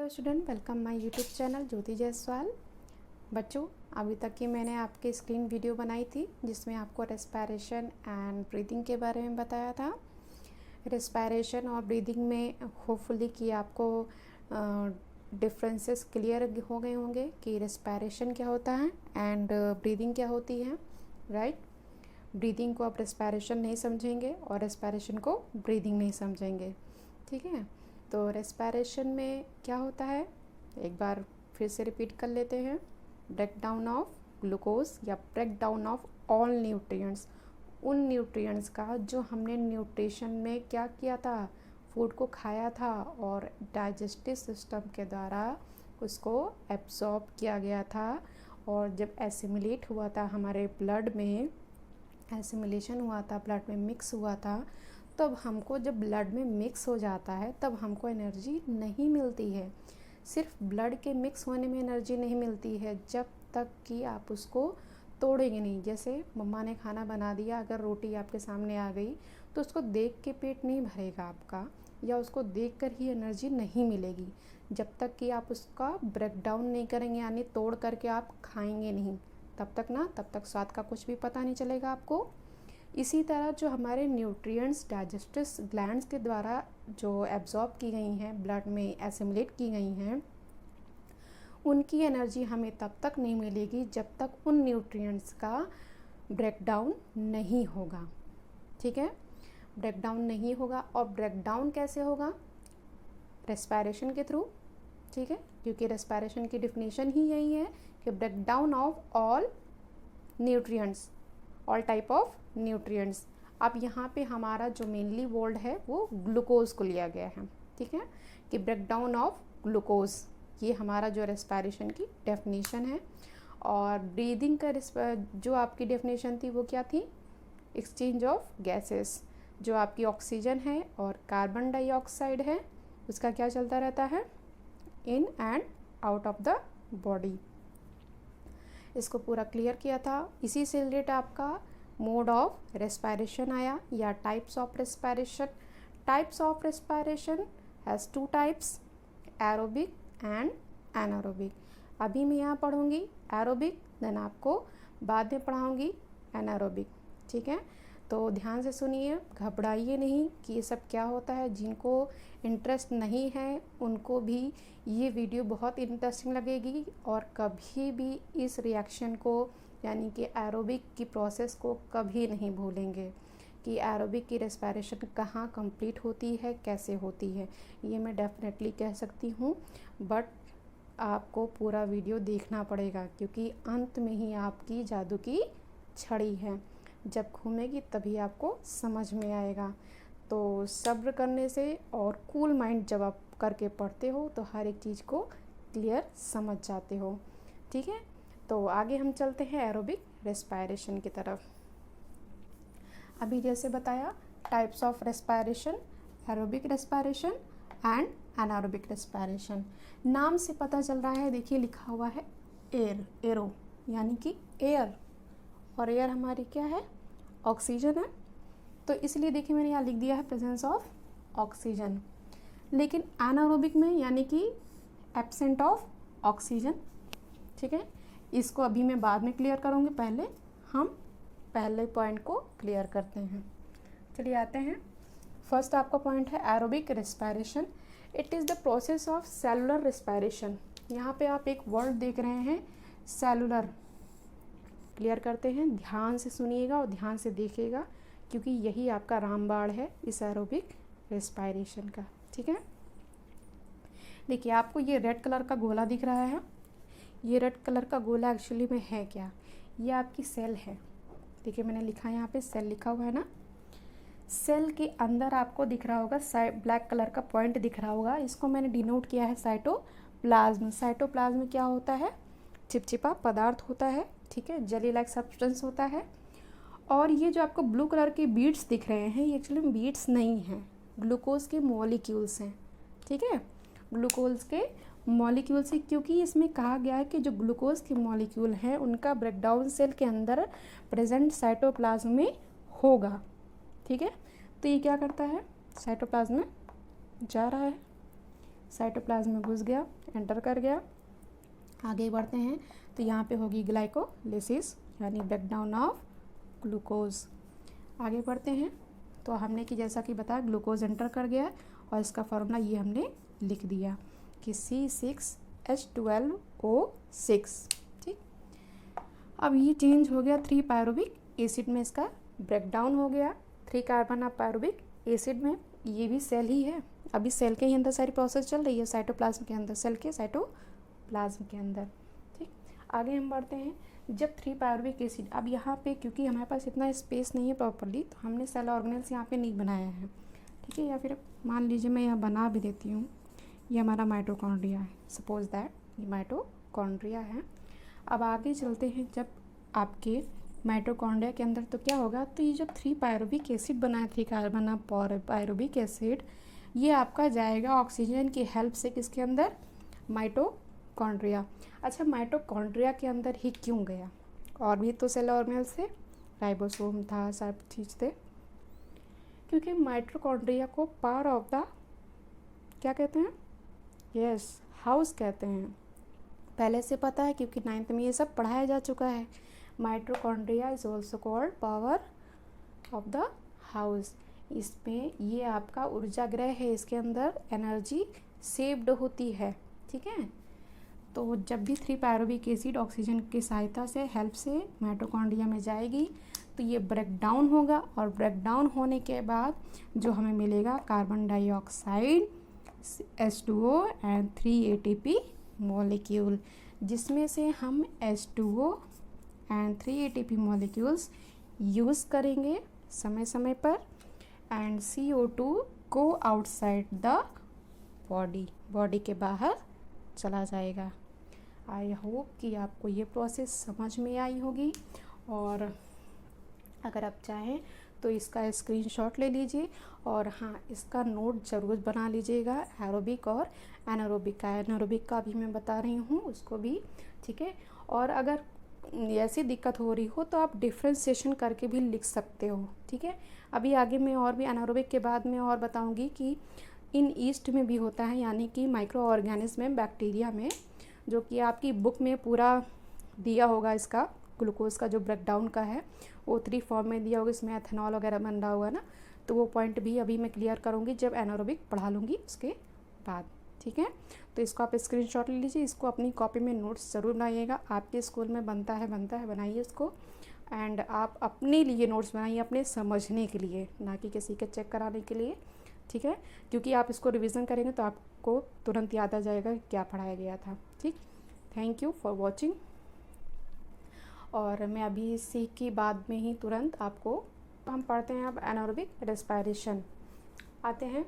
Hello student, welcome my YouTube channel Jyoti Jaiswal. बच्चों, अभी तक की मैंने आपके स्क्रीन वीडियो बनाई थी जिसमें आपको रेस्पिरेशन एंड ब्रीदिंग के बारे में बताया था। रेस्पिरेशन और ब्रीदिंग में होपफुली कि आपको डिफरेंसेस क्लियर हो गए होंगे कि रेस्पिरेशन क्या होता है एंड ब्रीदिंग क्या होती है, राइट। ब्रीदिंग को आप रेस्पिरेशन नहीं समझेंगे और रेस्पिरेशन को ब्रीदिंग नहीं समझेंगे, ठीक है। तो रेस्पिरेशन में क्या होता है, एक बार फिर से रिपीट कर लेते हैं। ब्रेक डाउन ऑफ ग्लूकोज या break down of all nutrients, उन न्यूट्रिएंट्स का जो हमने न्यूट्रिशन में क्या किया था, फूड को खाया था और डाइजेस्टिव सिस्टम के द्वारा उसको एब्जॉर्ब किया गया था। और जब एसिमिलेट हुआ था हमारे ब्लड में, एसिमिलेशन हुआ था, ब्लड में मिक्स हुआ था, तब हमको जब ब्लड में मिक्स हो जाता है तब हमको एनर्जी नहीं मिलती है। सिर्फ ब्लड के मिक्स होने में एनर्जी नहीं मिलती है जब तक कि आप उसको तोड़ेंगे नहीं। जैसे मम्मा ने खाना बना दिया, अगर रोटी आपके सामने आ गई तो उसको देख के पेट नहीं भरेगा आपका, या उसको देख कर ही एनर्जी नहीं मिलेगी जब तक कि आप उसका ब्रेक डाउन नहीं करेंगे, यानी तोड़ करके आप खाएंगे नहीं। तब तक स्वाद का कुछ भी पता नहीं चलेगा आपको। इसी तरह जो हमारे न्यूट्रिएंट्स डाइजेस्टिव ग्लैंड्स के द्वारा जो एब्जॉर्ब की गई हैं, ब्लड में एसिमुलेट की गई हैं, उनकी एनर्जी हमें तब तक नहीं मिलेगी जब तक उन न्यूट्रिएंट्स का ब्रेकडाउन नहीं होगा, ठीक है। ब्रेकडाउन नहीं होगा, और ब्रेकडाउन कैसे होगा? रेस्पिरेशन के थ्रू, ठीक है, क्योंकि रेस्पिरेशन की डिफिनीशन ही यही है कि breakdown of all nutrients, all type of nutrients. अब यहाँ पे हमारा जो मेनली वर्ड है वो ग्लूकोज को लिया गया है, ठीक है, कि ब्रेकडाउन ऑफ ग्लूकोज, ये हमारा जो रेस्पिरेशन की डेफिनेशन है। और ब्रीदिंग का जो आपकी डेफिनेशन थी वो क्या थी? एक्सचेंज ऑफ गैसेस, जो आपकी ऑक्सीजन है और कार्बन डाइऑक्साइड है, उसका क्या चलता रहता है? In and out of the body. इसको पूरा क्लियर किया था। इसी से रिलेटेड आपका मोड ऑफ रेस्पिरेशन आया या types of respiration. Types of respiration has two types, aerobic and anaerobic. अभी मैं यहाँ पढ़ूँगी एरोबिक, देन आपको बाद में पढ़ाऊँगी एनारोबिक, ठीक है। तो ध्यान से सुनिए, घबराइए नहीं कि ये सब क्या होता है। जिनको इंटरेस्ट नहीं है उनको भी ये वीडियो बहुत इंटरेस्टिंग लगेगी, और कभी भी इस रिएक्शन को, यानी कि एरोबिक की प्रोसेस को कभी नहीं भूलेंगे कि एरोबिक की रेस्पिरेशन कहाँ कंप्लीट होती है, कैसे होती है। ये मैं डेफिनेटली कह सकती हूँ, बट आपको पूरा वीडियो देखना पड़ेगा क्योंकि अंत में ही आपकी जादू की छड़ी है। जब घूमेगी तभी आपको समझ में आएगा। तो सब्र करने से और कूल माइंड जब आप करके पढ़ते हो तो हर एक चीज़ को क्लियर समझ जाते हो, ठीक है। तो आगे हम चलते हैं एरोबिक रेस्पिरेशन की तरफ। अभी जैसे बताया types of respiration, aerobic respiration and anaerobic respiration. नाम से पता चल रहा है, देखिए लिखा हुआ है एयर, एरो यानी कि एयर, और एयर हमारी क्या है? ऑक्सीजन है। तो इसलिए देखिए मैंने यहाँ लिख दिया है प्रेजेंस ऑफ ऑक्सीजन। लेकिन एनारोबिक में यानी कि एब्सेंट ऑफ ऑक्सीजन, ठीक है। इसको अभी मैं बाद में क्लियर करूँगी, पहले हम पहले पॉइंट को क्लियर करते हैं। चलिए आते हैं। फर्स्ट आपका पॉइंट है aerobic respiration. It is the process of cellular respiration. यहाँ पे आप एक वर्ड देख रहे हैं सेलुलर, क्लियर करते हैं। ध्यान से सुनिएगा और ध्यान से देखिएगा क्योंकि यही आपका रामबाण है इस एरोबिक रेस्पिरेशन का, ठीक है। देखिए आपको ये रेड कलर का गोला दिख रहा है। ये रेड कलर का गोला एक्चुअली में है क्या? ये आपकी सेल है। देखिए मैंने लिखा है यहाँ पे, सेल लिखा हुआ है ना। सेल के अंदर आपको दिख रहा होगा ब्लैक कलर का पॉइंट दिख रहा होगा, इसको मैंने डिनोट किया है साइटोप्लाज्म। साइटोप्लाज्म क्या होता है? चिपचिपा पदार्थ होता है, ठीक है, जेली लाइक सब्सटेंस होता है। और ये जो आपको ब्लू कलर के बीड्स दिख रहे हैं, ये एक्चुअली में बीड्स नहीं हैं, ग्लूकोज के मॉलिक्यूल्स हैं, ठीक है, ग्लूकोज के मॉलिक्यूल्स हैं। क्योंकि इसमें कहा गया है कि जो ग्लूकोज के मॉलिक्यूल हैं उनका ब्रेकडाउन सेल के अंदर प्रेजेंट साइटोप्लाज्म में होगा, ठीक है। तो ये क्या करता है? साइटोप्लाज्म में जा रहा है, साइटोप्लाज्म में घुस गया, एंटर कर गया। आगे बढ़ते हैं तो यहाँ पे होगी ग्लाइकोलिसिस यानी ब्रेकडाउन ऑफ ग्लूकोज। आगे बढ़ते हैं तो हमने कि जैसा कि बताया ग्लूकोज एंटर कर गया और इसका फार्मूला ये हमने लिख दिया कि C6H12O6। ठीक, अब ये चेंज हो गया 3 पायरुविक एसिड में, इसका ब्रेकडाउन हो गया 3 कार्बन ऑफ पायरुविक एसिड में। ये भी सेल ही है, अभी सेल के ही अंदर सारी प्रोसेस चल रही है, साइटोप्लाज्म के अंदर, सेल के साइटोप्लाज्म के अंदर। ठीक, आगे हम बढ़ते हैं। जब 3 पायरुविक एसिड, अब यहाँ पे क्योंकि हमारे पास इतना स्पेस नहीं है प्रॉपरली, तो हमने सेल ऑर्गेनेल्स यहाँ पे नहीं बनाया है। ठीक है, या फिर मान लीजिए मैं यहाँ बना भी देती हूँ, ये हमारा माइटोकॉन्ड्रिया है, सपोज दैट ये माइटोकॉन्ड्रिया है। अब आगे चलते हैं, जब आपके माइटोकॉन्ड्रिया के अंदर तो क्या होगा, तो ये जो 3 पायरुविक एसिड बना है, 3 कार्बन ऑफ पायरुविक एसिड, ये आपका जाएगा ऑक्सीजन की हेल्प से किसके अंदर, माइटोकॉन्ड्रिया। अच्छा, माइटोकॉन्ड्रिया के अंदर ही क्यों गया, और भी तो सेल ऑर्गेनेल्स थे, राइबोसोम था, सब चीज़ थे, क्योंकि माइटोकॉन्ड्रिया को पावर ऑफ द क्या कहते हैं, यस, हाउस कहते हैं। पहले से पता है क्योंकि 9th में ये सब पढ़ाया जा चुका है। Mitochondria is also called power of the house. इसमें ये आपका ऊर्जा गृह है, इसके अंदर एनर्जी सेव्ड होती है। ठीक है, तो जब भी 3 पायरुविक एसिड ऑक्सीजन की सहायता से, हेल्प से माइटोकॉन्ड्रिया में जाएगी तो ये ब्रेक डाउन होगा, और ब्रेक डाउन होने के बाद जो हमें मिलेगा carbon dioxide H2O and 3 ATP molecule, जिसमें से हम H2O and 3 ATP molecules use करेंगे समय समय पर, एंड CO2 को आउटसाइड द बॉडी के बाहर चला जाएगा। आई होप कि आपको ये प्रोसेस समझ में आई होगी, और अगर आप चाहें तो इसका स्क्रीनशॉट ले लीजिए, और हाँ, इसका नोट ज़रूर बना लीजिएगा, एरोबिक और एनारोबिक का। एनारोबिक का भी मैं बता रही हूँ उसको भी। ठीक है, और अगर ऐसी दिक्कत हो रही हो तो आप डिफ्रेंशिएशन करके भी लिख सकते हो। ठीक है, अभी आगे मैं और भी एनारोबिक के बाद में और बताऊँगी कि इन ईस्ट में भी होता है, यानी कि माइक्रो ऑर्गेनिज्म में, बैक्टीरिया में, जो कि आपकी बुक में पूरा दिया होगा। इसका ग्लूकोज का जो ब्रेकडाउन का है वो 3 फॉर्म में दिया होगा, इसमें एथेनॉल वगैरह बन रहा होगा ना, तो वो पॉइंट भी अभी मैं क्लियर करूँगी जब एनारोबिक पढ़ा लूँगी उसके बाद। ठीक है, तो इसको आप स्क्रीनशॉट ले लीजिए, इसको अपनी कॉपी में नोट्स ज़रूर बनाइएगा। आपके स्कूल में बनता है बनाइए इसको, एंड आप अपने लिए नोट्स बनाइए, अपने समझने के लिए, ना कि किसी के चेक कराने के लिए। ठीक है, क्योंकि आप इसको रिवीजन करेंगे तो आपको तुरंत याद आ जाएगा क्या पढ़ाया गया था। ठीक, थैंक यू फॉर वॉचिंग। और मैं अभी इसी के बाद में ही तुरंत आपको, हम पढ़ते हैं अब एनारोबिक रेस्पिरेशन। आते हैं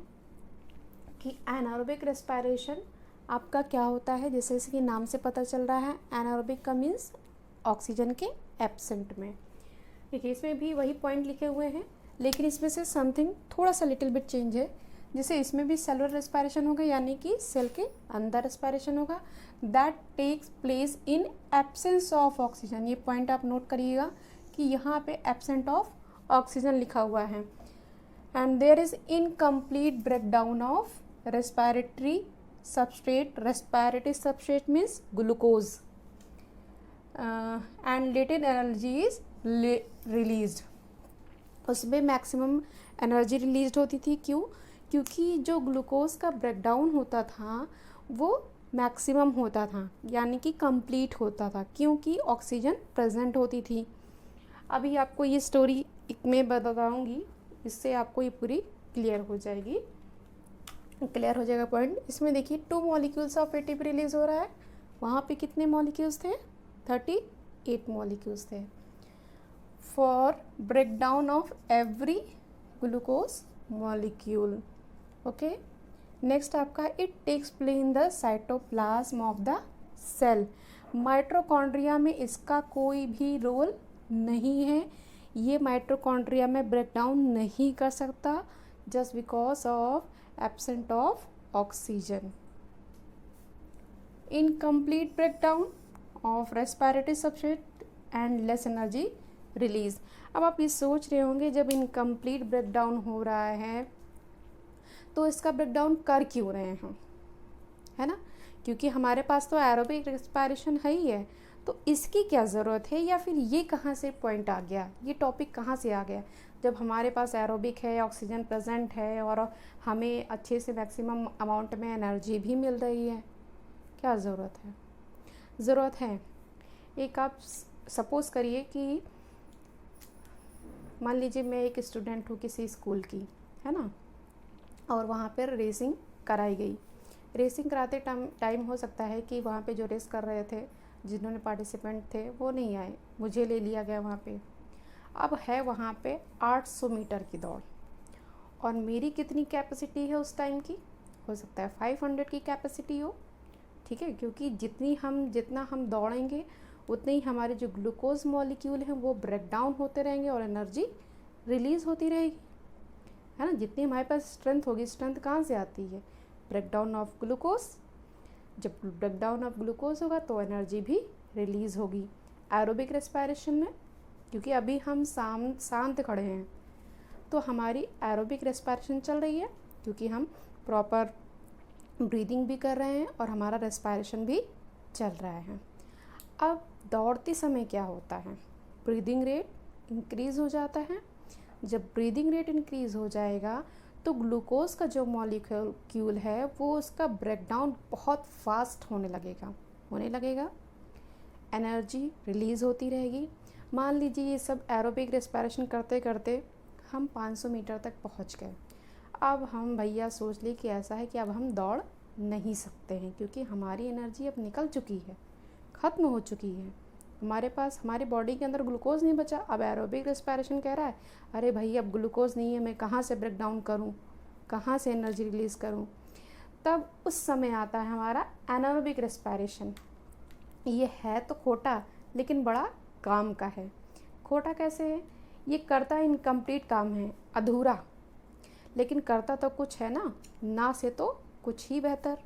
कि एनारोबिक रेस्पिरेशन आपका क्या होता है। जैसे कि नाम से पता चल रहा है, एनारोबिक का मीन्स ऑक्सीजन के एब्सेंट में। देखिए, इसमें भी वही पॉइंट लिखे हुए हैं, लेकिन इसमें से समथिंग थोड़ा सा लिटिल बिट चेंज है। जैसे इसमें भी सेलुलर रेस्पिरेशन होगा, यानी कि सेल के अंदर रेस्पिरेशन होगा, that takes place in absence of oxygen. ये पॉइंट आप नोट करिएगा कि यहाँ पे एब्सेंट ऑफ ऑक्सीजन लिखा हुआ है। And there is incomplete breakdown of respiratory substrate means glucose, and latent energy is released. उसमें मैक्सिमम एनर्जी रिलीज होती थी। क्यों? क्योंकि जो ग्लूकोज का ब्रेकडाउन होता था वो मैक्सिमम होता था, यानी कि कंप्लीट होता था, क्योंकि ऑक्सीजन प्रेजेंट होती थी। अभी आपको ये स्टोरी मैं बताऊंगी, इससे आपको ये पूरी क्लियर हो जाएगा पॉइंट। इसमें देखिए 2 मॉलिक्यूल्स ऑफ एटीपी रिलीज हो रहा है, वहाँ पे कितने मॉलिक्यूल्स थे, 38 मॉलिक्यूल्स थे। For breakdown of every glucose molecule. Okay, next आपका it takes place in the cytoplasm of the cell. Mitochondria में इसका कोई भी रोल नहीं है, ये माइटोकॉन्ड्रिया में ब्रेकडाउन नहीं कर सकता, just because of absent of oxygen. Incomplete breakdown of respiratory substrate and less energy release. अब आप ये सोच रहे होंगे, जब इनकम्प्लीट ब्रेकडाउन हो रहा है तो इसका ब्रेकडाउन कर क्यों रहे हैं हम, है ना, क्योंकि हमारे पास तो एरोबिक रेस्पिरेशन है ही है। तो इसकी क्या ज़रूरत है, या फिर ये कहाँ से पॉइंट आ गया, ये टॉपिक कहाँ से आ गया, जब हमारे पास एरोबिक है, ऑक्सीजन प्रेजेंट है और हमें अच्छे से मैक्सिमम अमाउंट में एनर्जी भी मिल रही है। क्या ज़रूरत है? ज़रूरत है। एक आप सपोज़ करिए कि मान लीजिए मैं एक स्टूडेंट हूँ किसी स्कूल की, है ना, और वहाँ पर रेसिंग कराई गई। रेसिंग कराते टाइम हो सकता है कि वहाँ पे जो रेस कर रहे थे, जिन्होंने पार्टिसिपेंट थे, वो नहीं आए, मुझे ले लिया गया वहाँ पे। अब है वहाँ पे 800 मीटर की दौड़, और मेरी कितनी कैपेसिटी है उस टाइम की, हो सकता है 500 की कैपेसिटी हो, ठीक है, क्योंकि जितना हम दौड़ेंगे उतने ही हमारे जो ग्लूकोज मॉलिक्यूल हैं वो ब्रेक डाउन होते रहेंगे और एनर्जी रिलीज़ होती रहेगी, है ना। जितनी हमारे पास स्ट्रेंथ होगी, स्ट्रेंथ कहाँ से आती है? Break down of glucose. जब ब्रेक डाउन ऑफ ग्लूकोज होगा तो एनर्जी भी रिलीज़ होगी एरोबिक रेस्पिरेशन में, क्योंकि अभी हम शांत खड़े हैं तो हमारी एरोबिक रेस्पिरेशन चल रही है, क्योंकि हम प्रॉपर ब्रीदिंग भी कर रहे हैं और हमारा रेस्पिरेशन भी चल रहा है। अब दौड़ते समय क्या होता है? ब्रीदिंग रेट इंक्रीज़ हो जाता है। जब ब्रीदिंग रेट इंक्रीज़ हो जाएगा तो ग्लूकोज का जो मॉलिक्यूल है वो उसका ब्रेकडाउन बहुत फास्ट होने लगेगा, एनर्जी रिलीज़ होती रहेगी। मान लीजिए ये सब एरोबिक रेस्पिरेशन करते करते हम 500 मीटर तक पहुंच गए। अब हम भैया सोच लिए कि ऐसा है कि अब हम दौड़ नहीं सकते हैं, क्योंकि हमारी एनर्जी अब निकल चुकी है, ख़त्म हो चुकी है, हमारे पास हमारी बॉडी के अंदर ग्लूकोज नहीं बचा। अब एरोबिक रेस्पिरेशन कह रहा है अरे भाई अब ग्लूकोज नहीं है, मैं कहाँ से ब्रेक डाउन करूँ, कहाँ से एनर्जी रिलीज़ करूँ। तब उस समय आता है हमारा एनारोबिक रेस्पिरेशन। ये है तो खोटा, लेकिन बड़ा काम का है। खोटा कैसे है? ये करता इनकम्प्लीट काम है, अधूरा, लेकिन करता तो कुछ है ना से तो कुछ ही बेहतर।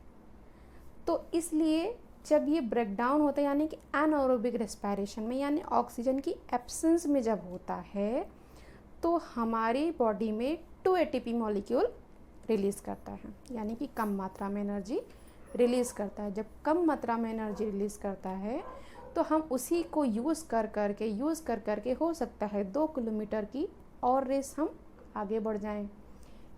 तो इसलिए जब ये ब्रेक डाउन होता है, यानी कि एनारोबिक रेस्पिरेशन में, यानी ऑक्सीजन की एब्सेंस में जब होता है, तो हमारी बॉडी में 2 ATP मॉलिक्यूल रिलीज़ करता है, यानी कि कम मात्रा में एनर्जी रिलीज़ करता है। जब कम मात्रा में एनर्जी रिलीज़ करता है तो हम उसी को यूज़ कर करके हो सकता है 2 किलोमीटर की और रेस हम आगे बढ़ जाएं।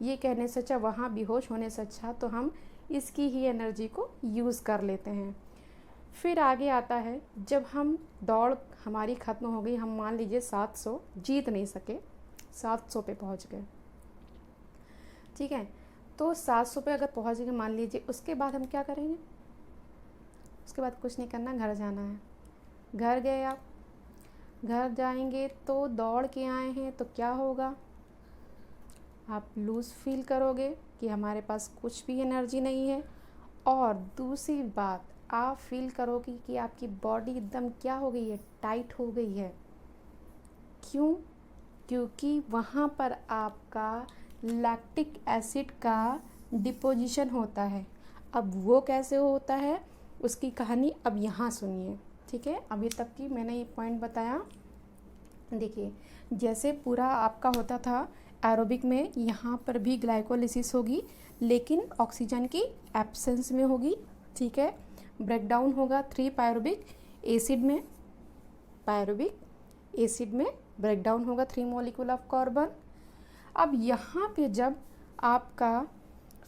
ये कहने से अच्छा, वहाँ बेहोश होने से अच्छा तो हम इसकी ही एनर्जी को यूज़ कर लेते हैं। फिर आगे आता है जब हम दौड़ हमारी ख़त्म हो गई, हम मान लीजिए 700 जीत नहीं सके, 700 पे पहुंच गए, ठीक है। तो 700 पे अगर पहुंच गए मान लीजिए, उसके बाद हम क्या करेंगे? उसके बाद कुछ नहीं करना, घर जाना है। घर गए आप, घर जाएंगे तो दौड़ के आए हैं तो क्या होगा? आप लूज़ फील करोगे कि हमारे पास कुछ भी एनर्जी नहीं है, और दूसरी बात आप फील करोगे कि आपकी बॉडी एकदम क्या हो गई है, टाइट हो गई है। क्यों? क्योंकि वहाँ पर आपका लैक्टिक एसिड का डिपोजिशन होता है। अब वो कैसे होता है उसकी कहानी अब यहाँ सुनिए, ठीक है। अभी तक की मैंने ये पॉइंट बताया, देखिए जैसे पूरा आपका होता था एरोबिक में, यहाँ पर भी ग्लाइकोलिसिस होगी, लेकिन ऑक्सीजन की एब्सेंस में होगी, ठीक है। ब्रेक डाउन होगा 3 पायरुविक एसिड में ब्रेक डाउन होगा 3 मॉलिक्यूल ऑफ कार्बन। अब यहाँ पे जब आपका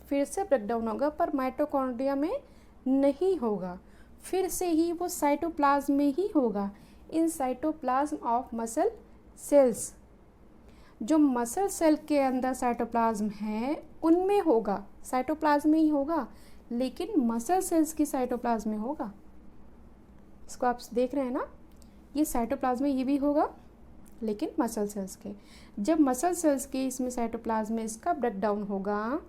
फिर से ब्रेक डाउन होगा, पर माइटोकॉन्ड्रिया में नहीं होगा, फिर से ही वो साइटोप्लाज्म में ही होगा, in cytoplasm of muscle cells. जो मसल सेल के अंदर साइटोप्लाज्म है उनमें होगा, साइटोप्लाज्म में ही होगा, लेकिन मसल सेल्स की साइटोप्लाज्म में होगा। इसको आप देख रहे हैं ना, ये साइटोप्लाज्म में ये भी होगा, लेकिन मसल सेल्स के, जब मसल सेल्स के इसमें साइटोप्लाज्म में इसका ब्रेक डाउन होगा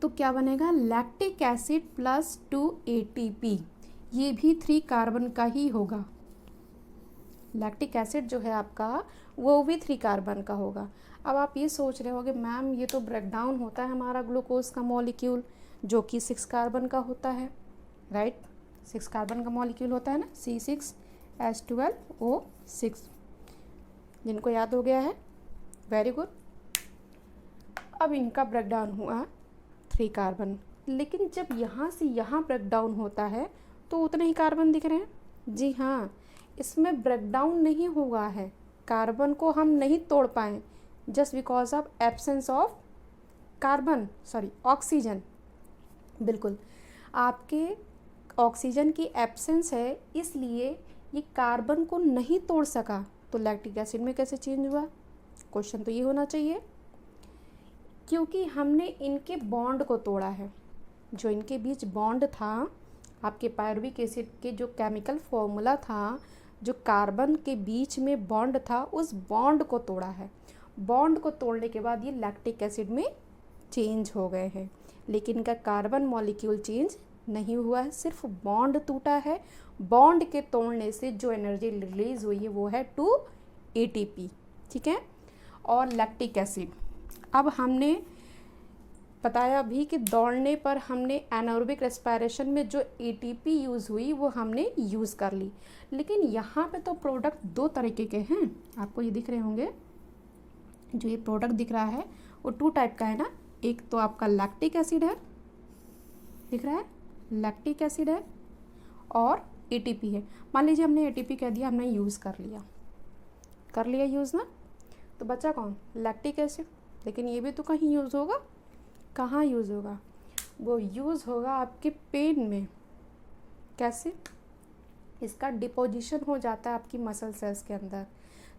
तो क्या बनेगा? लैक्टिक एसिड प्लस 2 ATP, ये भी 3 कार्बन का ही होगा। लैक्टिक एसिड जो है आपका वो भी 3 कार्बन का होगा। अब आप ये सोच रहे होगे मैम ये तो ब्रेक डाउन होता है हमारा ग्लूकोज का मॉलिक्यूल जो कि 6 कार्बन का होता है, राइट। 6 कार्बन का मॉलिक्यूल होता है ना, C6H12O6, जिनको याद हो गया है, वेरी गुड। अब इनका ब्रेक डाउन हुआ 3 कार्बन लेकिन जब यहाँ से यहाँ ब्रेक डाउन होता है तो उतने ही कार्बन दिख रहे हैं। जी हाँ, इसमें ब्रेक डाउन नहीं हुआ है, कार्बन को हम नहीं तोड़ पाए just because of absence of carbon, sorry oxygen. बिल्कुल, आपके ऑक्सीजन की एब्सेंस है, इसलिए ये कार्बन को नहीं तोड़ सका। तो लैक्टिक एसिड में कैसे चेंज हुआ? क्वेश्चन तो ये होना चाहिए, क्योंकि हमने इनके बॉन्ड को तोड़ा है। जो इनके बीच बॉन्ड था, आपके पायरुविक एसिड के जो केमिकल फॉर्मूला था, जो कार्बन के बीच में बॉन्ड था, उस बॉन्ड को तोड़ा है। बॉन्ड को तोड़ने के बाद ये लैक्टिक एसिड में चेंज हो गए हैं, लेकिन इनका कार्बन मॉलिक्यूल चेंज नहीं हुआ है, सिर्फ बॉन्ड टूटा है। बॉन्ड के तोड़ने से जो एनर्जी रिलीज हुई है वो है 2 ATP, ठीक है। और लैक्टिक एसिड, अब हमने बताया भी कि दौड़ने पर हमने एनारोबिक रेस्पिरेशन में जो ATP यूज़ हुई वो हमने यूज़ कर ली, लेकिन यहाँ पे तो प्रोडक्ट दो तरीके के हैं, आपको ये दिख रहे होंगे। जो ये प्रोडक्ट दिख रहा है वो 2 टाइप का है ना, एक तो आपका लैक्टिक एसिड है, दिख रहा है, लैक्टिक एसिड है, और ATP है। मान लीजिए हमने ATP कह दिया, हमने यूज़ कर लिया यूज़ ना, तो बचा कौन? Lactic acid. लेकिन ये भी तो कहीं यूज़ होगा, कहाँ यूज़ होगा? वो यूज़ होगा आपके पेन में। कैसे? इसका डिपोजिशन हो जाता है आपकी मसल सेल्स के अंदर।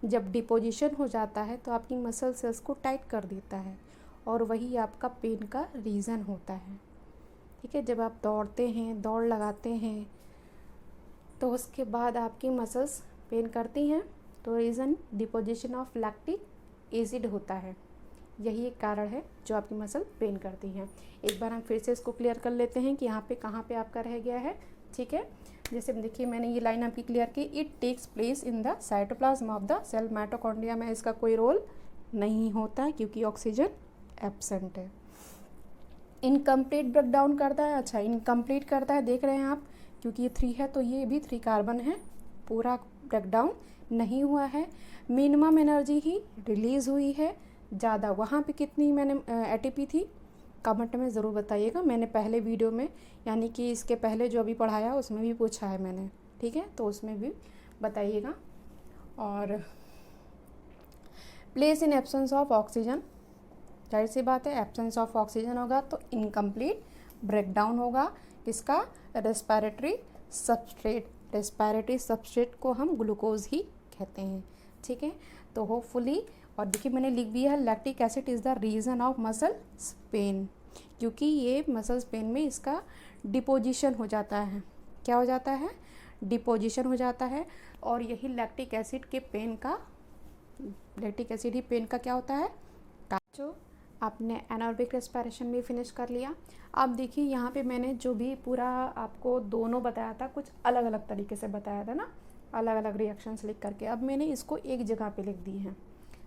जब डिपोजिशन हो जाता है तो आपकी मसल सेल्स को टाइट कर देता है, और वही आपका पेन का रीज़न होता है, ठीक है। जब आप दौड़ते हैं, दौड़ लगाते हैं, तो उसके बाद आपकी मसल्स पेन करती हैं, तो reason deposition of lactic acid होता है। यही एक कारण है जो आपकी मसल पेन करती हैं। एक बार हम फिर से इसको क्लियर कर लेते हैं कि यहाँ पे कहाँ पे आपका रह गया है, ठीक है। जैसे देखिए मैंने ये लाइन आपकी क्लियर की, it takes place in the cytoplasm of the cell. Mitochondria में इसका कोई रोल नहीं होता है क्योंकि ऑक्सीजन एब्सेंट है। इनकम्प्लीट ब्रेक डाउन करता है, अच्छा इनकम्प्लीट करता है, देख रहे हैं आप, क्योंकि ये 3 है तो ये भी 3 कार्बन है, पूरा ब्रेक डाउन नहीं हुआ है। मिनिमम एनर्जी ही रिलीज़ हुई है, ज़्यादा वहाँ पे कितनी मैंने ATP थी, कमेंट में ज़रूर बताइएगा। मैंने पहले वीडियो में, यानी कि इसके पहले जो अभी पढ़ाया उसमें भी पूछा है मैंने, ठीक है, तो उसमें भी बताइएगा। और place in absence of oxygen, जाहिर सी बात है एब्सेंस ऑफ ऑक्सीजन होगा तो इनकम्प्लीट ब्रेक डाउन होगा। किसका? Respiratory substrate. रेस्पिरेटरी सबस्ट्रेट को हम ग्लूकोज ही कहते हैं, ठीक है। तो होपफुली, और देखिए मैंने लिख दिया है lactic acid is the reason of muscle pain, क्योंकि ये मसल्स पेन में इसका डिपोजिशन हो जाता है। क्या हो जाता है? डिपोजिशन हो जाता है, और यही लैक्टिक एसिड के पेन का, लैक्टिक एसिड ही पेन का क्या होता है? जो आपने एनारोबिक रेस्पिरेशन भी फिनिश कर लिया। अब देखिए यहाँ पे मैंने जो भी पूरा आपको दोनों बताया था, कुछ अलग अलग तरीके से बताया था ना, अलग अलग रिएक्शंस लिख करके। अब मैंने इसको एक जगह पे लिख दी है,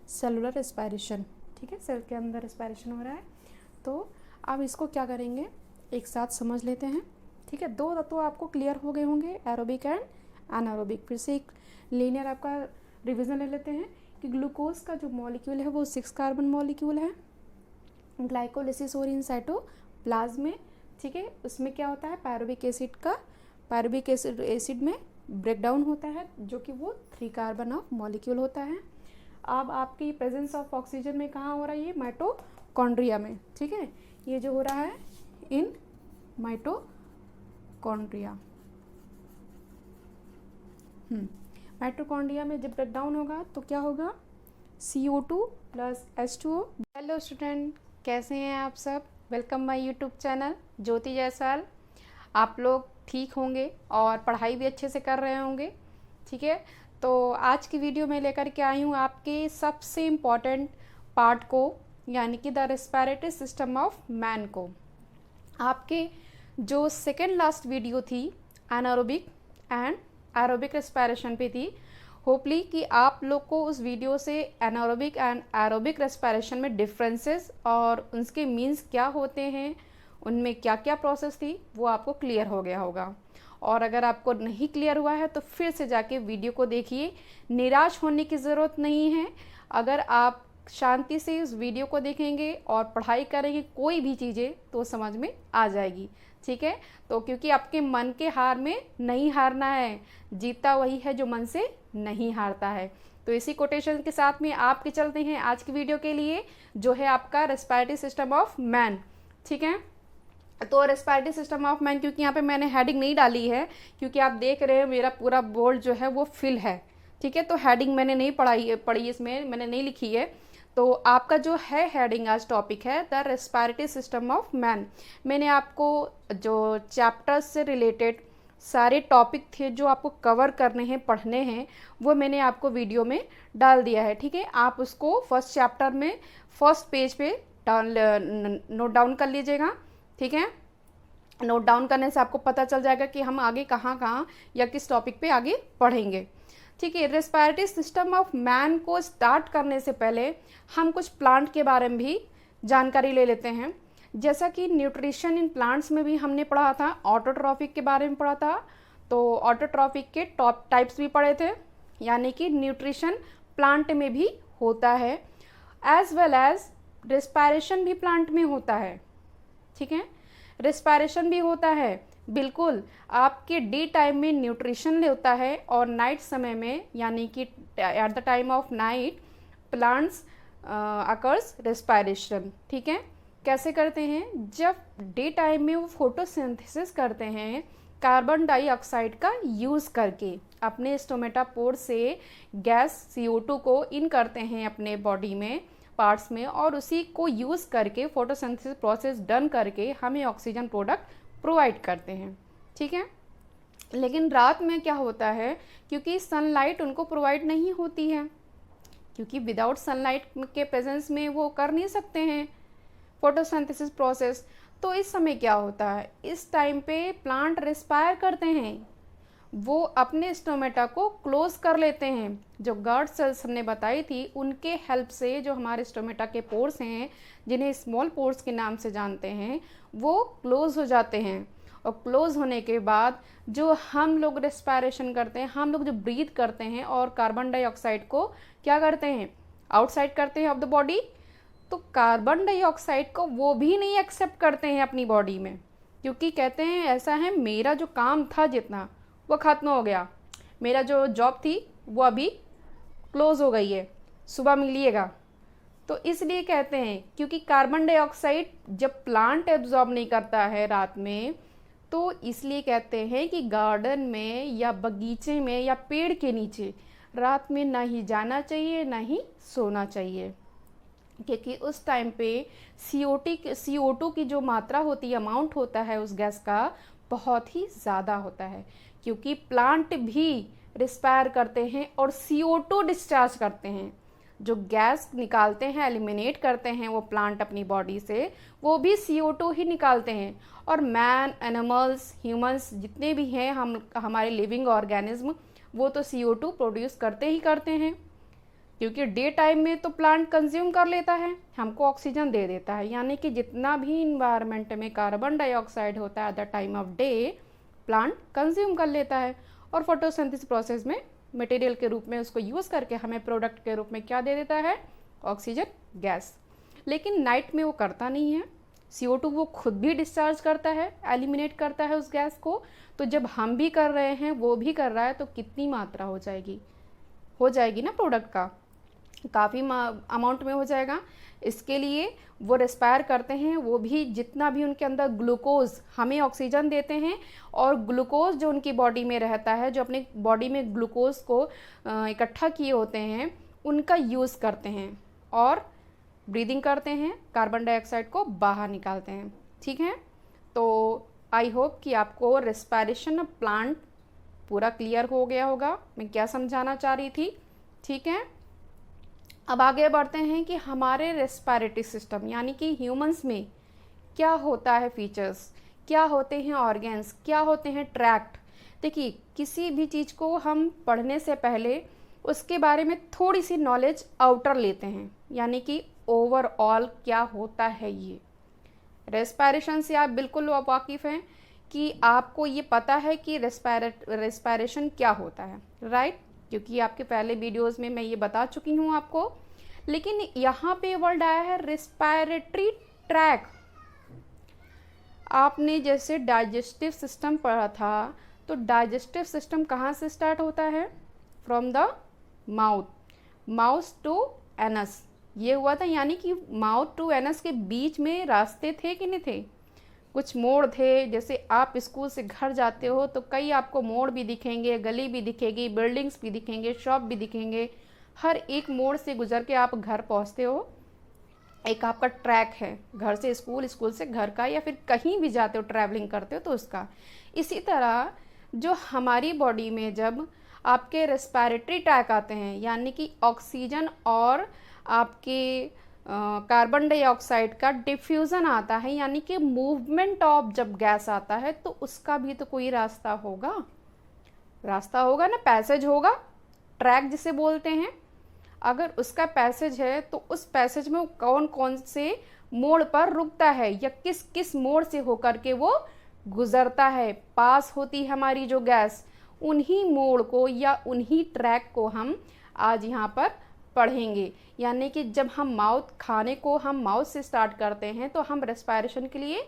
सेलुलर रेस्पिरेशन, ठीक है, सेल के अंदर रेस्पिरेशन हो रहा है। तो अब इसको क्या करेंगे, एक साथ समझ लेते हैं, ठीक है। 2 तत्व आपको क्लियर हो गए होंगे, एरोबिक एंड एनारोबिक। फिर से एक लीनियर आपका रिविज़न ले लेते हैं कि ग्लूकोज का जो मॉलिक्यूल है वो 6 कार्बन मॉलिक्यूल है। ग्लाइकोलिसिस हो रही है साइटोप्लाज्म में, ठीक है। उसमें क्या होता है? पायरुविक एसिड का, पायरुविक एसिड में ब्रेक डाउन होता है, जो कि वो 3 कार्बन ऑफ मॉलिक्यूल होता है। अब आपकी प्रेजेंस ऑफ ऑक्सीजन में कहाँ हो रहा है? ये माइटोकॉन्ड्रिया में, ठीक है। ये जो हो रहा है इन माइटोकॉन्ड्रिया, माइटोकॉन्ड्रिया में जब ब्रेक डाउन होगा तो क्या होगा? CO2 + H2O। हेलो स्टूडेंट, कैसे हैं आप सब? Welcome my YouTube channel Jyoti Jaiswal. आप लोग ठीक होंगे और पढ़ाई भी अच्छे से कर रहे होंगे, ठीक है। तो आज की वीडियो में लेकर के आई हूँ आपके सबसे इम्पॉर्टेंट पार्ट को, यानी कि the respiratory system of man को। आपके जो सेकेंड लास्ट वीडियो थी एनारोबिक एंड एरोबिक रेस्पिरेशन पे थी, होपली कि आप लोग को उस वीडियो से एनारोबिक एंड एरोबिक रेस्पिरेशन में डिफरेंसेस और उनके मीन्स क्या होते हैं, उनमें क्या क्या प्रोसेस थी, वो आपको क्लियर हो गया होगा। और अगर आपको नहीं क्लियर हुआ है तो फिर से जाके वीडियो को देखिए, निराश होने की ज़रूरत नहीं है। अगर आप शांति से उस वीडियो को देखेंगे और पढ़ाई करेंगे कोई भी चीज़ें तो समझ में आ जाएगी। ठीक है, तो क्योंकि आपके मन के हार में नहीं हारना है, जीता वही है जो मन से नहीं हारता है। तो इसी कोटेशन के साथ में आपके चलते हैं आज की वीडियो के लिए, जो है आपका रेस्पिरेटरी सिस्टम ऑफ मैन। ठीक है, तो रेस्पिरेटरी सिस्टम ऑफ मैन, क्योंकि यहाँ पे मैंने हेडिंग नहीं डाली है, क्योंकि आप देख रहे हैं मेरा पूरा बोर्ड जो है वो फिल है। ठीक है, तो हेडिंग मैंने नहीं पढ़ी इसमें मैंने नहीं लिखी है। तो आपका जो है हेडिंग आज टॉपिक है the respiratory system of man. मैंने आपको जो चैप्टर्स से रिलेटेड सारे टॉपिक थे जो आपको कवर करने हैं, पढ़ने हैं, वो मैंने आपको वीडियो में डाल दिया है। ठीक है, आप उसको फर्स्ट चैप्टर में फर्स्ट पेज पे नोट डाउन कर लीजिएगा। ठीक है, नोट डाउन करने से आपको पता चल जाएगा कि हम आगे कहाँ या किस टॉपिक पे आगे पढ़ेंगे। ठीक है, रेस्पिरेटरी सिस्टम ऑफ मैन को स्टार्ट करने से पहले हम कुछ प्लांट के बारे में भी जानकारी ले लेते हैं। जैसा कि न्यूट्रिशन इन प्लांट्स में भी हमने पढ़ा था, ऑटोट्रॉफिक के बारे में पढ़ा था, तो ऑटोट्रॉफिक के टॉप टाइप्स भी पढ़े थे, यानी कि न्यूट्रिशन प्लांट में भी होता है, एज वेल एज रेस्पिरेशन भी प्लांट में होता है। ठीक है, रेस्पिरेशन भी होता है, बिल्कुल आपके डे टाइम में न्यूट्रिशन लेता है और नाइट समय में, यानी कि at the time of night plants occurs respiration. ठीक है, कैसे करते हैं? जब डे टाइम में वो फोटोसिंथेसिस करते हैं कार्बन डाइऑक्साइड का यूज़ करके, अपने स्टोमेटापोर से गैस CO2 को इन करते हैं अपने बॉडी में पार्ट्स में, और उसी को यूज़ करके फोटोसिंथेसिस प्रोसेस डन करके हमें ऑक्सीजन प्रोडक्ट प्रोवाइड करते हैं। ठीक है, लेकिन रात में क्या होता है, क्योंकि सनलाइट उनको प्रोवाइड नहीं होती है, क्योंकि विदाउट सनलाइट के प्रेजेंस में वो कर नहीं सकते हैं फोटोसिंथेसिस प्रोसेस। तो इस समय क्या होता है, इस टाइम पे प्लांट रेस्पायर करते हैं, वो अपने स्टोमेटा को क्लोज कर लेते हैं। जो गार्ड सेल्स हमने बताई थी उनके हेल्प से जो हमारे स्टोमेटा के पोर्स हैं, जिन्हें स्मॉल पोर्स के नाम से जानते हैं, वो क्लोज हो जाते हैं। और क्लोज होने के बाद जो हम लोग रेस्पिरेशन करते हैं, हम लोग जो ब्रीथ करते हैं और कार्बन डाइऑक्साइड को क्या करते हैं, आउटसाइड करते हैं ऑफ द बॉडी, तो कार्बन डाइऑक्साइड को वो भी नहीं एक्सेप्ट करते हैं अपनी बॉडी में, क्योंकि कहते हैं ऐसा है, मेरा जो काम था जितना वो ख़त्म हो गया, मेरा जो जॉब थी वो अभी क्लोज हो गई है, सुबह मिलिएगा। तो इसलिए कहते हैं, क्योंकि कार्बन डाइऑक्साइड जब प्लांट एब्जॉर्ब नहीं करता है रात में, तो इसलिए कहते हैं कि गार्डन में या बगीचे में या पेड़ के नीचे रात में ना ही जाना चाहिए ना ही सोना चाहिए, क्योंकि उस टाइम पे CO2 की जो मात्रा होती है, अमाउंट होता है उस गैस का, बहुत ही ज़्यादा होता है, क्योंकि प्लांट भी रिस्पायर करते हैं और CO2 डिस्चार्ज करते हैं। जो गैस निकालते हैं, एलिमिनेट करते हैं वो प्लांट अपनी बॉडी से, वो भी CO2 ही निकालते हैं। और मैन, एनिमल्स, ह्यूमंस जितने भी हैं, हमारे लिविंग ऑर्गेनिज्म, वो तो CO2 प्रोड्यूस करते ही करते हैं, क्योंकि डे टाइम में तो प्लांट कंज्यूम कर लेता है, हमको ऑक्सीजन दे देता है। यानी कि जितना भी इन्वायरमेंट में कार्बन डाइऑक्साइड होता है at the time of day, plant consume कर लेता है और फोटोसिंथेसिस प्रोसेस में मटेरियल के रूप में उसको यूज़ करके हमें प्रोडक्ट के रूप में क्या दे देता है, ऑक्सीजन गैस। लेकिन नाइट में वो करता नहीं है, CO2 वो खुद भी डिस्चार्ज करता है, एलिमिनेट करता है उस गैस को। तो जब हम भी कर रहे हैं, वो भी कर रहा है, तो कितनी मात्रा हो जाएगी ना प्रोडक्ट का, काफ़ी अमाउंट में हो जाएगा। इसके लिए वो रेस्पायर करते हैं, वो भी जितना भी उनके अंदर ग्लूकोज हमें ऑक्सीजन देते हैं, और ग्लूकोज जो उनकी बॉडी में रहता है, जो अपने बॉडी में ग्लूकोज को इकट्ठा किए होते हैं, उनका यूज़ करते हैं और ब्रीदिंग करते हैं, कार्बन डाइऑक्साइड को बाहर निकालते हैं। ठीक है, तो आई होप कि आपको रेस्पिरेशन ऑफ प्लांट पूरा क्लियर हो गया होगा, मैं क्या समझाना चाह रही थी। ठीक है, अब आगे बढ़ते हैं कि हमारे रेस्पिरेटरी सिस्टम यानी कि ह्यूमंस में क्या होता है, फीचर्स क्या होते हैं, ऑर्गन्स क्या होते हैं, ट्रैक्ट। देखिए, किसी भी चीज़ को हम पढ़ने से पहले उसके बारे में थोड़ी सी नॉलेज आउटर लेते हैं, यानी कि ओवरऑल क्या होता है। ये रेस्पिरेशन से आप बिल्कुल वाकिफ़ हैं कि आपको ये पता है कि रेस्पिरेशन क्या होता है, राइट, क्योंकि आपके पहले वीडियोस में मैं ये बता चुकी हूँ आपको। लेकिन यहाँ पे वर्ड आया है रेस्पिरेटरी ट्रैक। आपने जैसे डाइजेस्टिव सिस्टम पढ़ा था, तो डाइजेस्टिव सिस्टम कहाँ से स्टार्ट होता है? From the mouth, mouth to anus, ये हुआ था। यानी कि माउथ टू एनस के बीच में रास्ते थे कि नहीं थे? कुछ मोड़ थे। जैसे आप स्कूल से घर जाते हो तो कई आपको मोड़ भी दिखेंगे, गली भी दिखेगी, बिल्डिंग्स भी दिखेंगे, शॉप भी दिखेंगे। हर एक मोड़ से गुजर के आप घर पहुंचते हो। एक आपका ट्रैक है, घर से स्कूल, स्कूल से घर का, या फिर कहीं भी जाते हो, ट्रैवलिंग करते हो तो उसका। इसी तरह जो हमारी बॉडी में जब आपके रेस्पिरेटरी ट्रैक आते हैं, यानी कि ऑक्सीजन और आपके कार्बन डाइऑक्साइड का डिफ्यूज़न आता है, यानी कि मूवमेंट ऑफ जब गैस आता है, तो उसका भी तो कोई रास्ता होगा, रास्ता होगा ना, पैसेज होगा, ट्रैक जिसे बोलते हैं। अगर उसका पैसेज है तो उस पैसेज में कौन कौन से मोड़ पर रुकता है, या किस किस मोड़ से होकर के वो गुजरता है, पास होती है हमारी जो गैस, उन्हीं मोड़ को या उन्हीं ट्रैक को हम आज यहाँ पर पढ़ेंगे। यानी कि जब हम खाने को हम माउथ से स्टार्ट करते हैं, तो हम रेस्पिरेशन के लिए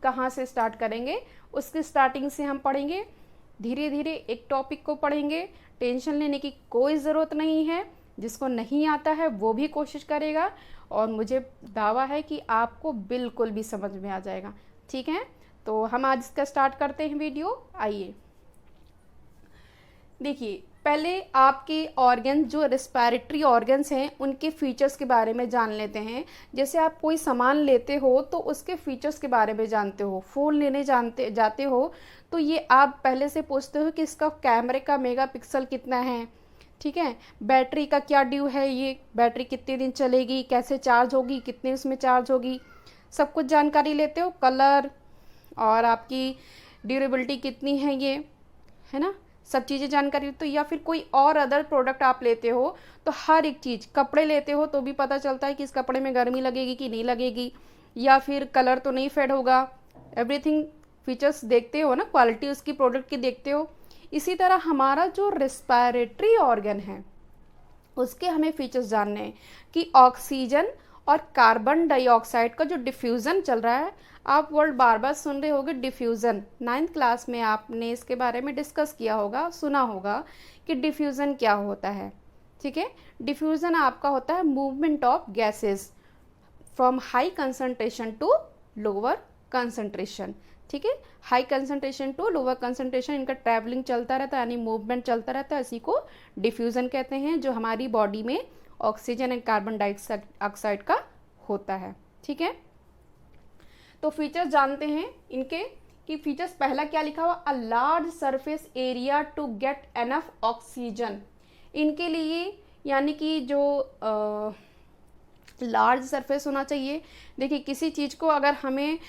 कहाँ से स्टार्ट करेंगे, उसकी स्टार्टिंग से हम पढ़ेंगे। धीरे धीरे एक टॉपिक को पढ़ेंगे, टेंशन लेने की कोई ज़रूरत नहीं है। जिसको नहीं आता है वो भी कोशिश करेगा, और मुझे दावा है कि आपको बिल्कुल भी समझ में आ जाएगा। ठीक है, तो हम आज इसका स्टार्ट करते हैं वीडियो। आइए देखिए, पहले आपके ऑर्गन, जो रेस्पिरेटरी ऑर्गन्स हैं, उनके फीचर्स के बारे में जान लेते हैं। जैसे आप कोई सामान लेते हो तो उसके फीचर्स के बारे में जानते हो। फ़ोन लेने जाते हो तो ये आप पहले से पूछते हो कि इसका कैमरे का मेगापिक्सल कितना है, ठीक है, बैटरी का क्या ड्यू है, ये बैटरी कितने दिन चलेगी, कैसे चार्ज होगी, कितने उसमें चार्ज होगी, सब कुछ जानकारी लेते हो। कलर और आपकी ड्यूरेबिलिटी कितनी है, ये है ना, सब चीज़ें जानकारी। तो या फिर कोई और अदर प्रोडक्ट आप लेते हो तो हर एक चीज़, कपड़े लेते हो तो भी पता चलता है कि इस कपड़े में गर्मी लगेगी कि नहीं लगेगी, या फिर कलर तो नहीं फेड होगा। एवरीथिंग फीचर्स देखते हो ना, क्वालिटी उसकी प्रोडक्ट की देखते हो। इसी तरह हमारा जो रेस्पिरेटरी ऑर्गन है, उसके हमें फीचर्स जानने हैं कि ऑक्सीजन और कार्बन डाइऑक्साइड का जो डिफ्यूज़न चल रहा है, आप वर्ड बार बार सुन रहे होगे डिफ्यूज़न। 9th क्लास में आपने इसके बारे में डिस्कस किया होगा, सुना होगा कि डिफ्यूज़न क्या होता है। ठीक है, डिफ्यूज़न आपका होता है movement of gases from high concentration to lower concentration. ठीक है, high concentration to lower concentration, इनका ट्रैवलिंग चलता रहता है, यानी मूवमेंट चलता रहता है। इसी को डिफ्यूज़न कहते हैं, जो हमारी बॉडी में ऑक्सीजन एंड कार्बन डाइऑक्साइड का होता है। ठीक है, तो फीचर्स जानते हैं इनके कि फीचर्स, पहला क्या लिखा हुआ, a large surface area to get enough oxygen. इनके लिए यानी कि जो लार्ज सरफेस होना चाहिए। देखिए, किसी चीज़ को अगर हमें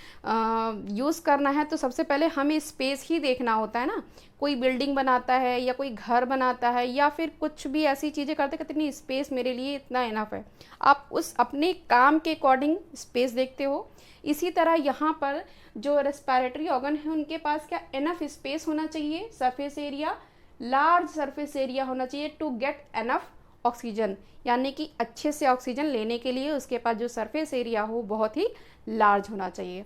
यूज़ करना है तो सबसे पहले हमें स्पेस ही देखना होता है ना। कोई बिल्डिंग बनाता है या कोई घर बनाता है या फिर कुछ भी ऐसी चीज़ें करते हैं, कितनी स्पेस मेरे लिए इतना इनफ है, आप उस अपने काम के अकॉर्डिंग स्पेस देखते हो। इसी तरह यहाँ पर जो रेस्पिरेटरी ऑर्गन है, उनके पास क्या इनफ स्पेस होना चाहिए, surface area, large surface area होना चाहिए टू गेट इनफ ऑक्सीजन, यानी कि अच्छे से ऑक्सीजन लेने के लिए उसके पास जो सरफेस एरिया हो बहुत ही लार्ज होना चाहिए।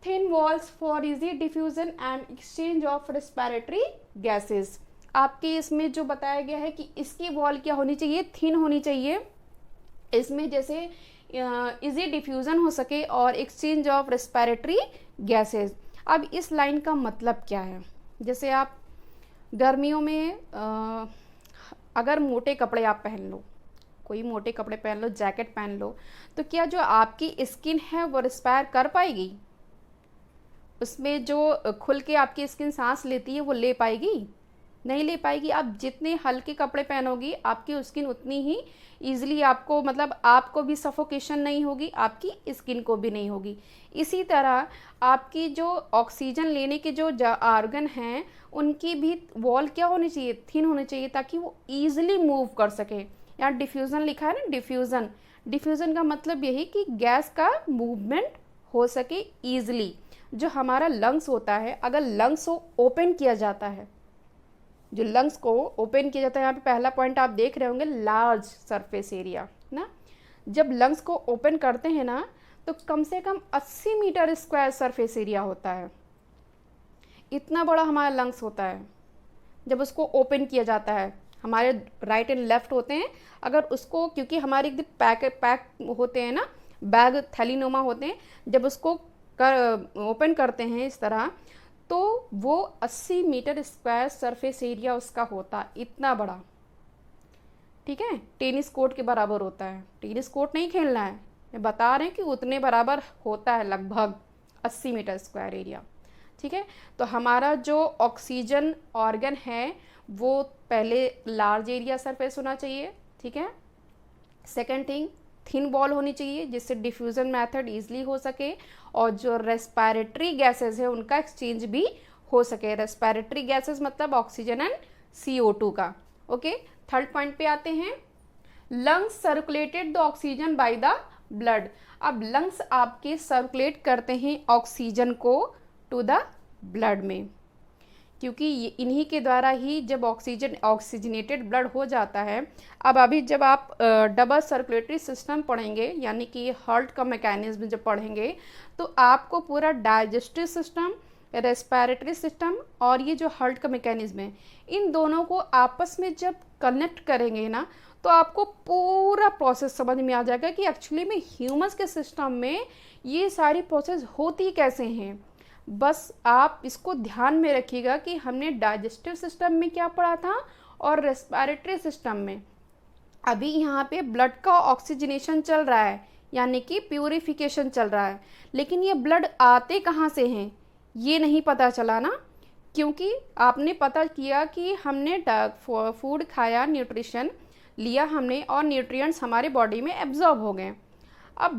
Thin walls for easy diffusion and exchange of respiratory gases. आपके इसमें जो बताया गया है कि इसकी वॉल क्या होनी चाहिए, थिन होनी चाहिए, इसमें जैसे इजी डिफ्यूजन हो सके और एक्सचेंज ऑफ रेस्पिरेटरी गैसेस। अब इस लाइन का मतलब क्या है, जैसे आप गर्मियों में अगर मोटे कपड़े आप पहन लो, कोई मोटे कपड़े पहन लो, जैकेट पहन लो, तो क्या जो आपकी स्किन है वो रिस्पायर कर पाएगी, उसमें जो खुल के आपकी स्किन सांस लेती है वो ले पाएगी? नहीं ले पाएगी। आप जितने हल्के कपड़े पहनोगी आपकी स्किन उतनी ही ईजिली आपको, मतलब आपको भी सफोकेशन नहीं होगी, आपकी स्किन को भी नहीं होगी। इसी तरह आपकी जो ऑक्सीजन लेने के जो ऑर्गन हैं, उनकी भी वॉल क्या होनी चाहिए, थिन होनी चाहिए, ताकि वो ईजिली मूव कर सके। यहाँ डिफ्यूज़न लिखा है ना, डिफ्यूज़न, डिफ्यूज़न का मतलब यही कि गैस का मूवमेंट हो सके ईजिली। जो हमारा लंग्स होता है, अगर लंग्स को ओपन किया जाता है, जो लंग्स को ओपन किया जाता है, यहाँ पे पहला पॉइंट आप देख रहे होंगे लार्ज सरफेस एरिया ना। जब लंग्स को ओपन करते हैं ना तो कम से कम 80 मीटर स्क्वायर सरफेस एरिया होता है, इतना बड़ा हमारा लंग्स होता है जब उसको ओपन किया जाता है। हमारे राइट एंड लेफ्ट होते हैं, अगर उसको, क्योंकि हमारे एकदम पैक होते हैं ना, बैग थैलीनुमा होते हैं, जब उसको ओपन करते हैं इस तरह तो वो 80 मीटर स्क्वायर सरफेस एरिया उसका होता है, इतना बड़ा। ठीक है, टेनिस कोर्ट के बराबर होता है। टेनिस कोर्ट नहीं खेलना है, मैं बता रहे हैं कि उतने बराबर होता है, लगभग 80 मीटर स्क्वायर एरिया। ठीक है, तो हमारा जो ऑक्सीजन ऑर्गन है वो पहले लार्ज एरिया सरफेस होना चाहिए। ठीक है, सेकेंड थिंग, थिन वॉल होनी चाहिए जिससे डिफ्यूज़न मेथड ईजिली हो सके, और जो रेस्पिरेटरी गैसेस है उनका एक्सचेंज भी हो सके। रेस्पिरेटरी गैसेस मतलब ऑक्सीजन एंड CO2 का। ओके, थर्ड पॉइंट पे आते हैं, lungs circulated the oxygen by the blood. अब लंग्स आपके सर्कुलेट करते हैं ऑक्सीजन को टू द ब्लड में, क्योंकि इन्हीं के द्वारा ही जब ऑक्सीजनेटेड ब्लड हो जाता है। अब अभी जब आप डबल सर्कुलेटरी सिस्टम पढ़ेंगे, यानी कि हार्ट का मैकेनिज्म जब पढ़ेंगे, तो आपको पूरा डाइजेस्टिव सिस्टम, रेस्पिरेटरी सिस्टम और ये जो हार्ट का मैकेनिज्म है, इन दोनों को आपस में जब कनेक्ट करेंगे ना तो आपको पूरा प्रोसेस समझ में आ जाएगा कि एक्चुअली में ह्यूमंस के सिस्टम में ये सारी प्रोसेस होती कैसे हैं। बस आप इसको ध्यान में रखिएगा कि हमने डाइजेस्टिव सिस्टम में क्या पढ़ा था और रेस्पिरेटरी सिस्टम में। अभी यहाँ पे ब्लड का ऑक्सीजनेशन चल रहा है, यानी कि प्यूरिफिकेशन चल रहा है, लेकिन ये ब्लड आते कहाँ से हैं ये नहीं पता चला ना, क्योंकि आपने पता किया कि हमने फूड खाया, न्यूट्रिशन लिया हमने, और न्यूट्रिएंट्स हमारे बॉडी में एब्जॉर्ब हो गए। अब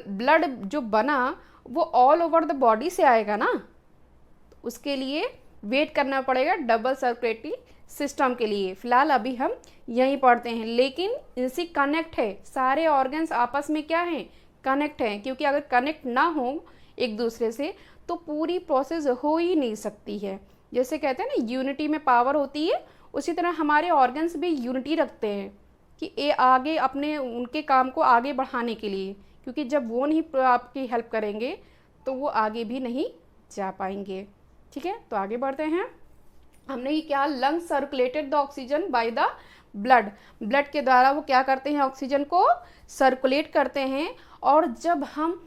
ब्लड जो बना वो ऑल ओवर द बॉडी से आएगा ना, तो उसके लिए वेट करना पड़ेगा डबल सर्कुलेटरी सिस्टम के लिए। फिलहाल अभी हम यहीं पढ़ते हैं, लेकिन इनसे कनेक्ट है, सारे ऑर्गन्स आपस में क्या हैं, कनेक्ट हैं, क्योंकि अगर कनेक्ट ना हो एक दूसरे से तो पूरी प्रोसेस हो ही नहीं सकती है। जैसे कहते हैं ना यूनिटी में पावर होती है, उसी तरह हमारे ऑर्गन्स भी यूनिटी रखते हैं कि ये आगे अपने उनके काम को आगे बढ़ाने के लिए, क्योंकि जब वो नहीं आपकी हेल्प करेंगे तो वो आगे भी नहीं जा पाएंगे। ठीक है, तो आगे बढ़ते हैं। हमने ये क्या, lungs circulated the oxygen by the blood. Blood के द्वारा वो क्या करते हैं, ऑक्सीजन को सर्कुलेट करते हैं, और जब हम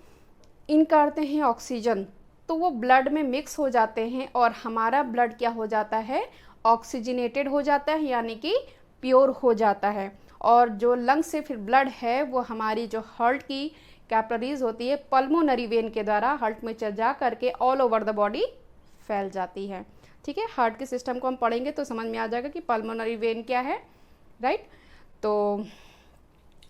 इन करते हैं ऑक्सीजन तो वो ब्लड में मिक्स हो जाते हैं और हमारा ब्लड क्या हो जाता है, ऑक्सीजनेटेड हो जाता है, यानी कि प्योर हो जाता है। और जो लंग्स से फिर ब्लड है वो हमारी जो हार्ट की कैपिलरीज होती है, पल्मोनरी वेन के द्वारा हार्ट में जा करके ऑल ओवर द बॉडी फैल जाती है। ठीक है, हार्ट के सिस्टम को हम पढ़ेंगे तो समझ में आ जाएगा कि पल्मोनरी वेन क्या है, राइट। तो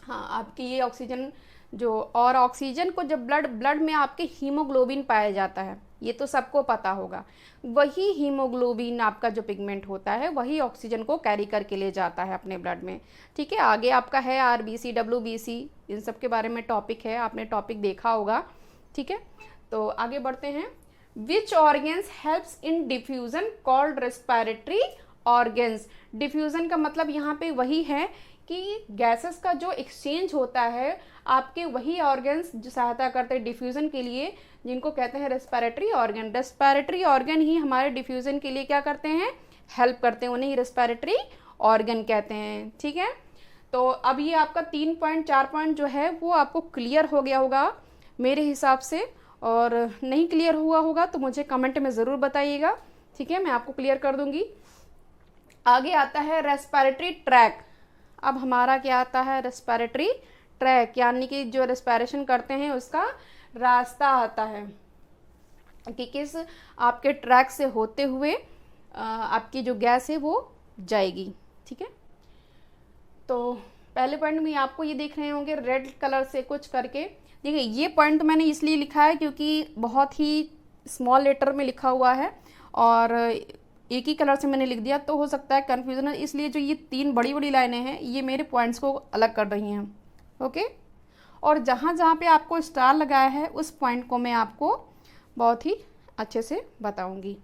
हाँ, आपकी ये ऑक्सीजन जो, और ऑक्सीजन को जब ब्लड में आपके हीमोग्लोबिन पाया जाता है, ये तो सबको पता होगा, वही हीमोग्लोबिन आपका जो पिगमेंट होता है वही ऑक्सीजन को कैरी करके ले जाता है अपने ब्लड में। ठीक है, आगे आपका है RBC, WBC, इन सब के बारे में टॉपिक है, आपने टॉपिक देखा होगा। ठीक है, तो आगे बढ़ते हैं। Which organs helps in diffusion called respiratory organs. Diffusion का मतलब यहाँ पे वही है कि गैसेस का जो एक्सचेंज होता है, आपके वही ऑर्गन्स जो सहायता करते हैं डिफ्यूज़न के लिए, जिनको कहते हैं रेस्पिरेटरी ऑर्गन। रेस्पिरेटरी ऑर्गन ही हमारे डिफ्यूज़न के लिए क्या करते हैं, हेल्प करते हैं, उन्हें रेस्पिरेटरी ऑर्गन कहते हैं। ठीक है, तो अब ये आपका 3 पॉइंट 4 पॉइंट जो है वो आपको क्लियर हो गया होगा मेरे हिसाब से, और नहीं क्लियर हुआ होगा तो मुझे कमेंट में ज़रूर बताइएगा। ठीक है, मैं आपको क्लियर कर दूँगी। आगे आता है रेस्पिरेटरी ट्रैक। अब हमारा क्या आता है, रेस्पिरेटरी ट्रैक, यानी कि जो रेस्पिरेशन करते हैं उसका रास्ता आता है कि किस आपके ट्रैक से होते हुए आपकी जो गैस है वो जाएगी। ठीक है, तो पहले पॉइंट में आपको ये देख रहे होंगे रेड कलर से कुछ करके। देखिए, ये पॉइंट मैंने इसलिए लिखा है क्योंकि बहुत ही स्मॉल लेटर में लिखा हुआ है और एक ही कलर से मैंने लिख दिया, तो हो सकता है कन्फ्यूजन है, इसलिए जो ये 3 बड़ी बड़ी लाइनें हैं ये मेरे पॉइंट्स को अलग कर रही हैं। ओके, और जहाँ जहाँ पे आपको स्टार लगाया है उस पॉइंट को मैं आपको बहुत ही अच्छे से बताऊंगी।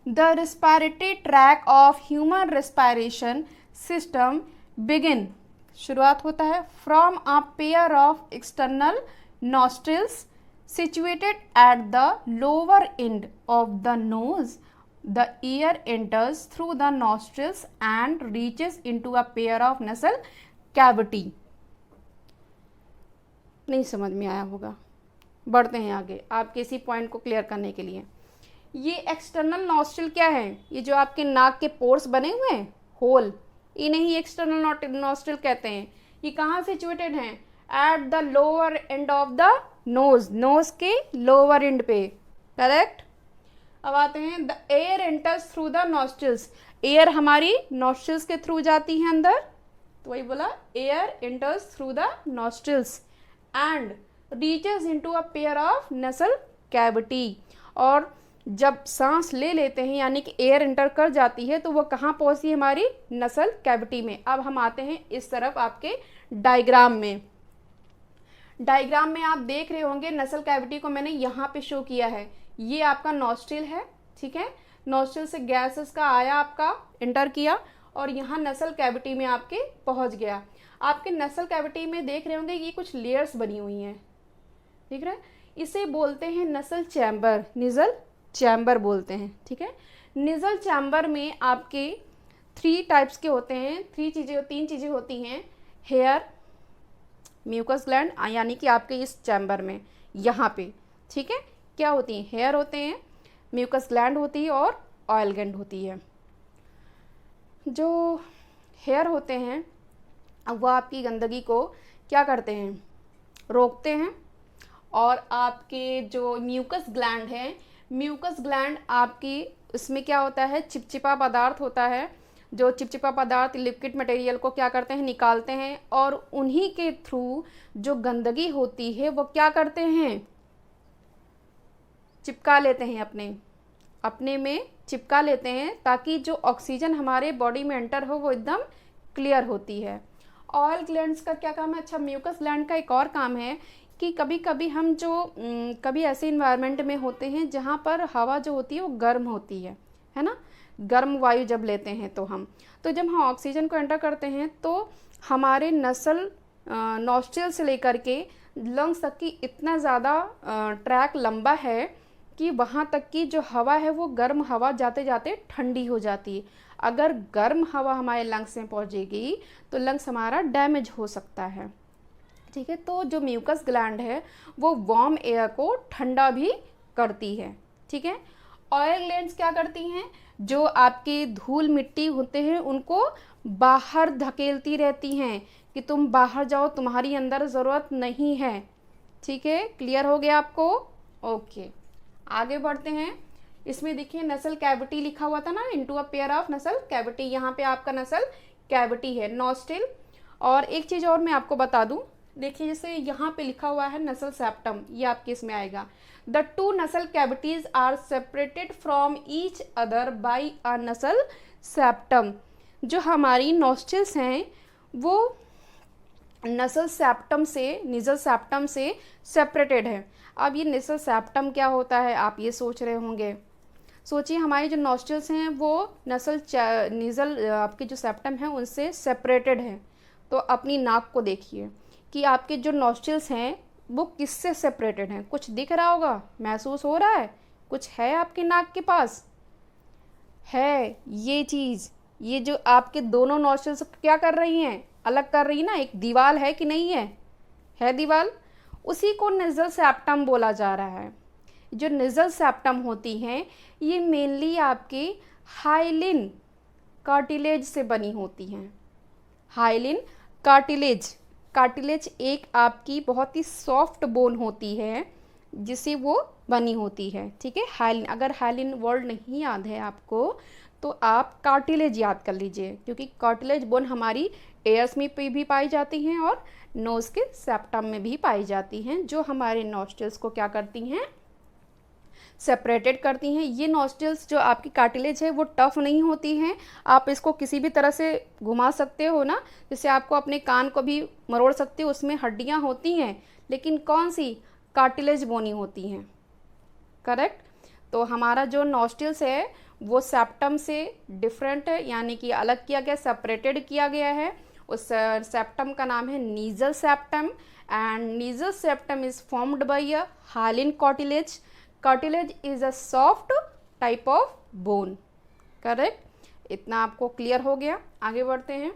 The respiratory tract of human respiration system begin, शुरुआत होता है from a pair of external nostrils situated at the lower end of the nose. The air enters through the nostrils and reaches into a pair of nasal cavity. नहीं समझ में आया होगा, बढ़ते हैं आगे आपके इसी पॉइंट को क्लियर करने के लिए। ये एक्सटर्नल नॉस्ट्रिल क्या है? ये जो आपके नाक के पोर्स बने हुए हैं, होल, इन्हें ही एक्सटर्नल नॉस्ट्रिल कहते हैं। ये कहाँ सिचुएटेड हैं? At the lower end of the nose, nose के लोअर एंड पे, करेक्ट। अब आते हैं, the air enters through the nostrils, air हमारी नॉस्ट्रिल्स के थ्रू जाती है अंदर, तो वही बोला air enters through the nostrils and reaches into a pair of nasal cavity, और जब सांस ले लेते हैं यानी कि एयर एंटर कर जाती है तो वो कहाँ पहुंचती है? हमारी नसल कैविटी में। अब हम आते हैं इस तरफ आपके डायग्राम में। डायग्राम में आप देख रहे होंगे नसल कैविटी को मैंने यहाँ पे शो किया है। ये आपका नॉस्ट्रिल है, ठीक है, नॉस्ट्रिल से गैसेस का आया, आपका एंटर किया और यहाँ नसल कैविटी में आपके पहुँच गया। आपके नसल कैविटी में देख रहे होंगे ये कुछ लेयर्स बनी हुई हैं, ठीक है, इसे बोलते हैं नसल चैम्बर, निजल चैम्बर बोलते हैं, ठीक है। निजल चैम्बर में आपके 3 टाइप्स के होते हैं, 3 चीज़ें होती हैं, हेयर, म्यूकस ग्लैंड, यानी कि आपके इस चैम्बर में यहाँ पे, ठीक है, क्या होती हैं? हेयर होते हैं, म्यूकस ग्लैंड होती है और ऑयल ग्लैंड होती है। जो हेयर होते हैं अब वह आपकी गंदगी को क्या करते हैं? रोकते हैं। और आपके जो म्यूकस ग्लैंड है, म्यूकस ग्लैंड आपकी इसमें क्या होता है? चिपचिपा पदार्थ होता है, जो चिपचिपा पदार्थ लिक्विड मटेरियल को क्या करते हैं? निकालते हैं, और उन्हीं के थ्रू जो गंदगी होती है वो क्या करते हैं? चिपका लेते हैं, अपने में चिपका लेते हैं, ताकि जो ऑक्सीजन हमारे बॉडी में एंटर हो वो एकदम क्लियर होती है। ऑयल ग्लैंड्स का क्या काम है? अच्छा, म्यूकस ग्लैंड का एक और काम है कि कभी कभी हम जो कभी ऐसे इन्वायरमेंट में होते हैं जहाँ पर हवा जो होती है वो गर्म होती है ना, गर्म वायु जब लेते हैं तो जब हम ऑक्सीजन को एंटर करते हैं तो हमारे नसल नॉस्ट्रिल से लेकर के लंग्स तक की इतना ज़्यादा ट्रैक लंबा है कि वहाँ तक की जो हवा है वो गर्म हवा जाते जाते ठंडी हो जाती है। अगर गर्म हवा हमारे लंग्स में पहुँचेगी तो लंग्स हमारा डैमेज हो सकता है, ठीक है। तो जो म्यूकस ग्लैंड है वो वार्म एयर को ठंडा भी करती है, ठीक है। ऑयल ग्लैंड्स क्या करती हैं? जो आपके धूल मिट्टी होते हैं उनको बाहर धकेलती रहती हैं कि तुम बाहर जाओ, तुम्हारी अंदर ज़रूरत नहीं है, ठीक है। क्लियर हो गया आपको? ओके, आगे बढ़ते हैं। इसमें देखिए नसल कैविटी लिखा हुआ था ना, into a pair of nasal cavity, यहाँ पे आपका नसल कैविटी है, नॉस्ट्रिल। और एक चीज़ और मैं आपको बता दूं, देखिए जैसे यहाँ पे लिखा हुआ है नसल सेप्टम, ये आपके इसमें आएगा। The 2 nasal cavities are separated from each other by a nasal septum. जो हमारी नॉस्ट्रिल्स हैं वो नसल सेप्टम से सेपरेटेड है। अब ये नसल सेप्टम क्या होता है आप ये सोच रहे होंगे। सोचिए हमारी जो नॉस्ट्रिल्स हैं वो निजल आपके जो सेप्टम है उनसे सेपरेटेड है। तो अपनी नाक को देखिए कि आपके जो नॉस्ट्रिल्स हैं वो किससे सेपरेटेड हैं। कुछ दिख रहा होगा, महसूस हो रहा है, कुछ है आपकी नाक के पास है ये चीज़, ये जो आपके दोनों नॉस्ट्रिल्स क्या कर रही हैं? अलग कर रही है ना, एक दीवार है कि नहीं है दीवार, उसी को नेज़ल सेप्टम बोला जा रहा है। जो नेज़ल सेप्टम होती हैं ये मेनली आपके हाइलिन कार्टिलेज से बनी होती हैं। हाइलिन कार्टिलेज एक आपकी बहुत ही सॉफ्ट बोन होती है जिसे वो बनी होती है, ठीक है। हाइलिन, अगर हाइलिन वर्ड नहीं याद है आपको तो आप कार्टिलेज याद कर लीजिए, क्योंकि कार्टिलेज बोन हमारी एयर्स में भी पाई जाती हैं और नोज़ के सेप्टम में भी पाई जाती हैं, जो हमारे नॉस्ट्रिल्स को क्या करती हैं? सेपरेटेड करती हैं। ये नॉस्ट्रिल्स जो आपकी कार्टिलेज है वो टफ नहीं होती हैं, आप इसको किसी भी तरह से घुमा सकते हो ना, जैसे आपको अपने कान को भी मरोड़ सकते हो, उसमें हड्डियां होती हैं लेकिन कौन सी? कार्टिलेज बोनी होती हैं, करेक्ट। तो हमारा जो नॉस्ट्रिल्स है वो सेप्टम से डिफरेंट है, यानी कि अलग किया गया, सेपरेटेड किया गया है। उस सेप्टम का नाम है nasal septum, and nasal septum is formed by a hyaline cartilage. Cartilage is a soft type of bone. Correct, इतना आपको क्लियर हो गया। आगे बढ़ते हैं।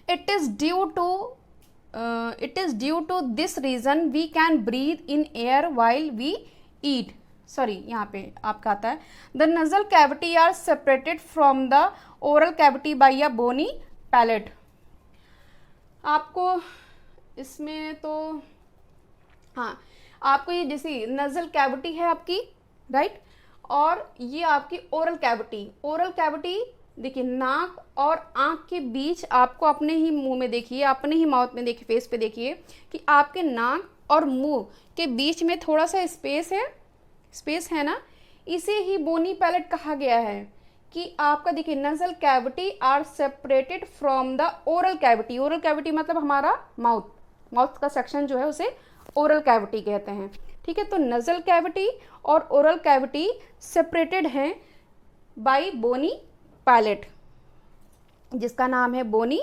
It is due to this reason we can breathe in air while we eat. Sorry, यहाँ पे आपका आता है the nasal cavity are separated from the oral cavity by a bony palate. आपको इसमें तो हाँ, आपको ये जैसे नजल कैविटी है आपकी, राइट, और ये आपकी ओरल कैविटी। ओरल कैविटी देखिए, नाक और आँख के बीच आपको अपने ही मुंह में देखिए, अपने ही माउथ में देखिए, फेस पे देखिए कि आपके नाक और मुंह के बीच में थोड़ा सा स्पेस है ना, इसे ही बोनी पैलेट कहा गया है। कि आपका देखिए nasal cavity are separated from the oral cavity. Oral cavity मतलब हमारा माउथ का सेक्शन जो है उसे ओरल कैविटी कहते हैं। ठीक है, तो नजल कैविटी और ओरल कैविटी सेपरेटेड हैं बाय बोनी पैलेट, जिसका नाम है बोनी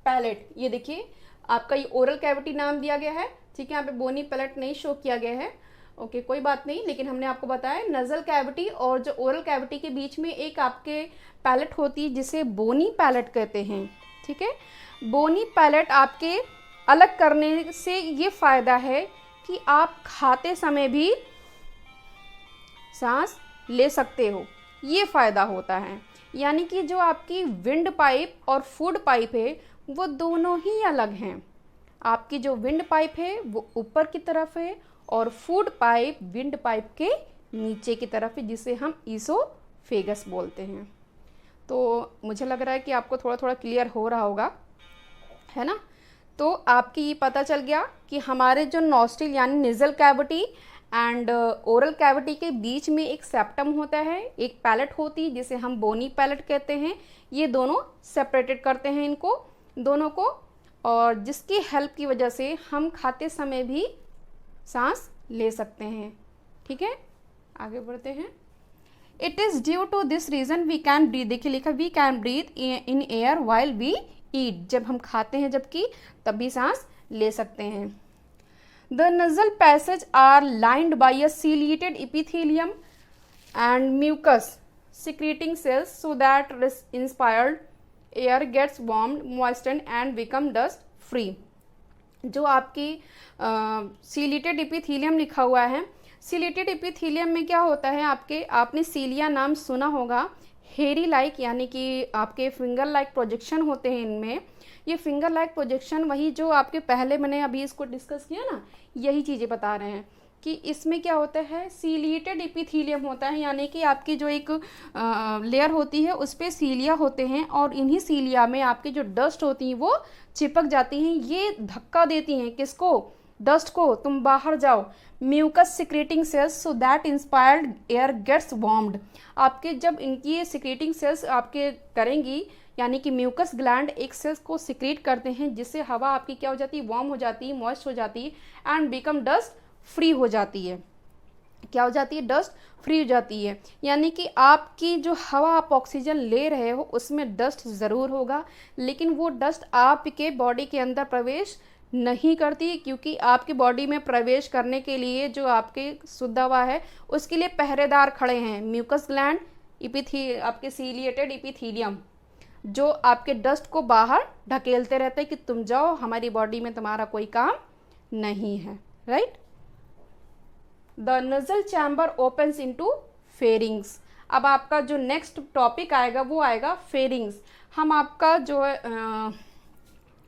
पैलेट। ये देखिए आपका ये ओरल कैविटी नाम दिया गया है। ठीक है, यहाँ पे बोनी पैलेट नहीं शो किया गया है। ओके, कोई बात नहीं, लेकिन हमने आपको बताया नजल कैविटी और जो ओरल कैविटी के बीच में एक आपके पैलेट होती है जिसे बोनी पैलेट कहते हैं। ठीक है, बोनी पैलेट आपके अलग करने से ये फायदा है कि आप खाते समय भी सांस ले सकते हो, ये फायदा होता है। यानी कि जो आपकी विंड पाइप और फूड पाइप है वो दोनों ही अलग हैं। आपकी जो विंड पाइप है वो ऊपर की तरफ है और फूड पाइप विंड पाइप के नीचे की तरफ है, जिसे हम ईसोफेगस बोलते हैं। तो मुझे लग रहा है कि आपको थोड़ा थोड़ा क्लियर हो रहा होगा, है ना। तो आपकी ये पता चल गया कि हमारे जो नॉस्ट्रिल यानी nasal cavity and oral cavity के बीच में एक सेप्टम होता है, एक पैलेट होती है जिसे हम बोनी पैलेट कहते हैं। ये दोनों सेपरेटेड करते हैं इनको दोनों को, और जिसकी हेल्प की वजह से हम खाते समय भी सांस ले सकते हैं। ठीक है, आगे बढ़ते हैं। It is due to this reason we can breathe, देखिए लिखा we can breathe in air while we eat, जब हम खाते हैं जबकि तब भी सांस ले सकते हैं। The nasal passage are lined by a ciliated epithelium and mucus secreting cells so that inspired air gets warmed, moistened and become dust free. जो आपकी ciliated epithelium लिखा हुआ है, ciliated epithelium में क्या होता है आपने सीलिया नाम सुना होगा। हेरी लाइक यानी कि आपके फिंगर लाइक प्रोजेक्शन होते हैं इनमें। ये फिंगर लाइक प्रोजेक्शन वही जो आपके पहले मैंने अभी इसको डिस्कस किया ना, यही चीज़ें बता रहे हैं कि इसमें क्या होता है, सीलिएटेड एपिथेलियम होता है, यानी कि आपकी जो एक लेयर होती है उस पर सीलिया होते हैं और इन्हीं सीलिया में आपकी जो डस्ट होती हैं वो चिपक जाती हैं। ये धक्का देती हैं किसको, डस्ट को, तुम बाहर जाओ। Mucus secreting cells so that inspired air gets warmed, आपके जब इनकी ये सिक्रेटिंग सेल्स आपके करेंगी, यानी कि म्यूकस ग्लैंड एक सेल्स को सिक्रेट करते हैं जिससे हवा आपकी क्या हो जाती है, वार्म हो जाती है, मॉइस्ट हो जाती है एंड बिकम डस्ट फ्री हो जाती है। क्या हो जाती है, डस्ट फ्री हो जाती है। यानी कि आपकी जो हवा आप ऑक्सीजन ले रहे हो उसमें डस्ट ज़रूर होगा, लेकिन वो डस्ट आपके बॉडी के अंदर प्रवेश नहीं करती, क्योंकि आपकी बॉडी में प्रवेश करने के लिए जो आपके शुद्ध हवा है उसके लिए पहरेदार खड़े हैं, म्यूकस ग्लैंड, आपके सीलिएटेड एपिथेलियम, जो आपके डस्ट को बाहर ढकेलते रहते हैं कि तुम जाओ, हमारी बॉडी में तुम्हारा कोई काम नहीं है, right. The nasal chamber opens into pharynx. अब आपका जो नेक्स्ट टॉपिक आएगा वो आएगा फेरिंग्स। हम आपका जो है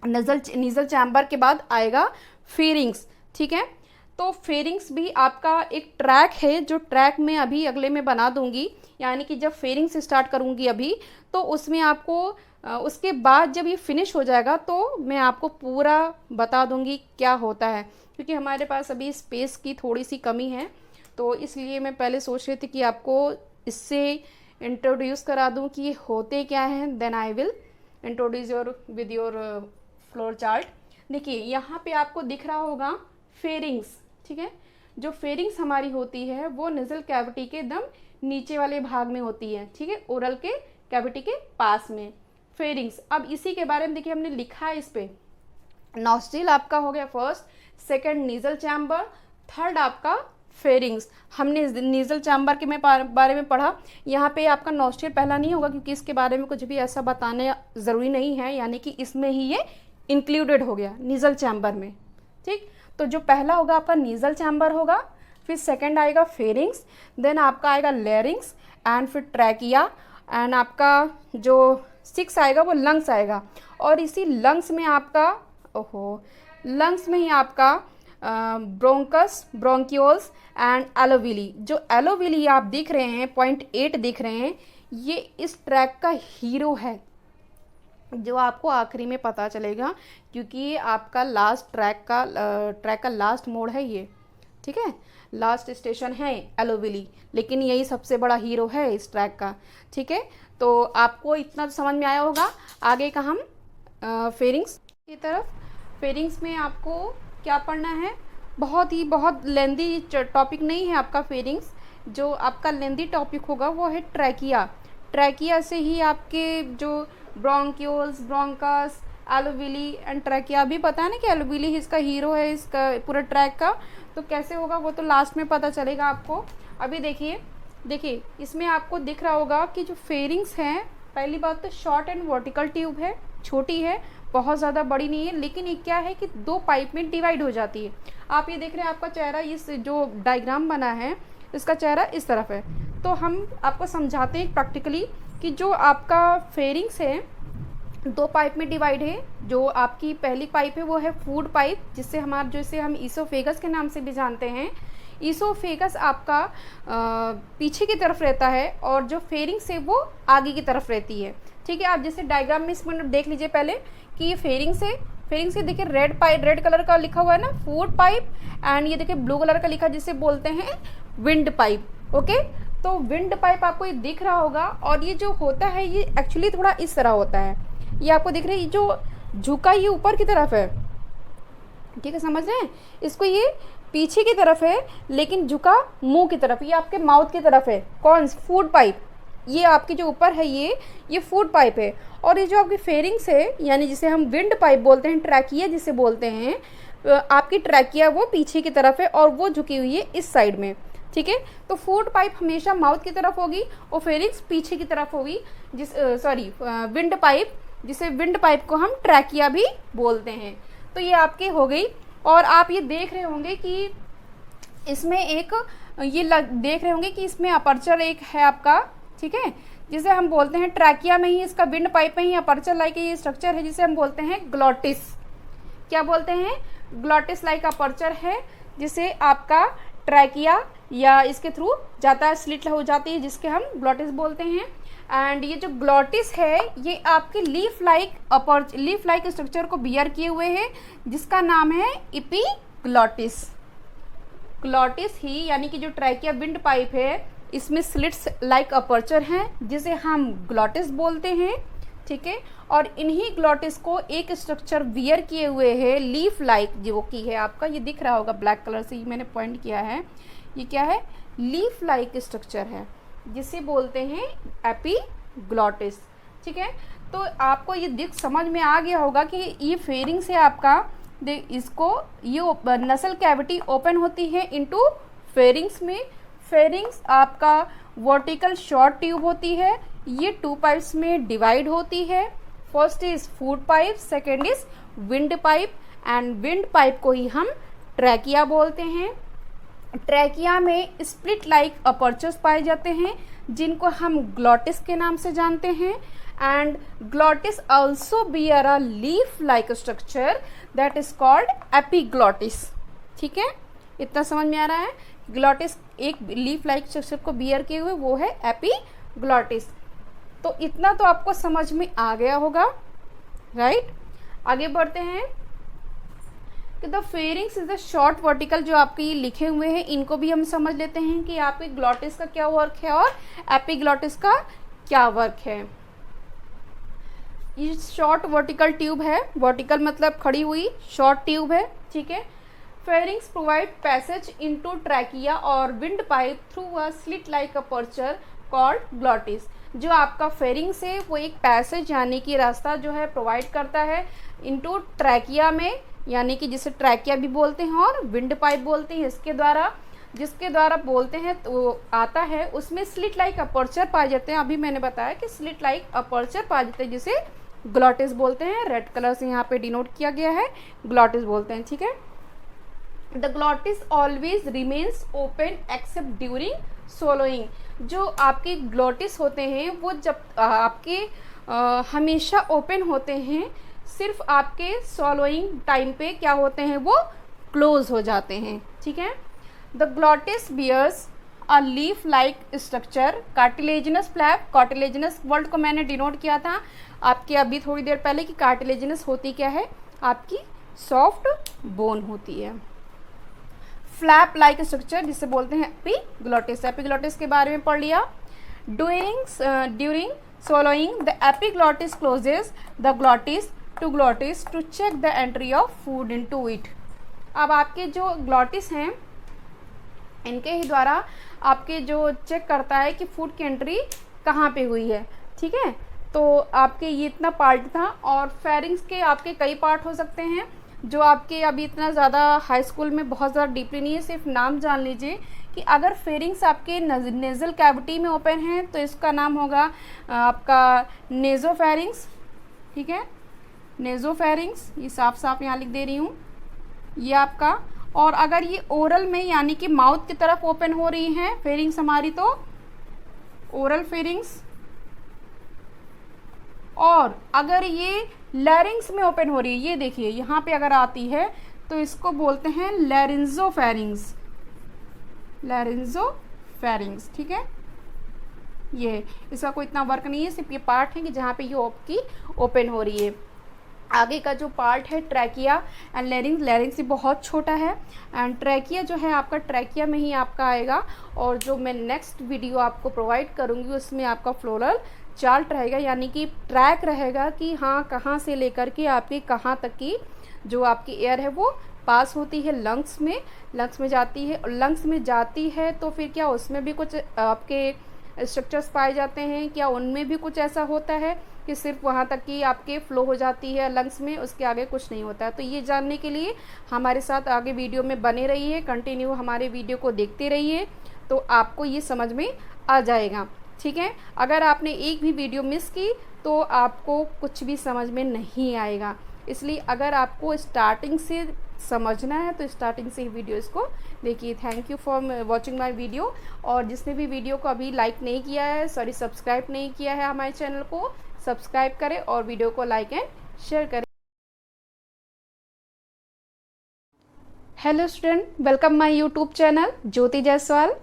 नजल चैम्बर के बाद आएगा फेरिंग्स। ठीक है, तो फेरिंग्स भी आपका एक ट्रैक है, जो ट्रैक में अभी अगले में बना दूंगी, यानी कि जब फेरिंग्स स्टार्ट करूंगी अभी तो उसमें आपको उसके बाद जब ये फिनिश हो जाएगा तो मैं आपको पूरा बता दूंगी क्या होता है, क्योंकि हमारे पास अभी स्पेस की थोड़ी सी कमी है, तो इसलिए मैं पहले सोच रही थी कि आपको इससे इंट्रोड्यूस करा दूं कि ये होते क्या हैं, then I will introduce with your flow chart. देखिए यहाँ पे आपको दिख रहा होगा फेरिंग्स। ठीक है, जो फेरिंग्स हमारी होती है वो नेजल कैविटी के एकदम नीचे वाले भाग में होती है, ठीक है, ओरल के कैविटी के पास में। फेरिंग्स, अब इसी के बारे में देखिए हमने लिखा है इस पे। नॉस्ट्रिल आपका हो गया first, second nasal chamber, third आपका फेरिंग्स। हमने नीजल चैम्बर के बारे में पढ़ा, यहाँ पे आपका नॉस्ट्रिल पहला नहीं होगा क्योंकि इसके बारे में कुछ भी ऐसा बताने ज़रूरी नहीं है, यानी कि इसमें ही ये इंक्लूडेड हो गया नीजल चैम्बर में, ठीक। तो जो पहला होगा आपका नीजल चैम्बर होगा, फिर सेकंड आएगा फेरिंग्स, देन आपका आएगा लेरिंग्स एंड फिर ट्रैकिया, एंड आपका जो 6 आएगा वो लंग्स आएगा। और इसी लंग्स में आपका लंग्स में ही आपका ब्रोंकस, ब्रोंक्यूल्स एंड एलोविली। जो एलोविली आप दिख रहे हैं, 0.8 दिख रहे हैं, ये इस ट्रैक का हीरो है, जो आपको आखिरी में पता चलेगा क्योंकि ये आपका लास्ट ट्रैक का लास्ट मोड़ है ये, ठीक है, लास्ट स्टेशन है एलोविली, लेकिन यही सबसे बड़ा हीरो है इस ट्रैक का, ठीक है। तो आपको इतना तो समझ में आया होगा। आगे का हम फेरिंग्स की तरफ। फेरिंग्स में आपको क्या पढ़ना है, बहुत लेंदी टॉपिक नहीं है आपका फेरिंग्स। जो आपका लेंदी टॉपिक होगा वो है ट्रैकिया। ट्रैकिया से ही आपके जो ब्रोंक्यूल्स, ब्रोंकस, एलोविली एंड ट्रैकिया भी पता है ना कि एलोविली इसका हीरो है इसका पूरा ट्रैक का। तो कैसे होगा वो तो लास्ट में पता चलेगा आपको। अभी देखिए इसमें आपको दिख रहा होगा कि जो फेरिंग्स हैं, पहली बात तो शॉर्ट एंड वर्टिकल ट्यूब है, छोटी है, बहुत ज़्यादा बड़ी नहीं है, लेकिन ये क्या है कि 2 पाइप में डिवाइड हो जाती है। आप ये देख रहे हैं आपका चेहरा, इस जो डायग्राम बना है इसका चेहरा इस तरफ है। तो हम आपको समझाते हैं प्रैक्टिकली कि जो आपका फेरिंग्स है 2 पाइप में डिवाइड है। जो आपकी पहली पाइप है वो है फूड पाइप, जिससे जिसे हम ईसोफेगस के नाम से भी जानते हैं। ईसोफेगस आपका पीछे की तरफ रहता है और जो फेरिंग्स है वो आगे की तरफ रहती है, ठीक है। आप जैसे डायग्राम में इस मिनट देख लीजिए पहले कि ये फेरिंग्स है। फेरिंग्स से देखिए रेड कलर का लिखा हुआ है ना फूड पाइप, एंड ये देखिए ब्लू कलर का लिखा जिसे बोलते हैं विंड पाइप, ओके। तो विंड पाइप आपको ये दिख रहा होगा, और ये जो होता है ये एक्चुअली थोड़ा इस तरह होता है। ये आपको दिख रहा है, ये जो झुका ये ऊपर की तरफ है, ठीक है, समझ रहे हैं। इसको ये पीछे की तरफ है लेकिन झुका मुंह की तरफ, ये आपके माउथ की तरफ है। कौन? Food pipe. ये आपकी जो ऊपर है ये फूड पाइप है। और ये जो आपकी फेरिंग्स है, यानी जिसे हम विंड पाइप बोलते हैं, ट्रैकिया जिसे बोलते हैं, आपकी ट्रैकिया वो पीछे की तरफ है और वो झुकी हुई है इस साइड में, ठीक है। तो फूड पाइप हमेशा माउथ की तरफ होगी और फेरिंग्स पीछे की तरफ होगी, विंड पाइप, जिसे विंड पाइप को हम ट्रैकिया भी बोलते हैं। तो ये आपकी हो गई। और आप ये देख रहे होंगे कि इसमें देख रहे होंगे कि इसमें अपर्चर एक है आपका, ठीक है, जिसे हम बोलते हैं ट्रैकिया में ही, इसका विंड पाइप में ही अपर्चर लाइक ये स्ट्रक्चर है जिसे हम बोलते हैं ग्लॉटिस। क्या बोलते हैं? ग्लॉटिस लाइक अपर्चर है, जिसे आपका ट्रैकिया या इसके थ्रू जाता है, स्लिट हो जाती है, जिसके हम ग्लॉटिस बोलते हैं। एंड ये जो ग्लॉटिस है ये आपके लीफ लाइक स्ट्रक्चर को बियर किए हुए है, जिसका नाम है एपिग्लॉटिस। ग्लॉटिस ही, यानी कि जो ट्रैकिया विंड पाइप है, इसमें स्लिट्स लाइक अपर्चर हैं जिसे हम ग्लॉटिस बोलते हैं, ठीक है। और इन्हीं ग्लॉटिस को एक स्ट्रक्चर बियर किए हुए है लीफ लाइक, जो कि है आपका, ये दिख रहा होगा ब्लैक कलर से, ये मैंने पॉइंट किया है, ये क्या है? लीफ लाइक स्ट्रक्चर है जिसे बोलते हैं एपिग्लॉटिस, ठीक है। तो आपको ये समझ में आ गया होगा कि ये फेरिंग्स है आपका, इसको ये नसल कैविटी ओपन होती है इनटू फेरिंग्स में। फेरिंग्स आपका वर्टिकल शॉर्ट ट्यूब होती है, ये 2 पाइप्स में डिवाइड होती है। First is food pipe, second is wind pipe, and wind pipe को ही हम ट्रैकिया बोलते हैं। ट्रैकिया में स्प्लिट लाइक अपर्चर्स पाए जाते हैं जिनको हम ग्लॉटिस के नाम से जानते हैं। And glottis also bear a leaf like structure that is called epiglottis, ठीक है। इतना समझ में आ रहा है? ग्लॉटिस एक लीफ लाइक स्ट्रक्चर को बियर किए हुए वो है एपिग्लॉटिस। तो इतना तो आपको समझ में आ गया होगा, राइट। आगे बढ़ते हैं कि the pharynx is the short vertical, जो आपके ये लिखे हुए हैं इनको भी हम समझ लेते हैं कि आपके ग्लॉटिस का क्या वर्क है और एपिग्लॉटिस का क्या वर्क है। ये शॉर्ट वर्टिकल ट्यूब है, वर्टिकल मतलब खड़ी हुई, शॉर्ट ट्यूब है, ठीक है। Pharynx provide passage into trachea और windpipe through a slit like aperture called glottis. जो आपका फेरिंग्स है वो एक पैसेज यानी कि रास्ता जो है प्रोवाइड करता है इनटू ट्रैकिया में, यानी कि जिसे ट्रैकिया भी बोलते हैं और विंड पाइप बोलते हैं, जिसके द्वारा बोलते हैं तो आता है, उसमें स्लिट लाइक अपर्चर पाए जाते हैं। अभी मैंने बताया कि स्लिट लाइक अपर्चर पाए जाते हैं जिसे ग्लॉटिस बोलते हैं। रेड कलर से यहाँ पे डिनोट किया गया है, ग्लॉटिस बोलते हैं, ठीक है। The glottis always remains open except during swallowing. जो आपके ग्लॉटिस होते हैं वो जब आपके हमेशा ओपन होते हैं, सिर्फ आपके सोलोइंग टाइम पे क्या होते हैं, वो क्लोज हो जाते हैं, ठीक है। The glottis bears a leaf like structure, cartilaginous flap. Cartilaginous word को मैंने डिनोट किया था आपके अभी थोड़ी देर पहले कि कार्टिलेजिनस होती क्या है, आपकी सॉफ्ट बोन होती है। फ्लैप लाइक स्ट्रक्चर जिसे बोलते हैं एपिग्लॉटिस। एपिग्लॉटिस के बारे में पढ़ लिया। During swallowing the epiglottis closes the glottis to check the entry of food into it। अब आपके जो ग्लॉटिस हैं इनके ही द्वारा आपके जो चेक करता है कि फूड की एंट्री कहाँ पे हुई है, ठीक है। तो आपके ये इतना पार्ट था, और फेरिंग्स के आपके कई पार्ट हो सकते हैं जो आपके अभी इतना ज़्यादा हाई स्कूल में बहुत ज़्यादा डीपली नहीं है, सिर्फ नाम जान लीजिए कि अगर फेरिंग्स आपके नेज़ल कैविटी में ओपन है तो इसका नाम होगा आपका नेज़ोफेरिंग्स, ठीक है, नेज़ोफेरिंग्स। ये साफ साफ यहाँ लिख दे रही हूँ ये आपका। और अगर ये ओरल में यानी कि माउथ की तरफ ओपन हो रही है फेरिंग्स हमारी तो ओरल फेरिंग्स, और अगर ये लैरिंग्स में ओपन हो रही है, ये देखिए यहाँ पे अगर आती है तो इसको बोलते हैं लैरिंजोफेरिंग्स, लैरिंजोफेरिंग्स, ठीक है। ये इसका कोई इतना वर्क नहीं है, सिर्फ ये पार्ट है कि जहाँ पे ये आपकी ओपन हो रही है। आगे का जो पार्ट है ट्रैकिया एंड लैरिंग्स, लैरिंग्स बहुत छोटा है एंड ट्रैकिया जो है आपका ट्रैकिया में ही आपका आएगा। और जो मैं नेक्स्ट वीडियो आपको प्रोवाइड करूँगी उसमें आपका फ्लोरल चार्ट रहेगा, यानी कि ट्रैक रहेगा कि हाँ कहाँ से लेकर के आपके कहाँ तक की जो आपकी एयर है वो पास होती है लंग्स में जाती है, और लंग्स में जाती है तो फिर क्या उसमें भी कुछ आपके स्ट्रक्चर्स पाए जाते हैं, क्या उनमें भी कुछ ऐसा होता है कि सिर्फ वहाँ तक की आपके फ्लो हो जाती है लंग्स में, उसके आगे कुछ नहीं होता है। तो ये जानने के लिए हमारे साथ आगे वीडियो में बने रहिए, कंटिन्यू हमारे वीडियो को देखते रहिए तो आपको ये समझ में आ जाएगा, ठीक है। अगर आपने एक भी वीडियो मिस की तो आपको कुछ भी समझ में नहीं आएगा, इसलिए अगर आपको स्टार्टिंग से समझना है तो स्टार्टिंग से ही वीडियो इसको देखिए। Thank you for watching my video. और जिसने भी वीडियो को अभी लाइक नहीं किया है, सब्सक्राइब नहीं किया है हमारे चैनल को, सब्सक्राइब करें और वीडियो को लाइक एंड शेयर करें। Hello student, welcome my YouTube channel Jyoti Jaiswal.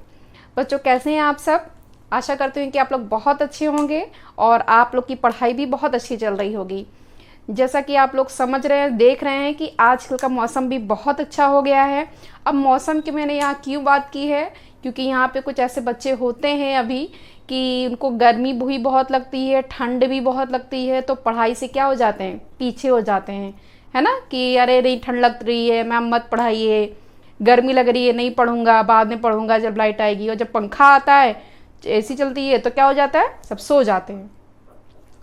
बच्चों कैसे हैं आप सब? आशा करती हूँ कि आप लोग बहुत अच्छे होंगे और आप लोग की पढ़ाई भी बहुत अच्छी चल रही होगी। जैसा कि आप लोग समझ रहे हैं, देख रहे हैं कि आजकल का मौसम भी बहुत अच्छा हो गया है। अब मौसम की मैंने यहाँ क्यों बात की है, क्योंकि यहाँ पे कुछ ऐसे बच्चे होते हैं अभी कि उनको गर्मी भी बहुत लगती है, ठंड भी बहुत लगती है, तो पढ़ाई से क्या हो जाते हैं, पीछे हो जाते हैं, है ना, कि अरे नहीं ठंड लग रही है मैम मत पढ़ाइए, गर्मी लग रही है नहीं पढ़ूंगा, बाद में पढ़ूंगा जब लाइट आएगी। और जब पंखा आता है, एसी चलती है तो क्या हो जाता है, सब सो जाते हैं।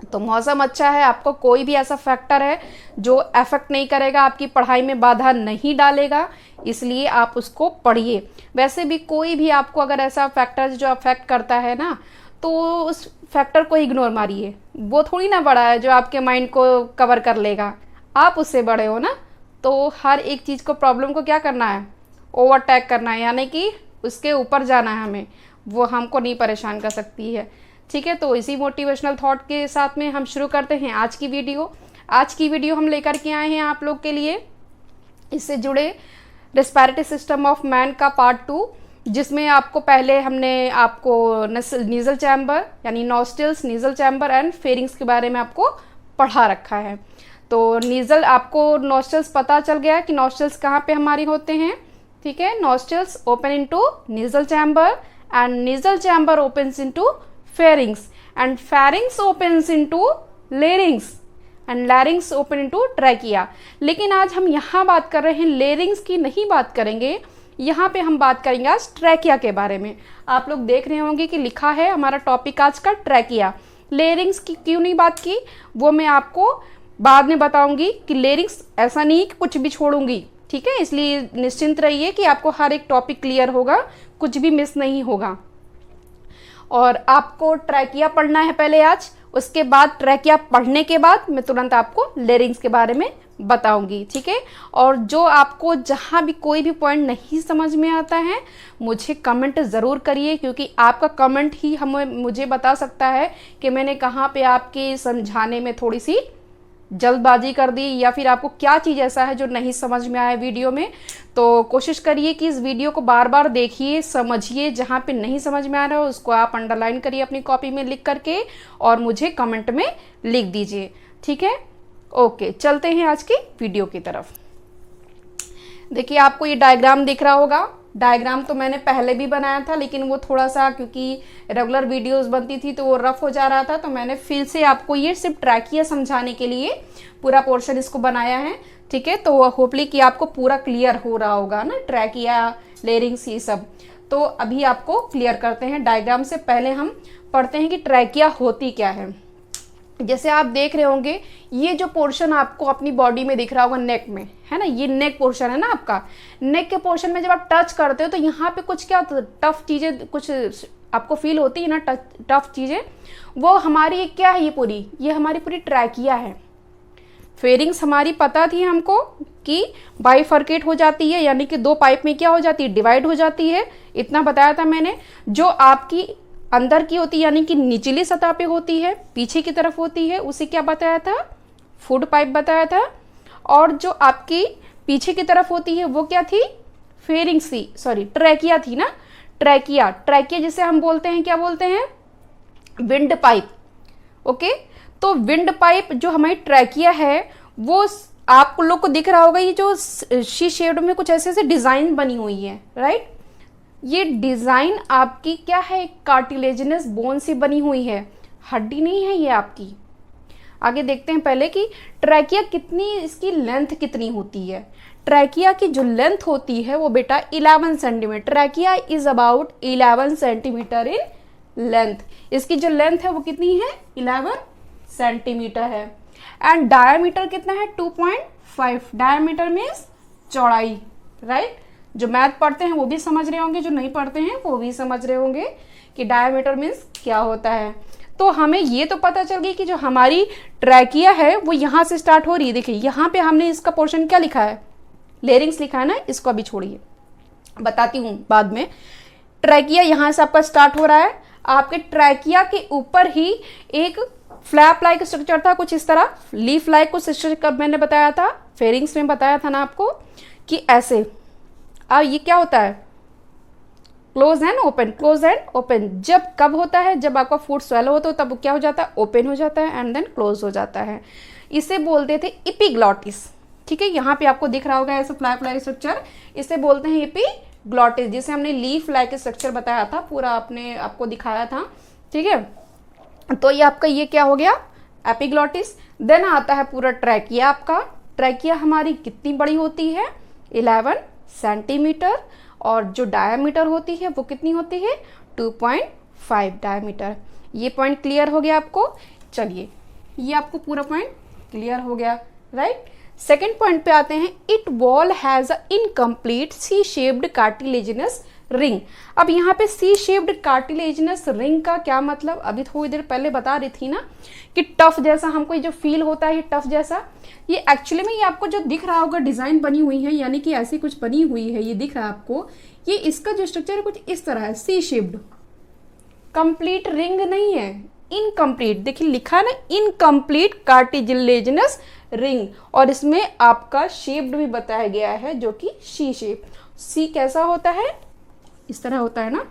तो मौसम अच्छा है, आपको कोई भी ऐसा फैक्टर है जो अफेक्ट नहीं करेगा, आपकी पढ़ाई में बाधा नहीं डालेगा, इसलिए आप उसको पढ़िए। वैसे भी कोई भी आपको अगर ऐसा फैक्टर जो अफेक्ट करता है ना, तो उस फैक्टर को इग्नोर मारिए। वो थोड़ी ना बड़ा है जो आपके माइंड को कवर कर लेगा, आप उससे बड़े हो ना। तो हर एक चीज़ को, प्रॉब्लम को क्या करना है, ओवरटेक करना है, यानी कि उसके ऊपर जाना है हमें, वो हमको नहीं परेशान कर सकती है, ठीक है। तो इसी मोटिवेशनल थॉट के साथ में हम शुरू करते हैं आज की वीडियो। आज की वीडियो हम लेकर के आए हैं आप लोग के लिए, इससे जुड़े रेस्पिरेटरी सिस्टम ऑफ मैन का पार्ट 2, जिसमें आपको पहले हमने आपको नीजल चैम्बर यानी nostrils, nasal chamber and pharynx के बारे में आपको पढ़ा रखा है। तो नीजल, आपको नॉस्ट्रल्स पता चल गया कि नॉस्ट्रल्स कहाँ पे हमारी होते हैं, ठीक है। Nostrils open into nasal chamber and nasal chamber opens into pharynx and pharynx opens into larynx and लैरिंग्स open into trachea. लेकिन आज हम यहाँ बात कर रहे हैं लेरिंग्स की, नहीं बात करेंगे। यहाँ पे हम बात करेंगे आज ट्रैकिया के बारे में। आप लोग देख रहे होंगे कि लिखा है हमारा टॉपिक आज का ट्रैकिया। लेरिंग्स की क्यों नहीं बात की वो मैं आपको बाद में बताऊंगी कि लेरिंग्स ऐसा नहीं कि कुछ भी छोड़ूंगी, ठीक है। इसलिए निश्चिंत रहिए कि आपको हर एक टॉपिक क्लियर होगा, कुछ भी मिस नहीं होगा। और आपको ट्रैकिया पढ़ना है पहले आज, उसके बाद ट्रैकिया पढ़ने के बाद मैं तुरंत आपको लेरिंग्स के बारे में बताऊंगी, ठीक है। और जो आपको जहाँ भी कोई भी पॉइंट नहीं समझ में आता है मुझे कमेंट ज़रूर करिए, क्योंकि आपका कमेंट ही मुझे बता सकता है कि मैंने कहाँ पे आपके समझाने में थोड़ी सी जल्दबाजी कर दी या फिर आपको क्या चीज़ ऐसा है जो नहीं समझ में आया वीडियो में। तो कोशिश करिए कि इस वीडियो को बार बार देखिए, समझिए, जहाँ पे नहीं समझ में आ रहा हो उसको आप अंडरलाइन करिए अपनी कॉपी में लिख करके और मुझे कमेंट में लिख दीजिए, ठीक है। ओके, चलते हैं आज की वीडियो की तरफ। देखिए आपको ये डायग्राम दिख रहा होगा। डायग्राम तो मैंने पहले भी बनाया था, लेकिन वो थोड़ा सा क्योंकि रेगुलर वीडियोस बनती थी तो वो रफ हो जा रहा था, तो मैंने फिर से आपको ये सिर्फ ट्रैकिया समझाने के लिए पूरा पोर्शन इसको बनाया है, ठीक है। तो होपली कि आपको पूरा क्लियर हो रहा होगा ना, ट्रैकिया, लेरिंग्स, ये सब। तो अभी आपको क्लियर करते हैं। डायग्राम से पहले हम पढ़ते हैं कि ट्रैकिया होती क्या है। जैसे आप देख रहे होंगे ये जो पोर्शन आपको अपनी बॉडी में दिख रहा होगा नेक में, है ना, ये नेक पोर्शन है ना आपका। नेक के पोर्शन में जब आप टच करते हो तो यहाँ पे कुछ क्या टफ चीज़ें कुछ आपको फील होती है ना, टफ चीज़ें, वो हमारी क्या है, ये हमारी पूरी ट्रैकिया है। फेरिंग्स हमारी पता थी हमको कि बाइफर्केट हो जाती है, यानी कि दो पाइप में क्या हो जाती है, डिवाइड हो जाती है, इतना बताया था मैंने। जो आपकी अंदर की होती है यानी कि निचली सतह पे होती है, पीछे की तरफ होती है, उसे क्या बताया था, फूड पाइप बताया था। और जो आपकी पीछे की तरफ होती है वो क्या थी, फेरिंग्स थी, सॉरी ट्रैकिया थी ना। ट्रैकिया जिसे हम बोलते हैं, क्या बोलते हैं, विंड पाइप। ओके, तो विंड पाइप जो हमारी ट्रैकिया है वो आप लोग को दिख रहा होगा, ये जो शी शेड में कुछ ऐसे ऐसे डिजाइन बनी हुई है, राइट। ये डिजाइन आपकी क्या है, कार्टिलेजिनस बोन से बनी हुई है, हड्डी नहीं है ये आपकी। आगे देखते हैं पहले कि ट्रैकिया कितनी, इसकी लेंथ कितनी होती है। ट्रैकिया की जो लेंथ होती है वो बेटा 11 centimetre. Trachea is about 11 centimetre in length. इसकी जो लेंथ है वो कितनी है, 11 सेंटीमीटर है। एंड डायमीटर कितना है, 2.5। डायमीटर मीन्स चौड़ाई, राइट। जो मैथ पढ़ते हैं वो भी समझ रहे होंगे, जो नहीं पढ़ते हैं वो भी समझ रहे होंगे कि डायमीटर मीन्स क्या होता है। तो हमें ये तो पता चल गई कि जो हमारी ट्रैकिया है वो यहाँ से स्टार्ट हो रही है। देखिए यहाँ पे हमने इसका पोर्शन क्या लिखा है, लेरिंग्स लिखा है ना, इसको अभी छोड़िए, बताती हूँ बाद में। ट्रैकिया यहाँ से आपका स्टार्ट हो रहा है। आपके ट्रैकिया के ऊपर ही एक फ्लैप लाइक स्ट्रक्चर था, कुछ इस तरह लीफ लाइक कुछ स्ट्रक्चर मैंने बताया था, फेरिंग्स में बताया था ना आपको कि ऐसे। अब ये क्या होता है, close and open, close and open. जब कब होता है, जब आपका फूड स्वेलो होता है तब क्या हो जाता है, ओपन हो जाता है एंड देन क्लोज हो जाता है। इसे बोलते थे एपिग्लॉटिस, ठीक है। यहाँ पे आपको दिख रहा होगा ऐसे फ्लैप लाइक स्ट्रक्चर, इसे बोलते हैं एपिग्लॉटिस, जिसे हमने लीफ लाइक स्ट्रक्चर बताया था, पूरा आपको दिखाया था, ठीक है। तो ये आपका ये क्या हो गया, एपिग्लॉटिस। देन आता है पूरा ट्रैकिया आपका। ट्रैकिया हमारी कितनी बड़ी होती है, 11 सेंटीमीटर, और जो डायमीटर होती है वो कितनी होती है, 2.5 डायमीटर। ये पॉइंट क्लियर हो गया आपको। चलिए ये आपको पूरा पॉइंट क्लियर हो गया, राइट। सेकेंड पॉइंट पे आते हैं। It wall has a incomplete C shaped cartilaginous ring. अब यहाँ पे सी शेप्ड कार्टिलेजिनस रिंग का क्या मतलब, अभी थोड़ी देर पहले बता रही थी ना कि टफ जैसा हमको जो फील होता है, टफ जैसा, ये एक्चुअली में ये आपको जो दिख रहा होगा डिजाइन बनी हुई है, यानी कि ऐसी कुछ बनी हुई है, ये दिख रहा है आपको, ये इसका जो स्ट्रक्चर है कुछ इस तरह है, सी शेप्ड। कंप्लीट रिंग नहीं है, इनकम्प्लीट। देखिए लिखा है ना, इनकम्प्लीट कार्टिलेजिनस रिंग, और इसमें आपका शेप्ड भी बताया गया है जो कि सी शेप। सी कैसा होता है, इस तरह होता है ना,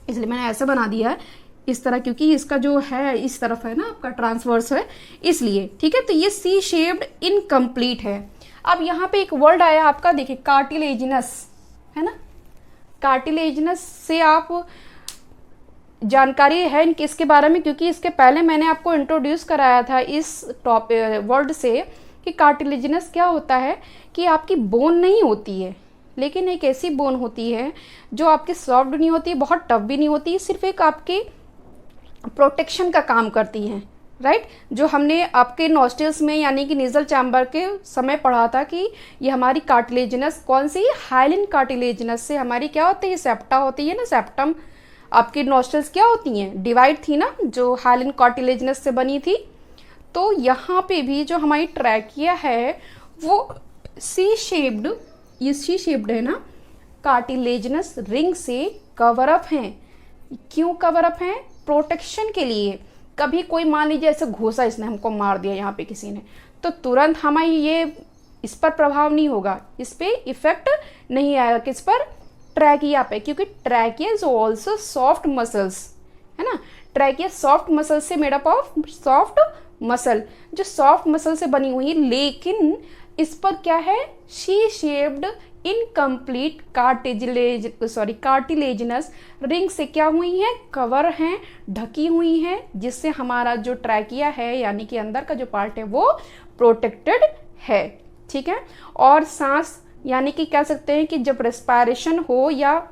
इसलिए मैंने ऐसा बना दिया है इस तरह, क्योंकि इसका जो है इस तरफ है ना आपका ट्रांसवर्स है, इसलिए, ठीक है। तो ये सी शेप्ड इनकम्प्लीट है। अब यहाँ पे एक वर्ड आया आपका, देखिए कार्टिलेजिनस, है ना। कार्टिलेजिनस से आप जानकारी है इसके बारे में, क्योंकि इसके पहले मैंने आपको इंट्रोड्यूस कराया था इस वर्ड से कि कार्टिलेजिनस क्या होता है, कि आपकी बोन नहीं होती है, लेकिन एक ऐसी बोन होती है जो आपकी सॉफ्ट नहीं होती, बहुत टफ भी नहीं होती, सिर्फ एक आपके प्रोटेक्शन का काम करती है, राइट। जो हमने आपके नॉस्ट्रल्स में यानी कि नेजल चैम्बर के समय पढ़ा था कि ये हमारी कार्टिलेजिनस कौन सी, हाइलिन कार्टिलेजिनस से हमारी क्या होती है, सेप्टा होती है ना, सेप्टम। आपकी नॉस्ट्रल्स क्या होती हैं, डिवाइड थी ना, जो हाइलिन कार्टिलेजिनस से बनी थी। तो यहाँ पे भी जो हमारी ट्रैकिया है वो सी शेप्ड, ये सी शेप्ड है ना, कार्टिलेजिनस रिंग से कवर अप हैं। क्यों कवर अप हैं, प्रोटेक्शन के लिए। कभी कोई मान लीजिए ऐसे घोसा इसने हमको मार दिया यहाँ पे किसी ने, तो तुरंत हमारी ये इस पर प्रभाव नहीं होगा, इस पे इफेक्ट नहीं आएगा, किस पर, ट्रैकिया पे, क्योंकि trachea is also soft muscles, है ना। ट्रैकिया सॉफ्ट मसल से made up of soft muscle, जो सॉफ्ट मसल से बनी हुई है, लेकिन इस पर क्या है, she shaped incomplete cartilaginous ring से क्या हुई है, कवर हैं, ढकी हुई हैं, जिससे हमारा जो ट्रैकिया है यानी कि अंदर का जो पार्ट है वो प्रोटेक्टेड है, ठीक है। और सांस यानी कि कह सकते हैं कि जब रेस्पिरेशन हो या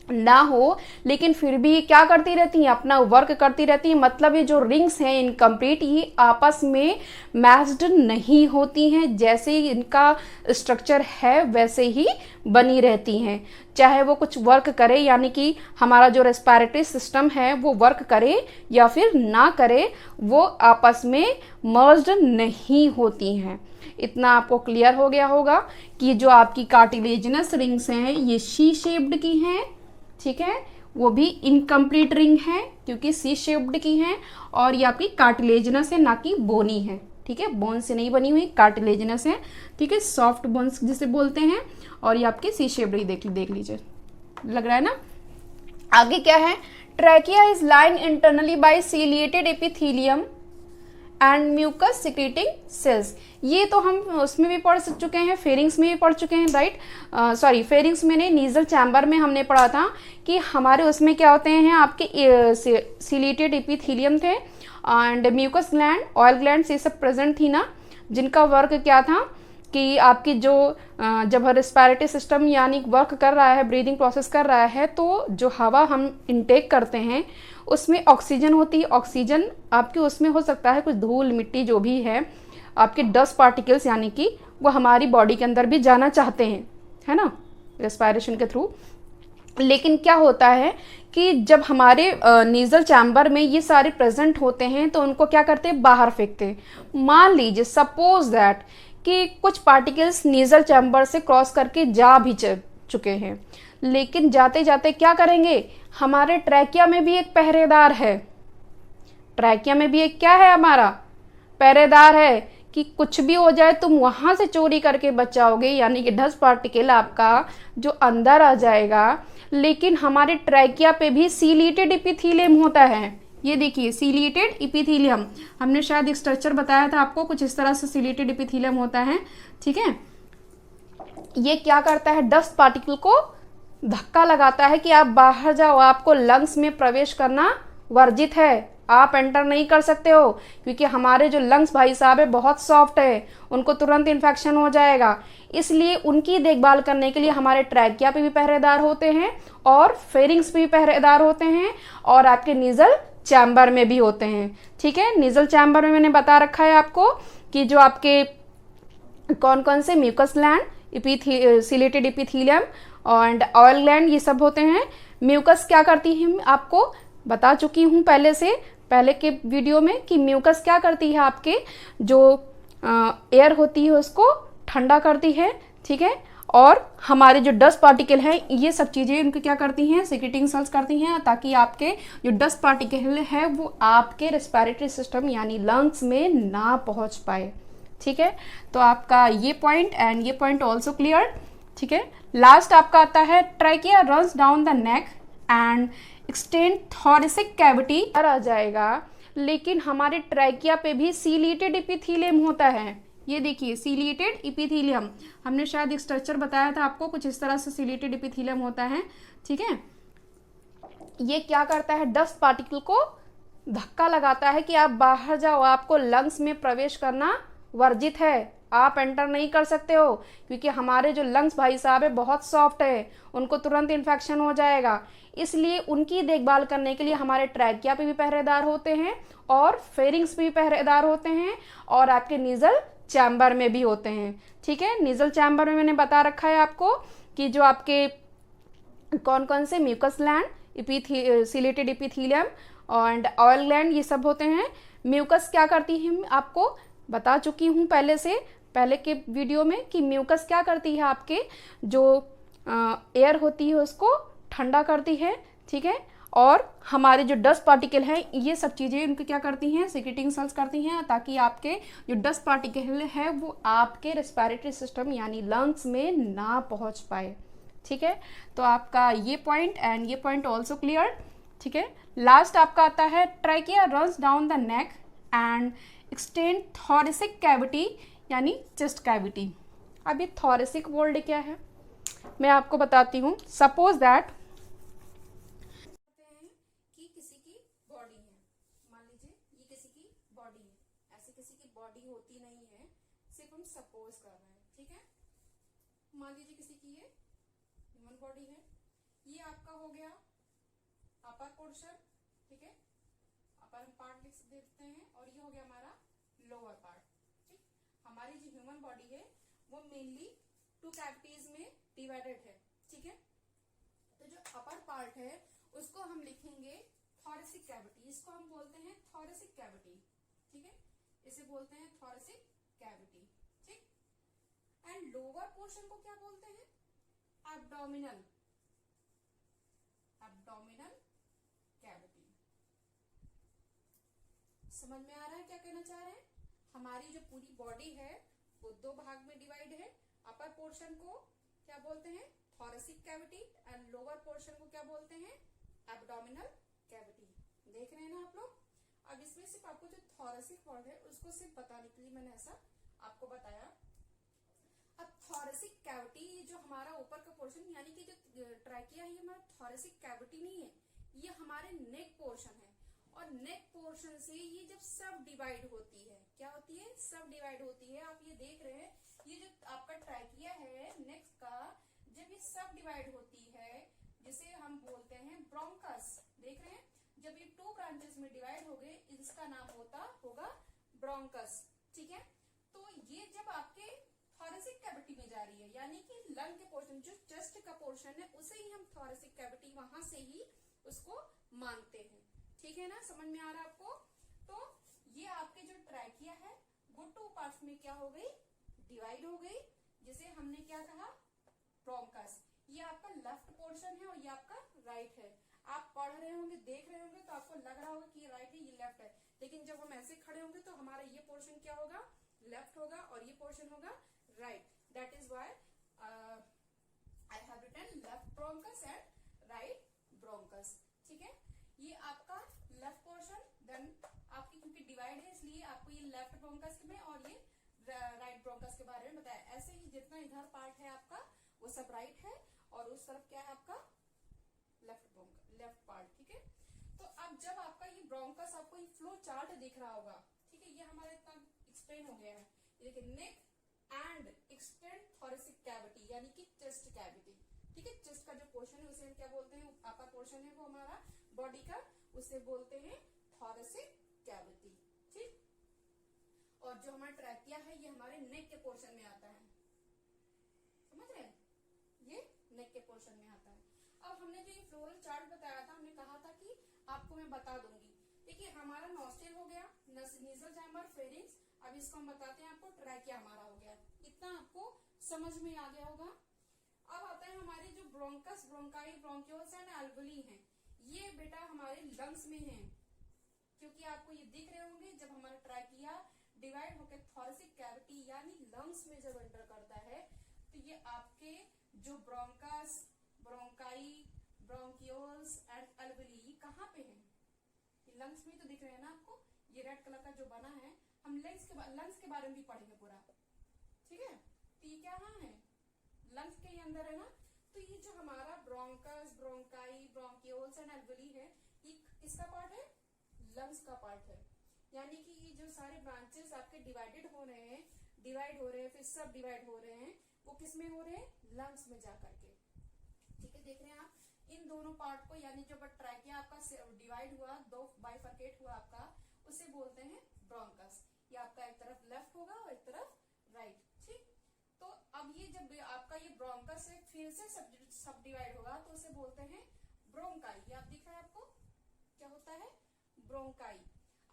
ना हो, लेकिन फिर भी क्या करती रहती हैं, अपना वर्क करती रहती हैं, मतलब ये जो रिंग्स हैं इनकम्प्लीट, ये आपस में मैच्ड नहीं होती हैं, जैसे इनका स्ट्रक्चर है वैसे ही बनी रहती हैं। चाहे वो कुछ वर्क करे, यानी कि हमारा जो रेस्पिरेटरी सिस्टम है वो वर्क करे या फिर ना करे, वो आपस में मर्ज्ड नहीं होती हैं। इतना आपको क्लियर हो गया होगा कि जो आपकी कार्टिलेजिनस रिंग्स हैं ये शी शेप्ड की हैं, ठीक है, वो भी इनकम्प्लीट रिंग है क्योंकि सी शेप्ड की हैं, और ये आपकी कार्टिलेजिनस है, ना कि बोनी है, ठीक है, बोन से नहीं बनी हुई, कार्टिलेजिनस है, ठीक है, सॉफ्ट बोन्स जिसे बोलते हैं, और ये आपकी सी शेप्ड देख लीजिए, लग रहा है ना। आगे क्या है, trachea is line internally by ciliated epithelium and mucus secreting cells. ये तो हम उसमें भी पढ़ चुके हैं, फेरिंग्स में भी पढ़ चुके हैं, राइट। सॉरी, फेरिंग्स में नहीं, नीजल चैम्बर में हमने पढ़ा था कि हमारे उसमें क्या होते हैं, आपके सीलिएटेड एपिथेलियम थे and mucus gland, oil gland, ये सब प्रेजेंट थी ना, जिनका वर्क क्या था कि आपकी जो जब रेस्पिरेटरी सिस्टम यानी वर्क कर रहा है, ब्रीदिंग प्रोसेस कर रहा है, तो जो हवा हम इनटेक करते हैं उसमें ऑक्सीजन होती है। ऑक्सीजन आपके उसमें हो सकता है कुछ धूल मिट्टी जो भी है, आपके डस्ट पार्टिकल्स, यानी कि वो हमारी बॉडी के अंदर भी जाना चाहते हैं, है ना, रेस्पिरेशन के थ्रू। लेकिन क्या होता है कि जब हमारे नीजल चैम्बर में ये सारे प्रेजेंट होते हैं तो उनको क्या करते हैं, बाहर फेंकते हैं। मान लीजिए सपोज दैट कि कुछ पार्टिकल्स नीजल चैम्बर से क्रॉस करके जा भी चुके हैं, लेकिन जाते जाते क्या करेंगे, हमारे ट्रैकिया में भी एक पहरेदार है, ट्रैकिया में भी एक क्या है, हमारा पहरेदार है, कि कुछ भी हो जाए तुम वहां से चोरी करके बचाओगे, यानी कि डस्ट पार्टिकल आपका जो अंदर आ जाएगा। लेकिन हमारे ट्रैकिया पे भी सीलिएटेड एपिथेलियम होता है, ये देखिए सीलिएटेड एपिथेलियम, हमने शायद एक स्ट्रक्चर बताया था आपको, कुछ इस तरह से सीलिएटेड एपिथेलियम होता है, ठीक है। ये क्या करता है, डस्ट पार्टिकल को धक्का लगाता है कि आप बाहर जाओ, आपको लंग्स में प्रवेश करना वर्जित है, आप एंटर नहीं कर सकते हो, क्योंकि हमारे जो लंग्स भाई साहब है बहुत सॉफ्ट है, उनको तुरंत इन्फेक्शन हो जाएगा। इसलिए उनकी देखभाल करने के लिए हमारे ट्रैकिया पे भी पहरेदार होते हैं और फेरिंग्स पे भी पहरेदार होते हैं और आपके नीजल चैम्बर में भी होते हैं, ठीक है। नीजल चैम्बर में मैंने बता रखा है आपको कि जो आपके कौन कौन से mucus gland, ciliated epithelium and oil gland, ये सब होते हैं। म्यूकस क्या करती है आपको बता चुकी हूँ पहले के वीडियो में कि म्यूकस क्या करती है, आपके जो एयर होती है उसको ठंडा करती है, ठीक है। और हमारे जो डस्ट पार्टिकल है ये सब चीज़ें उनको क्या करती हैं, सिक्रेटिंग सेल्स करती हैं, ताकि आपके जो डस्ट पार्टिकल है वो आपके रेस्पिरेटरी सिस्टम यानी लंग्स में ना पहुंच पाए, ठीक है। तो आपका ये पॉइंट एंड ये पॉइंट ऑल्सो क्लियर, ठीक है। लास्ट आपका आता है trachea runs down the neck and extend thoracic cavity आ जाएगा, लेकिन हमारे ट्रैकिया पे भी सीलिएटेड एपिथेलियम होता है। ये देखिए सीलिएटेड एपिथेलियम, हमने शायद एक स्ट्रक्चर बताया था आपको, कुछ इस तरह से सीलिएटेड एपिथेलियम होता है, ठीक है। ये क्या करता है, डस्ट पार्टिकल को धक्का लगाता है कि आप बाहर जाओ, आपको लंग्स में प्रवेश करना वर्जित है, आप एंटर नहीं कर सकते हो, क्योंकि हमारे जो लंग्स भाई साहब है बहुत सॉफ्ट है, उनको तुरंत इन्फेक्शन हो जाएगा। इसलिए उनकी देखभाल करने के लिए हमारे ट्रैकिया पे भी पहरेदार होते हैं और फेरिंग्स पे भी पहरेदार होते हैं और आपके नीजल चैम्बर में भी होते हैं। ठीक है, नीजल चैम्बर में मैंने बता रखा है आपको कि जो आपके कौन कौन से mucus gland, ciliated epithelium and oil gland, ये सब होते हैं। म्यूकस क्या करती है, आपको बता चुकी हूँ पहले के वीडियो में कि म्यूकस क्या करती है, आपके जो एयर होती है उसको ठंडा करती है। ठीक है, और हमारे जो डस्ट पार्टिकल है ये सब चीज़ें उनके क्या करती हैं, सिक्रेटिंग सेल्स करती हैं, ताकि आपके जो डस्ट पार्टिकल है वो आपके रेस्पिरेटरी सिस्टम यानी लंग्स में ना पहुंच पाए। ठीक है, तो आपका ये पॉइंट एंड ये पॉइंट ऑल्सो क्लियर। ठीक है, लास्ट आपका आता है trachea runs down the neck and extend thoracic cavity यानी चेस्ट कैविटी। अब ये थोरेसिक वर्ड क्या है मैं आपको बताती हूँ। सपोज दैट कि किसी की बॉडी है, मान लीजिए ये किसी की बॉडी है, ऐसे किसी की बॉडी होती नहीं है, सिर्फ हम सपोज कर रहे हैं। ठीक है, मान लीजिए किसी की ये ह्यूमन बॉडी है, ये आपका हो गया अपर पोर्शन। ठीक है, अपर हम पार्ट लिख देते हैं और ये हो गया हमारा लोअर पार्ट। ठीक, हमारी जो ह्यूमन बॉडी है वो मेनली 2 कैविटीज में डिवाइडेड है। ठीक है, तो जो अपर पार्ट है उसको हम लिखेंगे थोरेसिक कैविटी, इसको हम बोलते हैं थोरेसिक कैविटी। ठीक है, इसे बोलते हैं थोरेसिक कैविटी। ठीक, एंड लोअर पोर्शन को क्या बोलते हैं, एब्डोमिनल कैविटी। समझ में आ रहा है क्या कहना चाह रहे हैं? हमारी जो पूरी बॉडी है वो 2 भाग में डिवाइड है। अपर पोर्शन को क्या बोलते हैं, thoracic cavity, and lower portion को क्या बोलते हैं, एब्डोमिनल कैविटी। देख रहे हैं ना आप लोग? अब इसमें सिर्फ आपको जो थोरेसिक वर्ड है उसको सिर्फ बताने के लिए मैंने ऐसा आपको बताया। अब थोरेसिक कैविटी, जो हमारा ऊपर का पोर्शन यानी कि जो ट्रैकिया है, ये हमारा थोरेसिक कैविटी नहीं है, ये हमारे नेक पोर्शन है। और नेक पोर्शन से ये जब सब डिवाइड होती है, क्या होती है, सब डिवाइड होती है। आप ये देख रहे हैं, ये जो आपका ट्रैकिया है नेक का, जब ये सब डिवाइड होती है जिसे हम बोलते हैं ब्रोंकस। देख रहे हैं, जब ये 2 ब्रांचेस में डिवाइड हो गए, इसका नाम होगा ब्रोंकस। ठीक है, तो ये जब आपके थोरेसिक कैविटी में जा रही है, यानी कि लंग के पोर्शन, जो चेस्ट का पोर्शन है, उसे ही हम थोरेसिक कैविटी वहां से ही उसको मानते हैं। ठीक है ना, समझ में आ रहा है आपको? तो ये आपके जो ट्रैकिया है वो 2 पार्ट्स में क्या हो गई, डिवाइड हो गई, जिसे हमने क्या कहा, ब्रोंकस। ये आपका लेफ्ट पोर्शन है और ये आपका राइट है। आप पढ़ रहे होंगे, देख रहे होंगे, तो आपको लग रहा होगा कि ये राइट है, ये लेफ्ट है, लेकिन जब हम ऐसे खड़े होंगे तो हमारा ये पोर्शन क्या होगा, लेफ्ट होगा, और ये पोर्शन होगा right. That is why I have written left bronchus and right bronchus. ठीक है, ये आपका लेफ्ट पोर्शन, देन आपकी क्योंकि डिवाइड है इसलिए आपको ये लेफ्ट ब्रोंकस में और ये राइट ब्रोंकस के बारे में बताया। ऐसे ही जितना इधर पार्ट है आपका वो सब राइट है और उस तरफ क्या है आपका लेफ्ट पार्ट। ठीक है, तो अब जब आपका ये ब्रोंकस, आपको ये फ्लो चार्ट दिख रहा होगा। ठीक है, ये हमारे इतना एक्सप्लेन हो गया है। देखिए, नेक एंड एक्सटेंड थोरेसिक कैविटी यानी कि चेस्ट कैविटी। ठीक है, चेस्ट का जो पोर्शन है उसे हम क्या बोलते हैं, अपर पोर्शन है वो हमारा बॉडी का, उसे बोलते हैं थोरेसिक कैविटी। ठीक, और जो हमारा ट्रैकिया है ये हमारे नेक के पोर्शन में आता है। समझ रहे हैं, ये नेक के पोर्शन में आता है। अब हमने जो ये फ्लोरल चार्ट बताया था, हमने कहा था कि आपको मैं बता दूंगी। देखिए, हमारा नॉस्ट्रिल हो गया, नेजल चैम्बर, फेरिंग्स। अब इसको हम बताते हैं आपको, ट्रैकिया हमारा हो गया। इतना आपको समझ में आ गया होगा। अब आता है हमारे जो bronchus, bronchi, bronchioles and alveoli हैं, ये बेटा हमारे लंग्स में हैं, क्योंकि आपको ये दिख रहे होंगे जब हमारा ट्रैकिया डिवाइड होकर थोरेसिक कैविटी यानी लंग्स में जब एंटर करता है, तो ये आपके जो bronchus, bronchi, bronchioles and alveoli कहाँ पे हैं, लंग्स में तो दिख रहे हैं ना आपको। ये रेड कलर का जो बना है, हम लंग्स के बारे में भी पढ़ेंगे पूरा। ठीक है, तो ये क्या है, लंग्स के अंदर है ना। तो ये जो हमारा bronchus, bronchi, bronchioles and alveoli है, ये किसका पार्ट है? लंग्स का पार्ट है। यानी कि ये जो सारे ब्रांचेस आपके डिवाइड हो रहे हैं, फिर सब डिवाइड हो रहे हैं, वो किस में हो रहे हैं? लंग्स में जाकर के। ठीक है, देख रहे हैं आप इन दोनों पार्ट को, यानी जो ट्रैकिया आपका डिवाइड हुआ, दो बाइफर्केट हुआ आपका, उसे बोलते हैं ब्रोंकस। ये आपका एक तरफ लेफ्ट होगा और एक तरफ राइट। ठीक, तो अब ये जब आपका ये ब्रोंकस से फिर से सब डिवाइड होगा तो उसे बोलते हैं ब्रोंकाई। ये आप दिख रहा है आपको क्या होता है? ब्रोंकाई।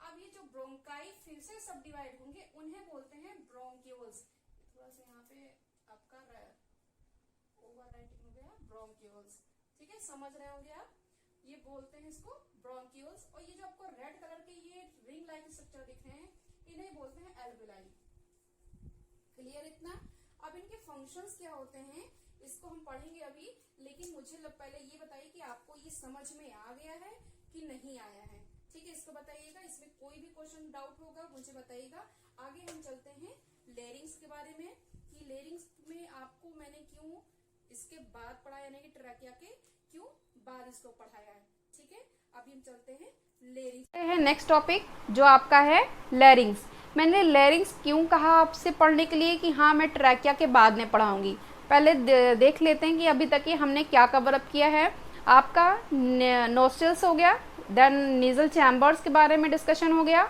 अब ये जो ब्रोंकाई फिर से सब डिवाइड होंगे उन्हें बोलते हैं ब्रोंक्यूल्स। थोड़ा सा यहाँ पे आपका ओवर राइटिंग हो गया, ब्रोंक्यूल्स। ठीक है, समझ रहे होंगे आप, ये बोलते हैं इसको ब्रोंक्यूल्स। और ये जो आपको रेड कलर के ये रिंग लाइक स्ट्रक्चर दिख रहे हैं, इन्हें बोलते हैं एल्वेलाई। क्लियर इतना? अब इनके फंक्शंस क्या होते हैं इसको हम पढ़ेंगे अभी, लेकिन मुझे पहले ये बताइए कि आपको ये समझ में आ गया है कि नहीं आया है। ठीक है, इसको बताइएगा, इसमें कोई भी क्वेश्चन डाउट होगा मुझे बताइएगा। आगे हम चलते हैं लेरिंग्स के बारे में, कि लेरिंग्स में आपको मैंने क्यों इसके बाद पढ़ाया, यानी कि ट्रैकिया के क्यों बाद इसको पढ़ाया है। ठीक है, अभी हम चलते हैं लेरिंग्स है। नेक्स्ट टॉपिक जो आपका है लेरिंग्स। मैंने लेरिंग्स क्यों कहा आपसे पढ़ने के लिए कि हाँ मैं ट्रैकिया के बाद में पढ़ाऊंगी। पहले देख लेते हैं कि अभी तक ये हमने क्या कवर अप किया है। आपका नोस्ट्रल्स हो गया, देन नीजल चैम्बर्स के बारे में डिस्कशन हो गया,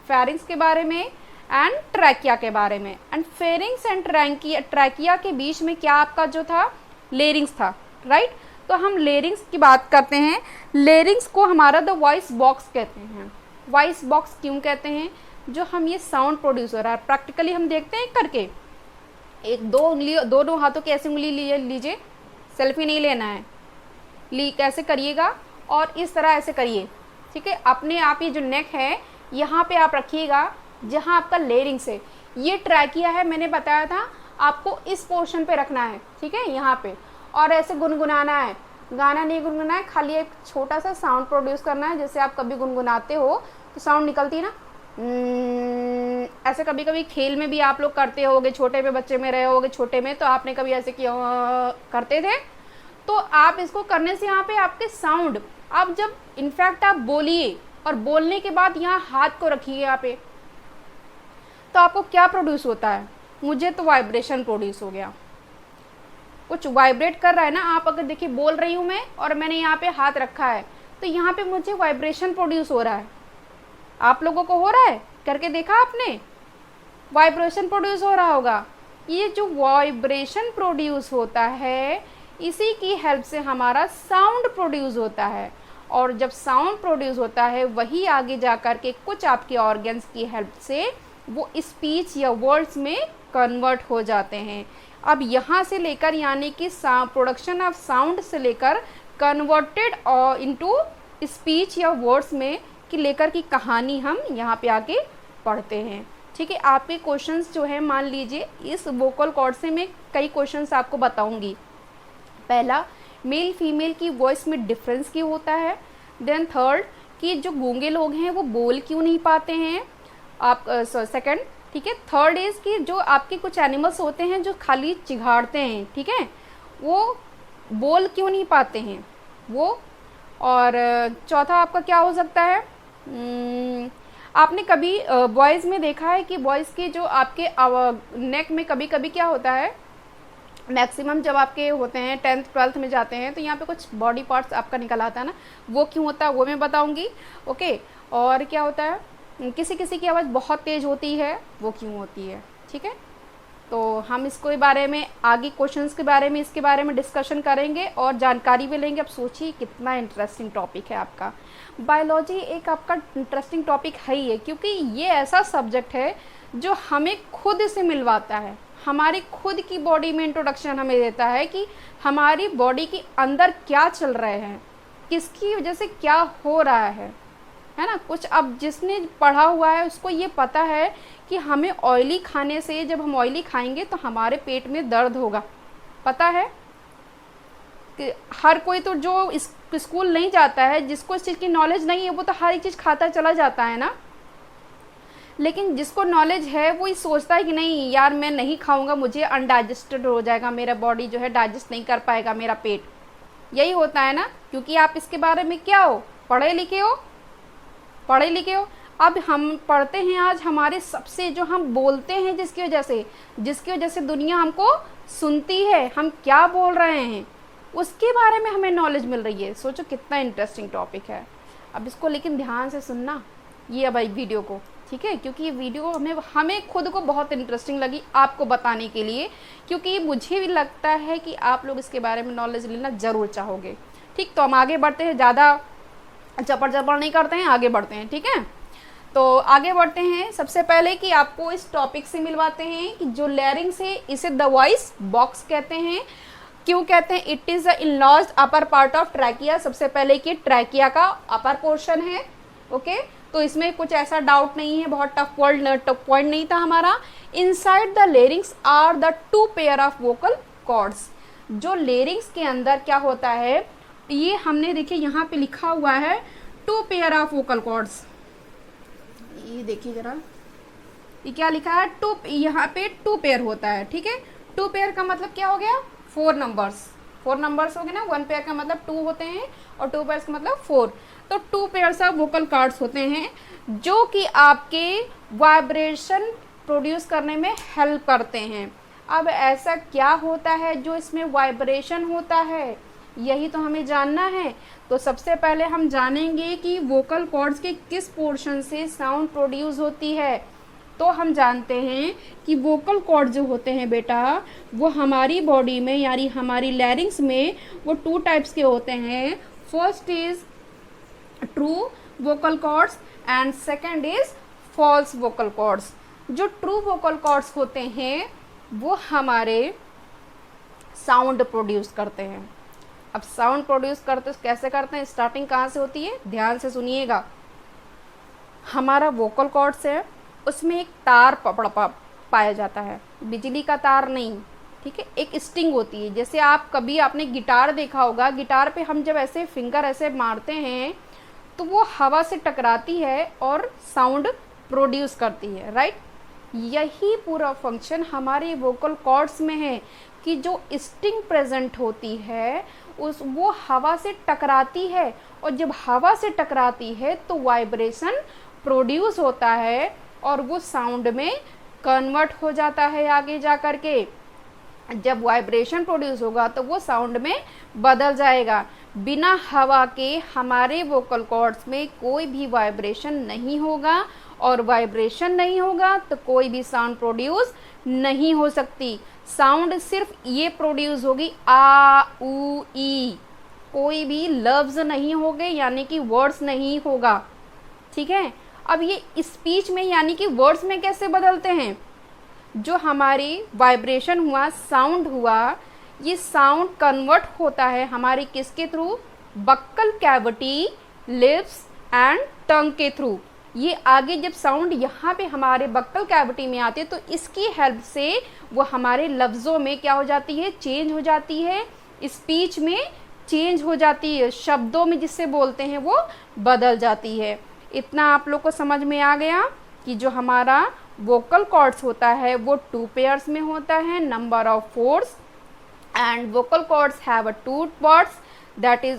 फेरिंग्स के बारे में एंड ट्रैकिया के बारे में। एंड फेरिंग्स एंड ट्रैकिया के बीच में क्या आपका जो था? लेरिंग्स था, राइट। तो हम लेरिंग्स की बात करते हैं। लेरिंग्स को हमारा द वॉइस बॉक्स कहते हैं। वॉइस बॉक्स क्यों कहते हैं? जो हम ये साउंड प्रोड्यूस हो रहा है, प्रैक्टिकली हम देखते हैं करके, एक दो उंगली, दोनों हाथों की ऐसी उंगली लीजिए, सेल्फी नहीं लेना है, कैसे करिएगा और इस तरह ऐसे करिए। ठीक है, अपने आप ये जो नेक है यहाँ पे आप रखिएगा जहाँ आपका लेरिंग्स है। ये ट्रैकिया है, मैंने बताया था आपको इस पोर्शन पे रखना है। ठीक है, यहाँ पे, और ऐसे गुनगुनाना है, गाना नहीं गुनगुना है, खाली एक छोटा सा साउंड प्रोड्यूस करना है। जैसे आप कभी गुनगुनाते हो तो साउंड निकलती है ना, ऐसे कभी कभी खेल में भी आप लोग करते होगे, छोटे में बच्चे में रहे होगे, छोटे में तो आपने कभी ऐसे किया करते थे। तो आप इसको करने से यहाँ पे आपके साउंड, आप जब इनफैक्ट आप बोलिए और बोलने के बाद यहाँ हाथ को रखिए यहाँ पे, तो आपको क्या प्रोड्यूस होता है? मुझे तो वाइब्रेशन प्रोड्यूस हो गया, कुछ वाइब्रेट कर रहा है ना। आप अगर देखिए बोल रही हूँ मैं और मैंने यहाँ पे हाथ रखा है तो यहाँ पे मुझे वाइब्रेशन प्रोड्यूस हो रहा है। आप लोगों को हो रहा है? करके देखा आपने? वाइब्रेशन प्रोड्यूस हो रहा होगा। ये जो वाइब्रेशन प्रोड्यूस होता है इसी की हेल्प से हमारा साउंड प्रोड्यूस होता है, और जब साउंड प्रोड्यूस होता है वही आगे जा कर के कुछ आपके ऑर्गन्स की हेल्प से वो स्पीच या वर्ड्स में कन्वर्ट हो जाते हैं। अब यहाँ से लेकर यानी कि प्रोडक्शन ऑफ साउंड से लेकर कन्वर्टेड इनटू स्पीच या वर्ड्स में की लेकर की कहानी हम यहाँ पे आके पढ़ते हैं। ठीक है, आपके क्वेश्चंस जो है, मान लीजिए इस वोकल कॉर्ड से मैं कई क्वेश्चंस आपको बताऊंगी। पहला, मेल फीमेल की वॉइस में डिफरेंस क्यों होता है। देन थर्ड, कि जो गूंगे लोग हैं वो बोल क्यों नहीं पाते हैं। आप सेकंड, ठीक है। थर्ड इज कि जो आपके कुछ एनिमल्स होते हैं जो खाली चिघाड़ते हैं, ठीक है, वो बोल क्यों नहीं पाते हैं वो। और चौथा आपका क्या हो सकता है? आपने कभी बॉयज़ में देखा है कि बॉयज़ के जो आपके नेक में कभी कभी क्या होता है, मैक्सिमम जब आपके होते हैं 10th 12th में जाते हैं तो यहाँ पे कुछ बॉडी पार्ट्स आपका निकल आता है ना, वो क्यों होता है वो मैं बताऊंगी। ओके, और क्या होता है, किसी किसी की आवाज़ बहुत तेज़ होती है, वो क्यों होती है। ठीक है, तो हम इसको बारे में आगे क्वेश्चंस के बारे में इसके बारे में डिस्कशन करेंगे और जानकारी भी लेंगे। अब सोचिए कितना इंटरेस्टिंग टॉपिक है आपका। बायोलॉजी एक आपका इंटरेस्टिंग टॉपिक है ही है, क्योंकि ये ऐसा सब्जेक्ट है जो हमें खुद से मिलवाता है, हमारी खुद की बॉडी में इंट्रोडक्शन हमें देता है कि हमारी बॉडी के अंदर क्या चल रहे हैं, किसकी वजह से क्या हो रहा है ना। कुछ अब जिसने पढ़ा हुआ है उसको ये पता है कि हमें ऑयली खाने से, जब हम ऑयली खाएंगे तो हमारे पेट में दर्द होगा। पता है कि हर कोई तो जो स्कूल नहीं जाता है, जिसको इस चीज़ की नॉलेज नहीं है, वो तो हर एक चीज़ खाता चला जाता है ना। लेकिन जिसको नॉलेज है वो ये सोचता है कि नहीं यार मैं नहीं खाऊंगा, मुझे अनडाइजेस्टेड हो जाएगा, मेरा बॉडी जो है डाइजेस्ट नहीं कर पाएगा, मेरा पेट। यही होता है ना, क्योंकि आप इसके बारे में क्या हो, पढ़े लिखे हो, पढ़े लिखे हो। अब हम पढ़ते हैं आज, हमारे सबसे जो हम बोलते हैं जिसकी वजह से दुनिया हमको सुनती है, हम क्या बोल रहे हैं उसके बारे में हमें नॉलेज मिल रही है। सोचो कितना इंटरेस्टिंग टॉपिक है। अब इसको लेकिन ध्यान से सुनना ये अब वीडियो को, ठीक है, क्योंकि ये वीडियो हमें खुद को बहुत इंटरेस्टिंग लगी आपको बताने के लिए, क्योंकि मुझे भी लगता है कि आप लोग इसके बारे में नॉलेज लेना ज़रूर चाहोगे। ठीक, तो हम आगे बढ़ते हैं, ज़्यादा चपड़ नहीं करते हैं, आगे बढ़ते हैं। ठीक है, तो आगे बढ़ते हैं। सबसे पहले कि आपको इस टॉपिक से मिलवाते हैं कि जो लैरिंग्स है इसे द वॉइस बॉक्स कहते हैं। क्यों कहते हैं? It is the enlarged upper part of trachea. सबसे पहले कि ट्रैकिया का अपर पोर्शन है। ओके, तो इसमें कुछ ऐसा डाउट नहीं है, बहुत टफ पॉइंट नहीं था हमारा। Inside the larynx are the 2 pair of vocal cords. जो लेरिंग्स के अंदर क्या होता है, ये हमने देखिए यहाँ पे लिखा हुआ है 2 पेयर ऑफ वोकल कॉर्ड्स। ये देखिए जरा, ये क्या लिखा है, यहाँ पे 2 पेयर होता है। ठीक है, 2 पेयर का मतलब क्या हो गया, 4 नंबर्स हो गए ना। 1 पेयर का मतलब 2 होते हैं और 2 पेयर का मतलब 4। तो 2 पेयर्स ऑफ वोकल कॉर्ड्स होते हैं जो कि आपके वाइब्रेशन प्रोड्यूस करने में हेल्प करते हैं। अब ऐसा क्या होता है जो इसमें वाइब्रेशन होता है, यही तो हमें जानना है। तो सबसे पहले हम जानेंगे कि वोकल कॉर्ड्स के किस पोर्शन से साउंड प्रोड्यूस होती है। तो हम जानते हैं कि वोकल कॉर्ड जो होते हैं बेटा, वो हमारी बॉडी में यानी हमारी लैरिंग्स में वो 2 टाइप्स के होते हैं। First is true vocal cords and second is false vocal cords. जो ट्रू वोकल कॉर्ड्स होते हैं वो हमारे साउंड प्रोड्यूस करते हैं। अब साउंड प्रोड्यूस करते कैसे करते हैं, स्टार्टिंग कहाँ से होती है, ध्यान से सुनिएगा। हमारा वोकल कॉर्ड्स है, उसमें एक तार पाया जाता है, बिजली का तार नहीं। ठीक है, एक स्ट्रिंग होती है। जैसे कभी आपने गिटार देखा होगा, गिटार पे हम जब ऐसे फिंगर ऐसे मारते हैं तो वो हवा से टकराती है और साउंड प्रोड्यूस करती है, राइट। यही पूरा फंक्शन हमारे वोकल कॉर्ड्स में है कि जो स्ट्रिंग प्रेजेंट होती है वो हवा से टकराती है, और जब हवा से टकराती है तो वाइब्रेशन प्रोड्यूस होता है और वो साउंड में कन्वर्ट हो जाता है आगे जा कर के। जब वाइब्रेशन प्रोड्यूस होगा तो वो साउंड में बदल जाएगा। बिना हवा के हमारे वोकल कॉर्ड्स में कोई भी वाइब्रेशन नहीं होगा, और वाइब्रेशन नहीं होगा तो कोई भी साउंड प्रोड्यूस नहीं हो सकती। साउंड सिर्फ ये प्रोड्यूस होगी, आ ऊ ई, कोई भी लफ्ज नहीं होंगे, यानी कि वर्ड्स नहीं होगा। ठीक है, अब ये स्पीच में यानी कि वर्ड्स में कैसे बदलते हैं, जो हमारी वाइब्रेशन हुआ, साउंड हुआ, ये साउंड कन्वर्ट होता है हमारे किसके through, buccal cavity, lips and tongue के थ्रू। ये आगे जब साउंड यहाँ पे हमारे बक्कल कैविटी में आती है तो इसकी हेल्प से वो हमारे लफ्ज़ों में क्या हो जाती है, चेंज हो जाती है, स्पीच में चेंज हो जाती है, शब्दों में जिससे बोलते हैं वो बदल जाती है। इतना आप लोग को समझ में आ गया कि जो हमारा वोकल कॉर्ड्स होता है वो 2 पेयर्स में होता है, number of 4, and vocal cords have 2 parts, that is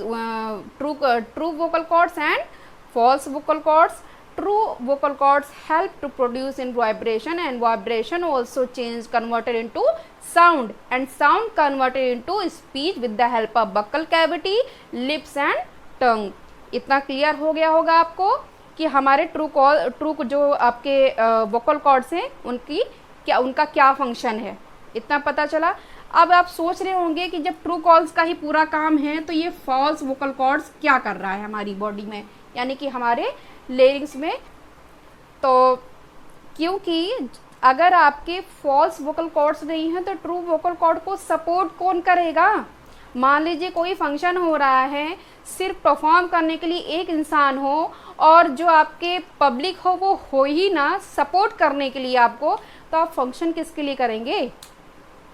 true vocal cords and false vocal cords. True vocal cords help to produce in vibration, and vibration also change converted into sound, and sound converted into speech with the help of buccal cavity, lips and tongue. इतना clear हो गया होगा आपको कि हमारे true जो आपके vocal cords हैं उनका क्या फंक्शन है, इतना पता चला। अब आप सोच रहे होंगे कि जब ट्रू कॉल्स का ही पूरा काम है तो ये फॉल्स वोकल कॉर्ड्स क्या कर रहा है हमारी बॉडी में, यानी कि हमारे लेरिंग्स में। तो क्योंकि अगर आपके फॉल्स वोकल कॉर्ड्स नहीं हैं तो ट्रू वोकल कॉर्ड को सपोर्ट कौन करेगा। मान लीजिए कोई फंक्शन हो रहा है, सिर्फ परफॉर्म करने के लिए एक इंसान हो और जो आपके पब्लिक हो वो हो ही ना सपोर्ट करने के लिए आपको, तो आप फंक्शन किसके लिए करेंगे,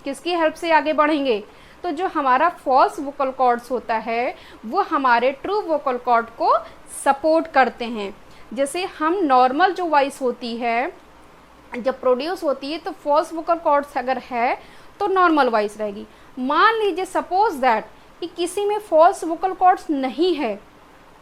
किसकी हेल्प से आगे बढ़ेंगे। तो जो हमारा फॉल्स वोकल कॉर्ड्स होता है वो हमारे ट्रू वोकल कॉर्ड को सपोर्ट करते हैं। जैसे हम नॉर्मल जो वॉइस होती है जब प्रोड्यूस होती है तो फॉल्स वोकल कॉर्ड्स अगर है तो नॉर्मल वॉइस रहेगी। मान लीजिए सपोज दैट कि किसी में फॉल्स वोकल कॉर्ड्स नहीं है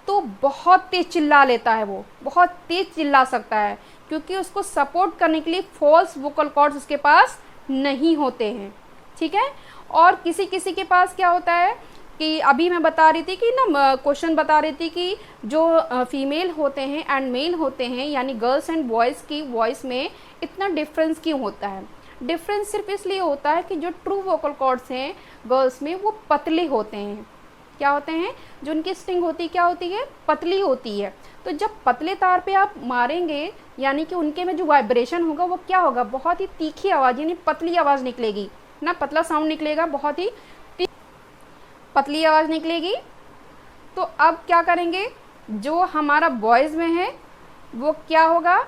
तो बहुत तेज चिल्ला लेता है, वो बहुत तेज चिल्ला सकता है क्योंकि उसको सपोर्ट करने के लिए फॉल्स वोकल कॉर्ड्स उसके पास नहीं होते हैं, ठीक है। और किसी किसी के पास क्या होता है कि अभी मैं बता रही थी कि ना क्वेश्चन बता रही थी कि जो फीमेल होते हैं एंड मेल होते हैं यानी गर्ल्स एंड बॉयज़ की वॉइस में इतना डिफरेंस क्यों होता है। डिफरेंस सिर्फ इसलिए होता है कि जो ट्रू वोकल कॉर्ड्स हैं गर्ल्स में वो पतले होते हैं। क्या होते हैं, जो उनकी स्ट्रिंग होती है क्या होती है, पतली होती है। तो जब पतले तार पे आप मारेंगे यानी कि उनके में जो वाइब्रेशन होगा वो क्या होगा, बहुत ही तीखी आवाज़ यानी पतली आवाज़ निकलेगी ना, पतला साउंड निकलेगा, बहुत ही पतली आवाज़ निकलेगी। तो अब क्या करेंगे, जो हमारा बॉयज़ में है वो क्या होगा,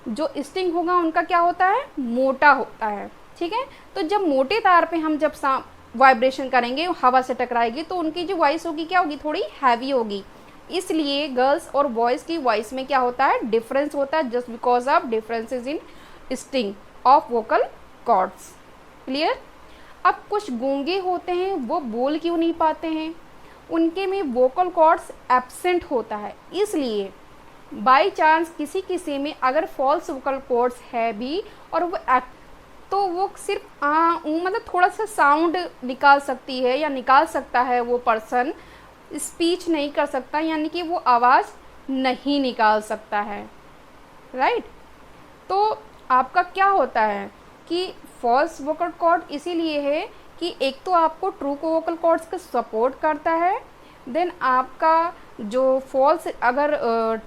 जो स्ट्रिंग होगा उनका क्या होता है, मोटा होता है, ठीक है। तो जब मोटे तार पे हम जब वाइब्रेशन करेंगे हवा से टकराएगी तो उनकी जो वॉइस होगी क्या होगी, थोड़ी हैवी होगी। इसलिए गर्ल्स और बॉयज़ की वॉइस में क्या होता है, डिफरेंस होता है just because of differences in string of vocal chords. Clear. अब कुछ गूंगे होते हैं वो बोल क्यों नहीं पाते हैं, उनके में वोकल कॉर्ड्स एब्सेंट होता है। इसलिए बाय चांस किसी किसी में अगर फॉल्स वोकल कॉर्ड्स है भी और वो तो वो सिर्फ मतलब थोड़ा सा साउंड निकाल सकती है या निकाल सकता है, वो पर्सन स्पीच नहीं कर सकता यानी कि वो आवाज़ नहीं निकाल सकता है, राइट। तो आपका क्या होता है कि फॉल्स वोकल कॉर्ड इसीलिए है कि एक तो आपको ट्रू वोकल कॉर्ड्स का सपोर्ट करता है, देन आपका जो फॉल्स अगर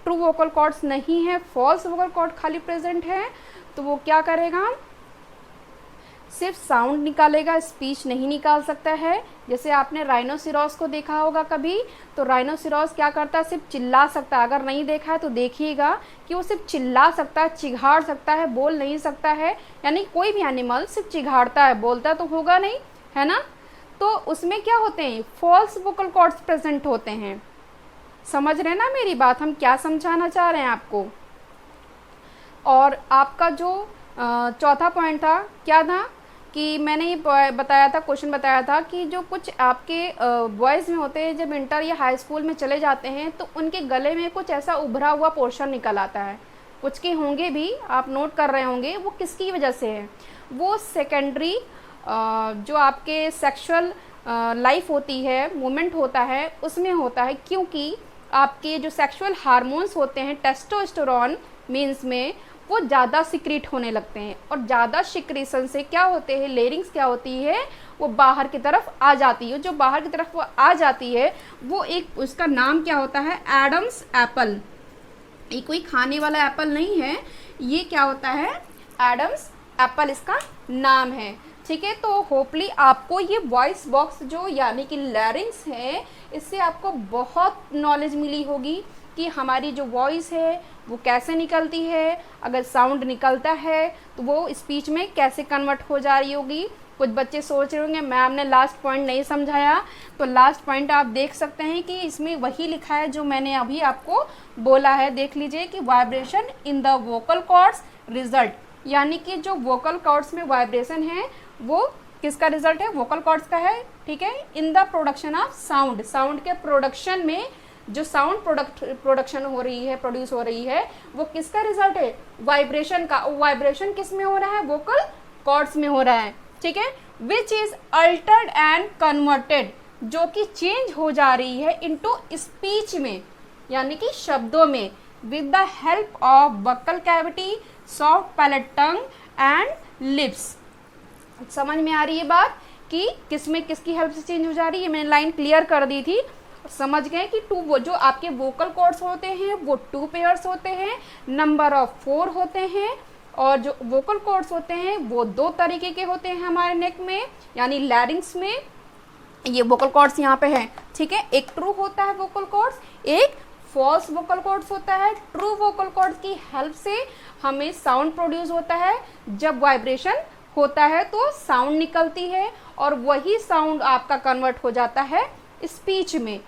ट्रू वोकल कॉर्ड्स नहीं है, फॉल्स वोकल कॉर्ड खाली प्रेजेंट है तो वो क्या करेगा, सिर्फ साउंड निकालेगा, स्पीच नहीं निकाल सकता है। जैसे आपने राइनोसिरोस को देखा होगा कभी, तो राइनोसिरोस क्या करता है, सिर्फ चिल्ला सकता है। अगर नहीं देखा है तो देखिएगा कि वो सिर्फ चिल्ला सकता है, चिघाड़ सकता है, बोल नहीं सकता है। यानी कोई भी एनिमल सिर्फ चिघाड़ता है, बोलता तो होगा नहीं, है ना। तो उसमें क्या होते हैं, फॉल्स वोकल कॉर्ड्स प्रेजेंट होते हैं। समझ रहे हैं ना मेरी बात, हम क्या समझाना चाह रहे हैं आपको। और आपका जो चौथा पॉइंट था क्या था कि मैंने ये बताया था, क्वेश्चन बताया था कि जो कुछ आपके बॉयज़ में होते हैं जब इंटर या हाई स्कूल में चले जाते हैं तो उनके गले में कुछ ऐसा उभरा हुआ पोर्शन निकल आता है। कुछ के होंगे भी, आप नोट कर रहे होंगे, वो किसकी वजह से है, वो सेकेंडरी जो आपके सेक्सुअल लाइफ होती है, मोमेंट होता है, उसमें होता है। क्योंकि आपके जो सेक्सुअल हार्मोन्स होते हैं टेस्टोस्टेरोन मीन्स में वो ज़्यादा सिक्रीट होने लगते हैं और ज़्यादा सिक्रीशन से क्या होते हैं, लेरिंग्स क्या होती है, वो बाहर की तरफ आ जाती है। जो बाहर की तरफ वो आ जाती है वो एक, उसका नाम क्या होता है, एडम्स एप्पल। ये कोई खाने वाला एप्पल नहीं है, ये क्या होता है, एडम्स एप्पल इसका नाम है, ठीक है। तो होपली आपको ये वॉइस बॉक्स जो यानी कि लैरिंग्स है, इससे आपको बहुत नॉलेज मिली होगी कि हमारी जो वॉइस है वो कैसे निकलती है, अगर साउंड निकलता है तो वो स्पीच में कैसे कन्वर्ट हो जा रही होगी। कुछ बच्चे सोच रहे होंगे मैम ने लास्ट पॉइंट नहीं समझाया, तो लास्ट पॉइंट आप देख सकते हैं कि इसमें वही लिखा है जो मैंने अभी आपको बोला है। देख लीजिए कि vibration in the vocal cords result, यानी कि जो वोकल कॉर्ड्स में वाइब्रेशन है वो किसका रिजल्ट है, वोकल कॉर्ड्स का है, ठीक है। In the production of sound, sound के प्रोडक्शन में जो साउंड प्रोडक्शन हो रही है, प्रोड्यूस हो रही है, वो किसका रिजल्ट है, वाइब्रेशन का। वाइब्रेशन किस में हो रहा है, वोकल कॉर्ड्स में हो रहा है, ठीक है। Which is Altered and converted, जो कि चेंज हो जा रही है इनटू स्पीच में, यानी कि शब्दों में, with the help of buccal cavity, soft palate tongue and lips. समझ में आ रही है बात कि किसमें किसकी हेल्प से चेंज हो जा रही है। मैंने लाइन क्लियर कर दी थी, समझ गए कि टू, जो आपके वोकल कॉर्ड्स होते हैं वो 2 पेयर्स होते हैं, नंबर ऑफ 4 होते हैं। और जो वोकल कॉर्ड्स होते हैं वो 2 तरीके के होते हैं हमारे नेक में, यानी लैरिंग्स में। ये वोकल कॉर्ड्स यहाँ पे हैं, ठीक है। एक ट्रू होता है वोकल कॉर्ड्स, एक फॉल्स वोकल कॉर्ड्स होता है। ट्रू वोकल कॉर्ड्स की हेल्प से हमें साउंड प्रोड्यूस होता है, जब वाइब्रेशन होता है तो साउंड निकलती है और वही साउंड आपका कन्वर्ट हो जाता है स्पीच में।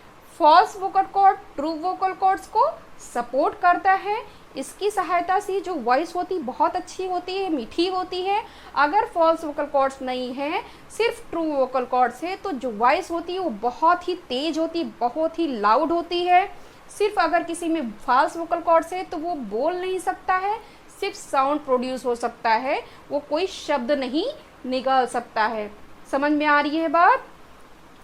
False vocal cord true vocal cords को सपोर्ट करता है, इसकी सहायता से जो वॉइस होती बहुत अच्छी होती है, मीठी होती है। अगर फॉल्स वोकल कॉर्ड्स नहीं है, सिर्फ ट्रू वोकल कॉर्ड्स है, तो जो वॉइस होती है वो बहुत ही तेज होती, बहुत ही लाउड होती है। सिर्फ अगर किसी में फॉल्स वोकल कॉर्ड्स है तो वो बोल नहीं सकता है, सिर्फ साउंड प्रोड्यूस हो सकता है, वो कोई शब्द नहीं निकाल सकता है। समझ में आ रही है बात?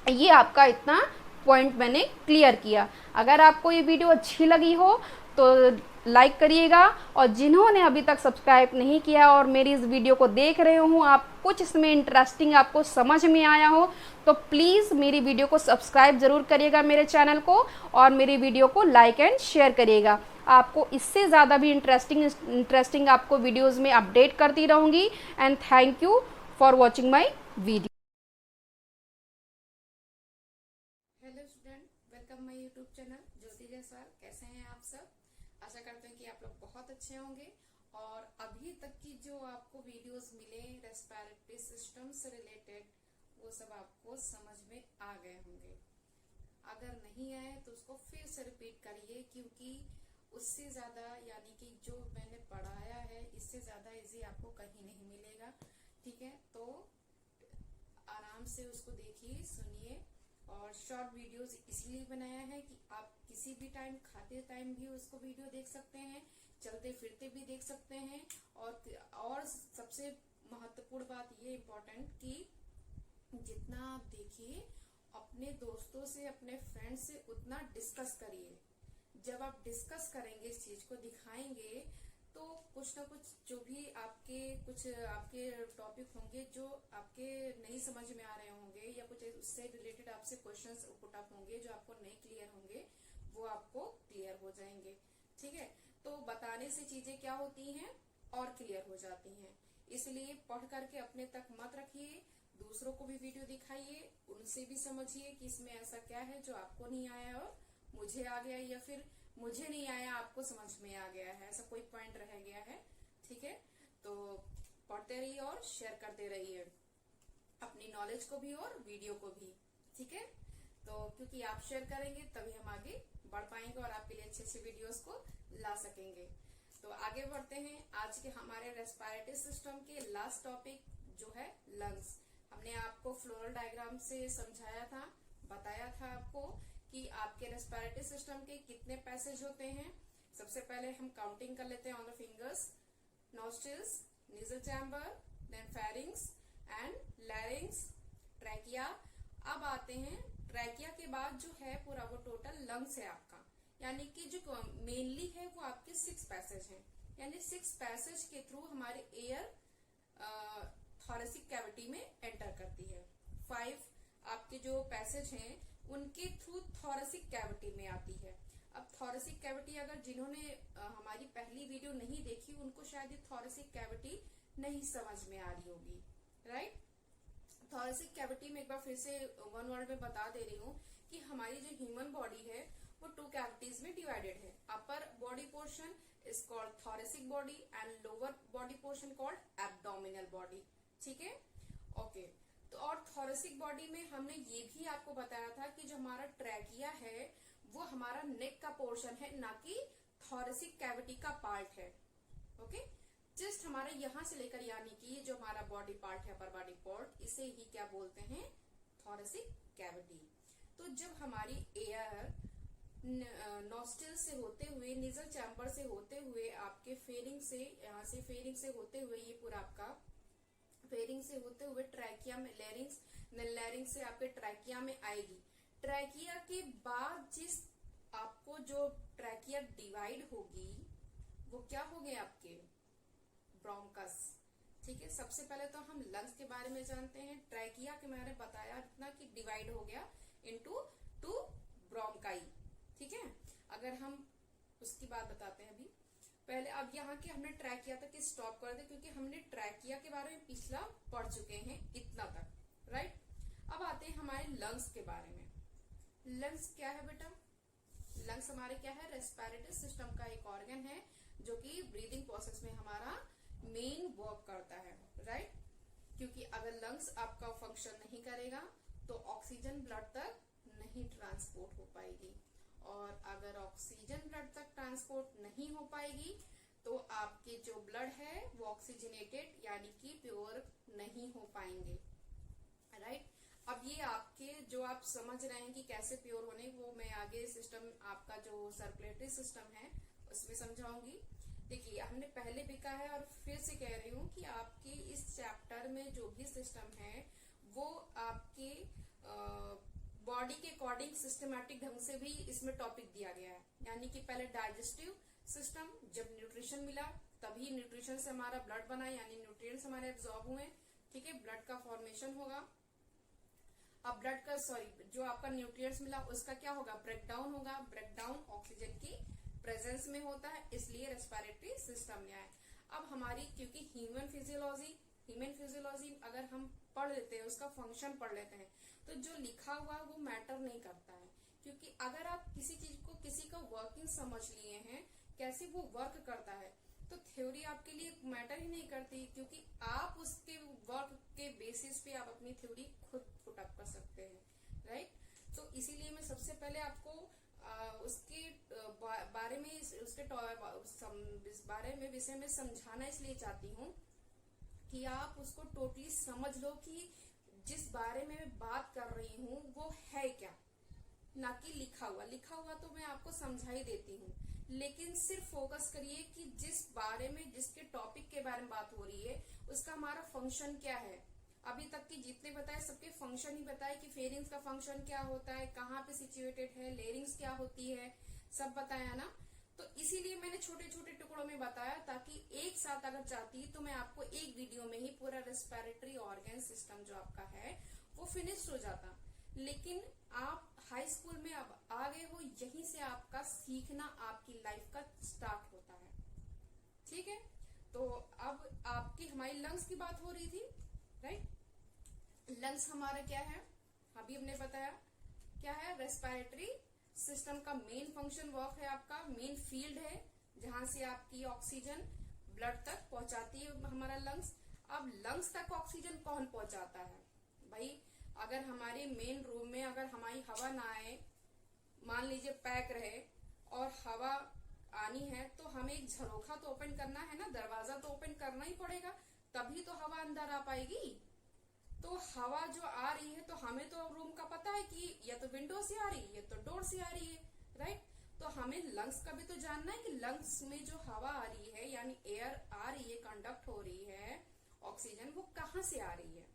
ये आपका इतना पॉइंट मैंने क्लियर किया। अगर आपको ये वीडियो अच्छी लगी हो तो लाइक करिएगा, और जिन्होंने अभी तक सब्सक्राइब नहीं किया और मेरी इस वीडियो को देख रहे हो, आप कुछ इसमें इंटरेस्टिंग आपको समझ में आया हो, तो प्लीज़ मेरी वीडियो को सब्सक्राइब ज़रूर करिएगा मेरे चैनल को, और मेरी वीडियो को लाइक एंड शेयर करिएगा। आपको इससे ज़्यादा भी इंटरेस्टिंग आपको वीडियोज़ में अपडेट करती रहूँगी। And thank you for watching my video. Hello student, welcome my YouTube channel Jyoti Jaiswal. कैसे हैं आप सब? आशा करते हैं कि आप लोग बहुत अच्छे होंगे, और अभी तक की जो आपको वीडियोस मिले रेस्पिरेटरी सिस्टम से रिलेटेड, वो सब आपको समझ में आ गए होंगे। अगर नहीं आए तो उसको फिर से रिपीट करिए, क्योंकि उससे ज़्यादा, यानी कि जो मैंने पढ़ाया है, इससे ज़्यादा इजी आपको कहीं नहीं मिलेगा। ठीक है, तो आराम से उसको देखिए, सुनिए। और शॉर्ट वीडियोस इसलिए बनाया है कि आप किसी भी टाइम, खाते टाइम भी उसको वीडियो देख सकते हैं, चलते फिरते भी देख सकते हैं। और सबसे महत्वपूर्ण बात ये इम्पोर्टेंट कि जितना आप देखिए अपने दोस्तों से, अपने फ्रेंड से उतना डिस्कस करिए। जब आप डिस्कस करेंगे, इस चीज को दिखाएंगे, तो कुछ ना कुछ जो भी आपके टॉपिक होंगे जो आपके नहीं समझ में आ रहे होंगे, या कुछ उससे रिलेटेड आपसे क्वेश्चंस पुट अप होंगे जो आपको नहीं क्लियर होंगे, वो आपको क्लियर हो जाएंगे। ठीक है, तो बताने से चीजें क्या होती हैं और क्लियर हो जाती हैं। इसलिए पढ़ करके अपने तक मत रखिए, दूसरों को भी वीडियो दिखाइए, उनसे भी समझिए कि इसमें ऐसा क्या है जो आपको नहीं आया और मुझे आ गया, या फिर मुझे नहीं आया आपको समझ में आ गया है, ऐसा कोई पॉइंट रह गया है। ठीक है, तो पढ़ते रहिए और शेयर करते रहिए अपनी नॉलेज को भी और वीडियो को भी। ठीक है, तो क्योंकि आप शेयर करेंगे तभी हम आगे बढ़ पाएंगे और आपके लिए अच्छे अच्छे वीडियोस को ला सकेंगे। तो आगे बढ़ते हैं। आज के हमारे रेस्पिरेटरी सिस्टम के लास्ट टॉपिक जो है लंग्स। हमने आपको फ्लोरल डायग्राम से समझाया था, बताया था आपको कि आपके रेस्पिरेटरी सिस्टम के कितने पैसेज होते हैं। सबसे पहले हम काउंटिंग कर लेते हैं on the fingers. Nostrils, nasal chamber, then pharynx and larynx, trachea. अब आते हैं ट्रैकिया के बाद जो है पूरा वो टोटल लंग्स है आपका, यानी कि जो मेनली है वो आपके 6 पैसेज हैं, यानी 6 पैसेज के थ्रू हमारे एयर थोरेसिक कैविटी में एंटर करती है। 5 आपके जो पैसेज हैं उनके थ्रू थोरेसिक कैविटी में आती है। अब थोरेसिक कैविटी, अगर जिन्होंने हमारी पहली वीडियो नहीं देखी, उनको शायद ये थोरेसिक कैविटी नहीं समझ में आ रही होगी, राइट। थोरेसिक कैविटी में एक बार फिर से वन वर्ड में बता दे रही हूँ कि हमारी जो ह्यूमन बॉडी है वो 2 कैविटीज में डिवाइडेड है। Upper body portion is called thoracic body and lower body portion called abdominal body. ठीक है, ओके। तो और थोरेसिक बॉडी में हमने ये भी आपको बताया था कि जो हमारा ट्रैकिया है वो हमारा नेक का पोर्शन है, ना कि थोरेसिक कैविटी का पार्ट है। ओके, जस्ट हमारा यहाँ से लेकर, यानी कि ये जो हमारा बॉडी पार्ट है, अपर बॉडी पार्ट, इसे ही क्या बोलते हैं, थोरेसिक कैविटी। तो जब हमारी एयर नॉस्ट्रिल से होते हुए, नेजल चैम्बर से होते हुए, आपके फेरिंग से, यहाँ से फेरिंग से होते हुए, ये पूरा आपका फेरिंग से होते हुए ट्रैकिया में, लैरिंग्स, लैरिंग से आपके ट्रैकिया में आएगी। ट्रैकिया के बाद जिस आपको जो ट्रैकिया डिवाइड होगी वो क्या हो गए आपके ब्रोंकस। ठीक है, सबसे पहले तो हम लंग्स के बारे में जानते हैं। ट्रैकिया के मैंने बताया इतना कि डिवाइड हो गया इनटू 2 ब्रोंकाई। ठीक है, अगर हम उसकी बात बताते हैं अभी पहले। अब यहाँ के हमने ट्रैकिया तक स्टॉप कर दे, क्योंकि हमने ट्रैकिया के बारे में पिछला पढ़ चुके हैं इतना तक, राइट। अब आते हैं हमारे लंग्स के बारे में। लंग्स क्या है बेटा? लंग्स हमारे क्या है, रेस्पिरेटरी सिस्टम का एक ऑर्गन है जो कि ब्रीदिंग प्रोसेस में हमारा मेन वर्क करता है, राइट। क्योंकि अगर लंग्स आपका फंक्शन नहीं करेगा तो ऑक्सीजन ब्लड तक नहीं ट्रांसपोर्ट हो पाएगी, और अगर ऑक्सीजन ब्लड तक ट्रांसपोर्ट नहीं हो पाएगी तो आपके जो ब्लड है वो ऑक्सीजनेटेड यानी कि प्योर नहीं हो पाएंगे, राइट। अब ये आपके जो आप समझ रहे हैं कि कैसे प्योर होने, वो मैं आगे सिस्टम आपका जो सर्कुलेटरी सिस्टम है उसमें समझाऊंगी। देखिए हमने पहले भी कहा है और फिर से कह रही हूँ कि आपके इस चैप्टर में जो भी सिस्टम है वो आपके बॉडी के अकॉर्डिंग सिस्टमैटिक ढंग से भी इसमें टॉपिक दिया गया है। यानी कि पहले डाइजेस्टिव सिस्टम, जब न्यूट्रिशन मिला तभी न्यूट्रिशन से हमारा ब्लड बना, यानी न्यूट्रिएंट्स हमारे एब्जॉर्ब हुए, ठीक है, ब्लड का फॉर्मेशन होगा। अब ब्लड का जो आपका न्यूट्रिएंट्स मिला उसका क्या होगा, ब्रेकडाउन होगा। ब्रेकडाउन ऑक्सीजन की प्रेजेंस में होता है, इसलिए रेस्पिरेटरी सिस्टम में आए। अब हमारी क्योंकि ह्यूमन फिजियोलॉजी अगर हम पढ़ लेते हैं, उसका फंक्शन पढ़ लेते हैं, तो जो लिखा हुआ वो मैटर नहीं करता है। क्योंकि अगर आप किसी चीज को, किसी का वर्किंग समझ लिए हैं, कैसे वो वर्क करता है, तो थ्योरी आपके लिए मैटर ही नहीं करती, क्योंकि आप उसके वर्क के बेसिस पे आप अपनी थ्योरी खुद पुट अप कर सकते हैं, राइट। तो इसीलिए मैं सबसे पहले आपको उसके बारे में, उसके बारे में विषय में समझाना इसलिए चाहती हूँ कि आप उसको टोटली समझ लो कि जिस बारे में मैं बात कर रही हूँ वो है क्या, ना कि लिखा हुआ तो मैं आपको समझा ही देती हूँ, लेकिन सिर्फ फोकस करिए कि जिस बारे में, जिसके टॉपिक के बारे में बात हो रही है उसका हमारा फंक्शन क्या है। अभी तक की जितने बताए सबके फंक्शन ही बताए कि फेरिंग्स का फंक्शन क्या होता है, कहाँ पे सिचुएटेड है, लेरिंग्स क्या होती है, सब बताया ना। तो इसीलिए मैंने छोटे छोटे टुकड़ों में बताया, ताकि एक साथ अगर चाहती तो मैं आपको एक वीडियो में ही पूरा रेस्पिरेटरी ऑर्गन सिस्टम जो आपका है वो फिनिश हो जाता। लेकिन आप हाई स्कूल में अब आ गए हो, यहीं से आपका सीखना आपकी लाइफ का स्टार्ट होता है, ठीक है। तो अब आपकी हमारी लंग्स की बात हो रही थी, राइट। लंग्स हमारा क्या है, अभी हमने बताया क्या है, रेस्पिरेटरी सिस्टम का मेन फंक्शन वर्क है, आपका मेन फील्ड है जहां से आपकी ऑक्सीजन ब्लड तक पहुंचाती है हमारा लंग्स। अब लंग्स तक ऑक्सीजन कौन पहुंचाता है भाई, अगर हमारे मेन रूम में अगर हमारी हवा ना आए, मान लीजिए पैक रहे और हवा आनी है, तो हमें एक झरोखा तो ओपन करना है ना, दरवाजा तो ओपन करना ही पड़ेगा, तभी तो हवा अंदर आ पाएगी। तो हवा जो आ रही है तो हमें तो रूम का पता है कि या तो विंडो से आ रही है या तो डोर से आ रही है, राइट। तो हमें लंग्स का भी तो जानना है कि लंग्स में जो हवा आ रही है यानी एयर आ रही है, कंडक्ट हो रही है ऑक्सीजन, वो कहाँ से आ रही है।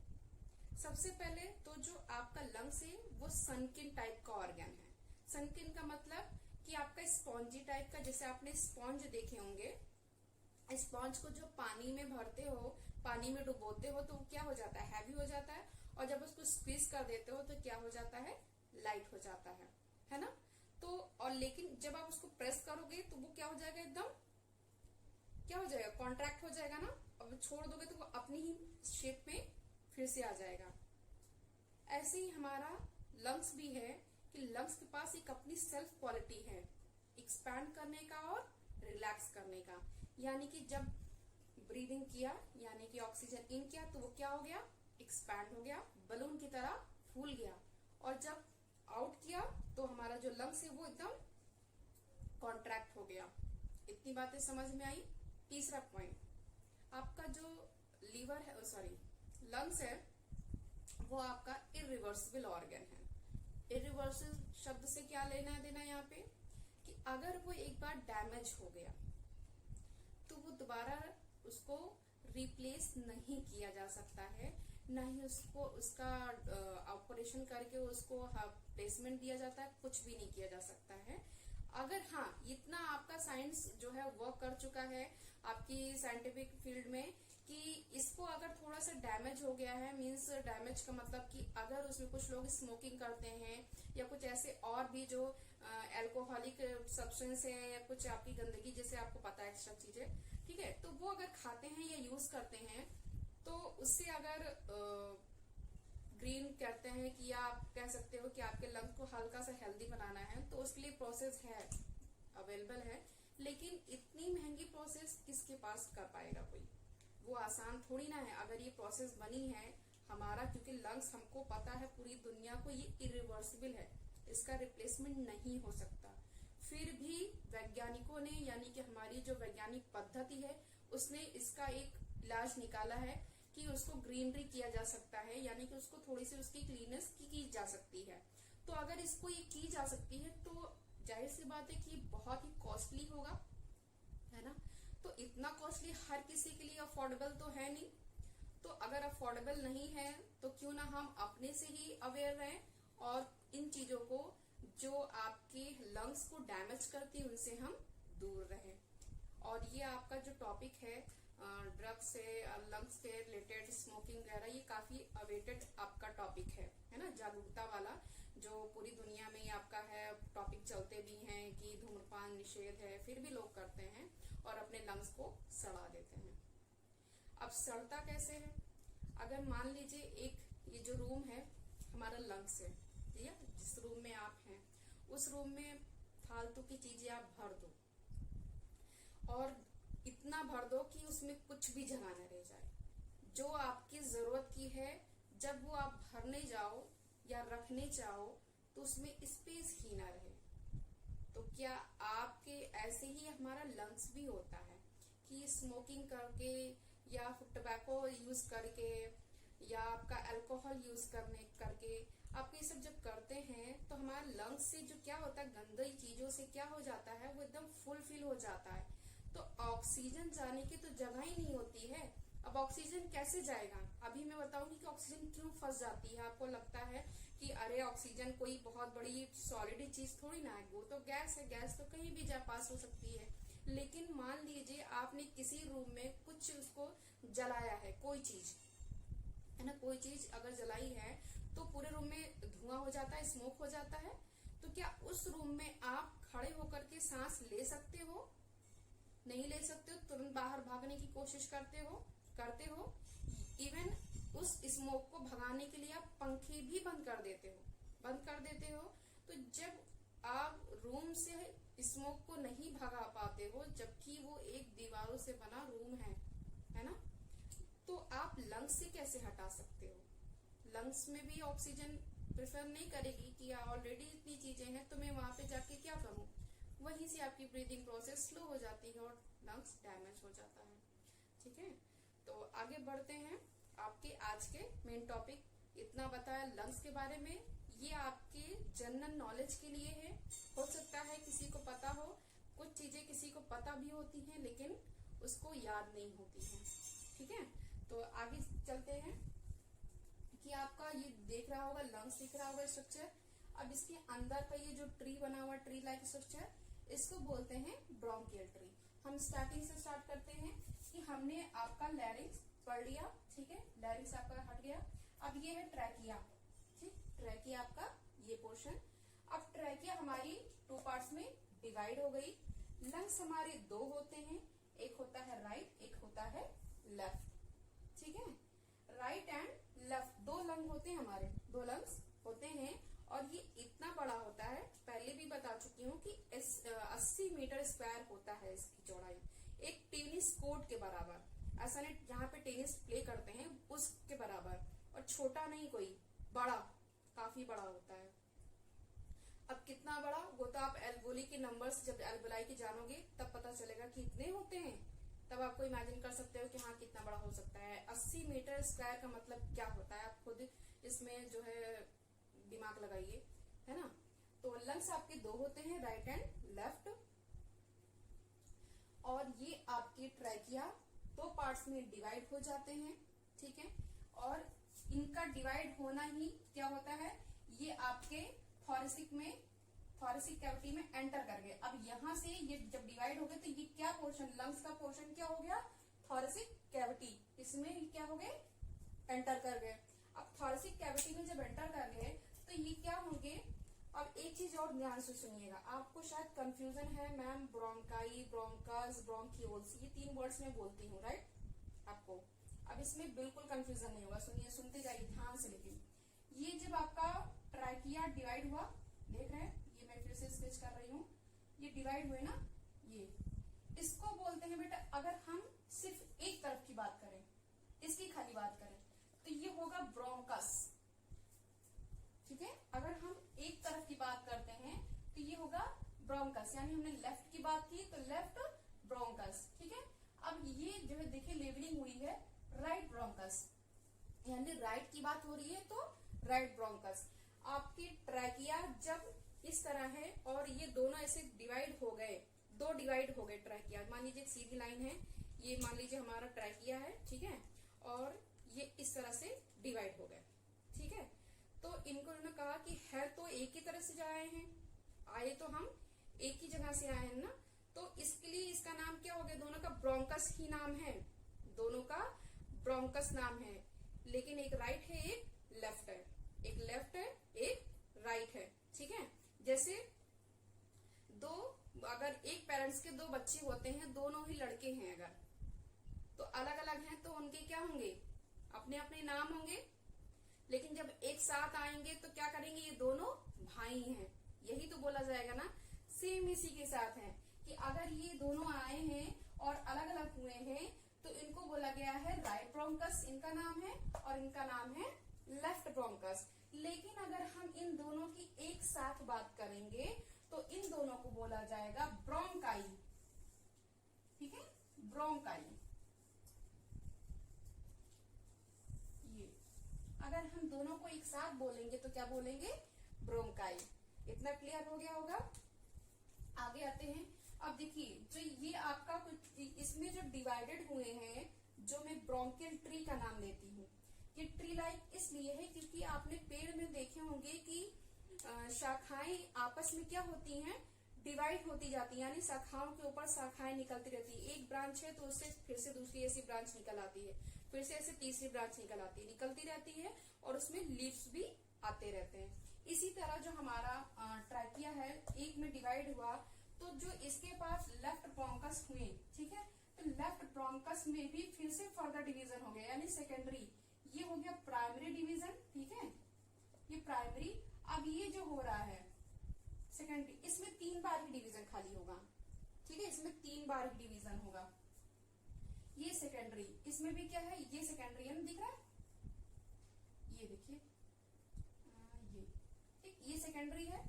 सबसे पहले तो जो आपका लंग्स है वो सनकिन टाइप का ऑर्गन है। सनकिन का मतलब कि आपका स्पॉन्जी टाइप का, जैसे आपने स्पॉन्ज देखे होंगे, स्पॉन्ज को जो पानी में भरते हो, पानी में डुबोते हो, तो क्या हो जाता है, हैवी हो जाता है, और जब उसको स्क्वीज कर देते हो तो क्या हो जाता है, लाइट हो जाता है ना। तो और लेकिन जब आप उसको प्रेस करोगे तो वो क्या हो जाएगा, एकदम क्या हो जाएगा, कॉन्ट्रैक्ट हो जाएगा ना। अब छोड़ दोगे तो वो अपनी ही शेप में फिर से आ जाएगा। ऐसे ही हमारा लंग्स भी है कि लंग्स के पास एक अपनी सेल्फ क्वालिटी है, एक्सपैंड करने का और रिलैक्स करने का। यानी कि जब ब्रीदिंग किया, यानी कि ऑक्सीजन इन किया, तो वो क्या हो गया, एक्सपैंड हो गया, बलून की तरह फूल गया। और जब आउट किया तो हमारा जो लंग्स है वो एकदम कॉन्ट्रैक्ट हो गया। इतनी बातें समझ में आई। तीसरा पॉइंट, आपका जो लीवर है, सॉरी लंग्स है, वो आपका इरिवर्सिबल ऑर्गन है। इरिवर्सिबल शब्द से क्या लेना देना यहाँ पे, कि अगर वो एक बार डैमेज हो गया तो वो दोबारा उसको रिप्लेस नहीं किया जा सकता है, ना ही उसको उसका ऑपरेशन करके उसको प्लेसमेंट दिया जाता है, कुछ भी नहीं किया जा सकता है। अगर हाँ, इतना आपका साइंस जो है वर्क कर चुका है आपकी साइंटिफिक फील्ड में कि इसको अगर थोड़ा सा डैमेज हो गया है, मीन्स डैमेज का मतलब कि अगर उसमें कुछ लोग स्मोकिंग करते हैं या कुछ ऐसे और भी जो अल्कोहलिक सब्सटेंस है या कुछ आपकी गंदगी, जैसे आपको पता है एक्स्ट्रा चीजें, ठीक है, तो वो अगर खाते हैं या यूज करते हैं तो उससे अगर ग्रीन कहते हैं कि या आप कह सकते हो कि आपके लंग को हल्का सा हेल्दी बनाना है, तो उसके लिए प्रोसेस है, अवेलेबल है। लेकिन इतनी महंगी प्रोसेस किसके पास कर पाएगा कोई, वो आसान थोड़ी ना है। अगर ये प्रोसेस बनी है हमारा, क्योंकि लंग्स हमको पता है पूरी दुनिया को ये इरिवर्सिबल है, इसका रिप्लेसमेंट नहीं हो सकता। फिर भी वैज्ञानिकों ने, यानी कि हमारी जो वैज्ञानिक पद्धति है, उसने इसका एक इलाज निकाला है कि उसको ग्रीनरी किया जा सकता है, यानी कि उसको थोड़ी सी उसकी क्लीनेस की जा सकती है। तो अगर इसको ये की जा सकती है तो जाहिर सी बात है कि बहुत ही कॉस्टली होगा, है ना। तो इतना कॉस्टली हर किसी के लिए अफोर्डेबल तो है नहीं। तो अगर अफोर्डेबल नहीं है तो क्यों ना हम अपने से ही अवेयर रहें और इन चीजों को जो आपके लंग्स को डैमेज करती है उनसे हम दूर रहें। और ये आपका जो टॉपिक है ड्रग्स से लंग्स से रिलेटेड, स्मोकिंग वगैरह, ये काफी अवेटेड आपका टॉपिक है ना, जागरूकता वाला, जो पूरी दुनिया में ये आपका है। टॉपिक चलते भी हैं कि धूम्रपान निषेध है, फिर भी लोग करते हैं और अपने लंग्स को सड़ा देते हैं। अब सड़ता कैसे है? अगर मान लीजिए एक ये जो रूम है हमारा लंग्स है, ठीक है, जिस रूम में आप हैं उस रूम में फालतू की चीजें आप भर दो और इतना भर दो कि उसमें कुछ भी जगह न रह जाए। जो आपकी जरूरत की है, जब वो आप भरने जाओ या रखने चाहो तो उसमें स्पेस ही ना रहे। तो क्या आपके ऐसे ही हमारा लंग्स भी होता है कि स्मोकिंग करके या टबैको यूज करके या आपका अल्कोहल यूज करके आप ये सब जब करते हैं तो हमारा लंग्स से जो क्या होता है, गंदी चीजों से क्या हो जाता है, वो एकदम फुलफिल हो जाता है। तो ऑक्सीजन जाने की तो जगह ही नहीं होती है। अब ऑक्सीजन कैसे जाएगा? अभी मैं बताऊंगी कि ऑक्सीजन क्यों फंस जाती है। आपको लगता है कि अरे ऑक्सीजन कोई बहुत बड़ी सॉलिड चीज थोड़ी ना है, वो तो गैस है, गैस तो कहीं भी जा पास हो सकती है। लेकिन मान लीजिए आपने किसी रूम में कुछ उसको जलाया है, कोई चीज है ना, कोई चीज अगर जलाई है तो पूरे रूम में धुआं हो जाता है, स्मोक हो जाता है। तो क्या उस रूम में आप खड़े होकर के सांस ले सकते हो? नहीं ले सकते हो, तुरंत बाहर भागने की कोशिश करते हो। इवन उस स्मोक को भगाने के लिए आप पंखे भी बंद कर देते हो। तो जब आप रूम से स्मोक को नहीं भगा पाते हो, जबकि वो एक दीवारों से बना रूम है ना, तो आप लंग्स से कैसे हटा सकते हो? लंग्स में भी ऑक्सीजन प्रेफर नहीं करेगी कि ऑलरेडी इतनी चीजें हैं तो मैं वहां पे जाके क्या करूं। वहीं से आपकी ब्रीदिंग प्रोसेस स्लो हो जाती है और लंग्स डैमेज हो जाता है। ठीक है, तो आगे बढ़ते हैं। आपके आज के मेन टॉपिक इतना बताया लंग्स के बारे में। ये आपके जनरल नॉलेज के लिए है। हो सकता है किसी को पता हो, कुछ चीजें किसी को पता भी होती हैं लेकिन उसको याद नहीं होती है। ठीक है, तो आगे चलते हैं कि आपका ये देख रहा होगा, लंग्स दिख रहा होगा स्ट्रक्चर। अब इसके अंदर का ये जो ट्री बना हुआ, ट्री लाइक स्ट्रक्चर, इसको बोलते हैं ब्रोंकियल ट्री। हम स्टार्टिंग से स्टार्ट करते हैं कि हमने आपका लैरिंक्स पढ़ लिया। ठीक है, लैरिंक्स आपका हट गया। अब ये है ट्रैकिया। ठीक, ट्रैकिया आपका ये पोर्शन। अब ट्रैकिया हमारी 2 पार्ट्स में डिवाइड हो गई। लंग्स हमारे 2 होते हैं, एक होता है राइट, एक होता है लेफ्ट। ठीक है, राइट एंड लेफ्ट 2 लंग होते हैं हमारे, 2 लंग्स होते हैं। और ये इतना बड़ा होता है, पहले भी बता चुकी हूँ कि 80 मीटर स्क्वायर होता है इसकी चौड़ाई, एक टेनिस कोर्ट के बराबर। ऐसा नहीं जहाँ पे टेनिस प्ले करते हैं उसके बराबर। और छोटा नहीं कोई, बड़ा, काफी बड़ा होता है। अब कितना बड़ा, वो तो आप एल्बोली के नंबर्स जब एल्बोलाई के जानोगे तब पता चलेगा कि इतने होते हैं। तब आपको इमेजिन कर सकते हो कि हाँ कितना बड़ा हो सकता है। 80 मीटर स्क्वायर का मतलब क्या होता है, आप खुद इसमें जो है दिमाग लगाइए, है ना। तो लंग्स आपके 2 होते हैं, राइट एंड लेफ्ट। और ये आपके ट्रैकिया 2 पार्ट्स में डिवाइड हो जाते हैं। ठीक है, और इनका डिवाइड होना ही क्या होता है, ये आपके थोरेसिक कैविटी में एंटर कर गए। अब यहाँ से ये जब डिवाइड हो गए तो ये क्या पोर्शन, लंग्स का पोर्शन क्या हो गया, थोरेसिक कैविटी, इसमें क्या हो गए, एंटर कर गए। अब थोरेसिक कैविटी में जब एंटर कर गए तो ये क्या होंगे। अब एक चीज और ध्यान से सुनिएगा, आपको शायद कंफ्यूजन है मैम, ब्रोंकाई, ब्रोंकस, ब्रोंकियोल्स, ये 3 वर्ड्स में बोलती हूँ, राइट आपको। अब इसमें बिल्कुल कंफ्यूजन नहीं होगा, सुनिए, सुनते जाइए ध्यान से। लेकिन ये जब आपका ट्रैकिया डिवाइड हुआ, देख रहे हैं, ये मैं फिर से स्केच कर रही हूँ, ये डिवाइड हुए ना, ये इसको बोलते हैं बेटा, अगर हम सिर्फ एक तरफ की बात करें, इसकी खाली बात करें तो ये होगा ब्रोंकस। ठीक है, अगर हम एक तरफ की बात करते हैं तो ये होगा ब्रोंकस, यानी हमने लेफ्ट की बात की तो लेफ्ट ब्रोंकस, ठीक है। अब ये जो है देखिए लेबलिंग हुई है राइट ब्रोंकस, यानी राइट की बात हो रही है तो राइट ब्रोंकस। आपकी ट्रैकिया जब इस तरह है और ये दोनों ऐसे डिवाइड हो गए, दो डिवाइड हो गए ट्रैकिया, मान लीजिए एक सीधी लाइन है, ये मान लीजिए हमारा ट्रैकिया है, ठीक है, और ये इस तरह से डिवाइड हो गए, ठीक है। तो इनको उन्होंने कहा कि है तो एक ही तरह से जो आए हैं, आए तो हम एक ही जगह से आए हैं ना, तो इसके लिए इसका नाम क्या हो गया, दोनों का ब्रोंकस ही नाम है, दोनों का ब्रोंकस नाम है, लेकिन एक राइट है एक लेफ्ट है, एक लेफ्ट है एक राइट है, ठीक है। जैसे दो, अगर एक पेरेंट्स के दो बच्चे होते हैं, दोनों ही लड़के हैं, अगर तो अलग अलग हैं तो उनके क्या होंगे, अपने अपने नाम होंगे, लेकिन जब एक साथ आएंगे तो क्या करेंगे, ये दोनों भाई हैं, यही तो बोला जाएगा ना। सेम इसी के साथ है कि अगर ये दोनों आए हैं और अलग अलग हुए हैं तो इनको बोला गया है राइट ब्रोंकस, इनका नाम है, और इनका नाम है लेफ्ट ब्रोंकस। लेकिन अगर हम इन दोनों की एक साथ बात करेंगे तो इन दोनों को बोला जाएगा ब्रोंकाई, ठीक है, ब्रोंकाई। ये अगर हम दोनों को एक साथ बोलेंगे तो क्या बोलेंगे, ब्रोंकाई। इतना क्लियर हो गया होगा। आगे आते हैं। अब देखिए जो ये आपका कुछ इसमें जो डिवाइडेड हुए हैं, जो मैं ब्रोंकियल ट्री का नाम देती हूँ, ये ट्री लाइक इसलिए है क्योंकि आपने पेड़ में देखे होंगे कि शाखाएं आपस में क्या होती हैं, डिवाइड होती जाती है, यानी शाखाओं के ऊपर शाखाएं निकलती रहती है। एक ब्रांच है तो उससे फिर से दूसरी ऐसी ब्रांच निकल आती है, फिर से ऐसे तीसरी ब्रांच निकल आती है, निकलती रहती है, और उसमें लीव्स भी आते रहते हैं। इसी तरह जो हमारा ट्रैकिया है, एक में डिवाइड हुआ तो जो इसके पास लेफ्ट ब्रोंकस हुए, ठीक है, तो लेफ्ट ब्रोंकस में भी फिर से फर्दर डिवीजन हो गया, यानी सेकेंडरी। ये हो गया प्राइमरी डिवीजन, ठीक है, ये प्राइमरी। अब ये जो हो रहा है सेकेंडरी, इसमें 3 बार ही डिवीजन खाली होगा, ठीक है, इसमें 3 बार ही डिवीजन होगा। ये सेकेंडरी, इसमें भी क्या है, ये सेकेंडरी है ना, दिख रहा है, ये देखिए, ये ठीक, ये सेकेंडरी है।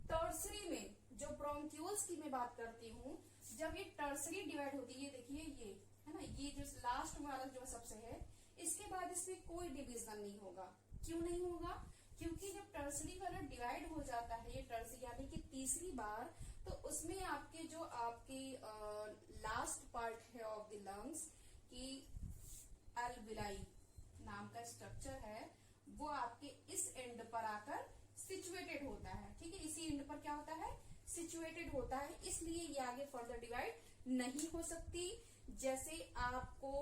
टर्सरी में जो ब्रोंक्यूल्स की मैं बात करती हूँ, जब ये टर्सरी डिवाइड होती है, ये देखिए, ये है ना, ये जो लास्ट वाला जो सबसे है, इसके बाद इसमें कोई डिवीजन नहीं होगा। क्यों नहीं होगा, क्योंकि जब टर्सरी वाला डिवाइड हो जाता है, ये टर्सरी यानी कि तीसरी बार, तो उसमें आपके जो आपकी लास्ट पार्ट है ऑफ द लंग्स की एल्विलाई नाम का स्ट्रक्चर है, वो आपके इस एंड पर आकर सिचुएटेड होता है, ठीक है, इसी एंड पर क्या होता है, सिचुएटेड होता है, इसलिए ये आगे फर्दर डिवाइड नहीं हो सकती। जैसे आपको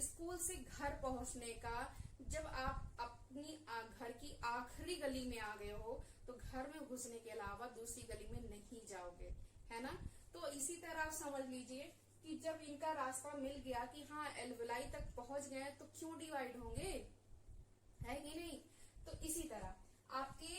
स्कूल से घर पहुंचने का, जब आप अपनी घर की आखिरी गली में आ गए हो तो घर में घुसने के अलावा दूसरी गली में नहीं जाओगे, है ना। तो इसी तरह आप समझ लीजिए कि जब इनका रास्ता मिल गया कि हाँ एल्विलाई तक पहुंच गए, तो क्यों डिवाइड होंगे, है कि नहीं। तो इसी तरह आपके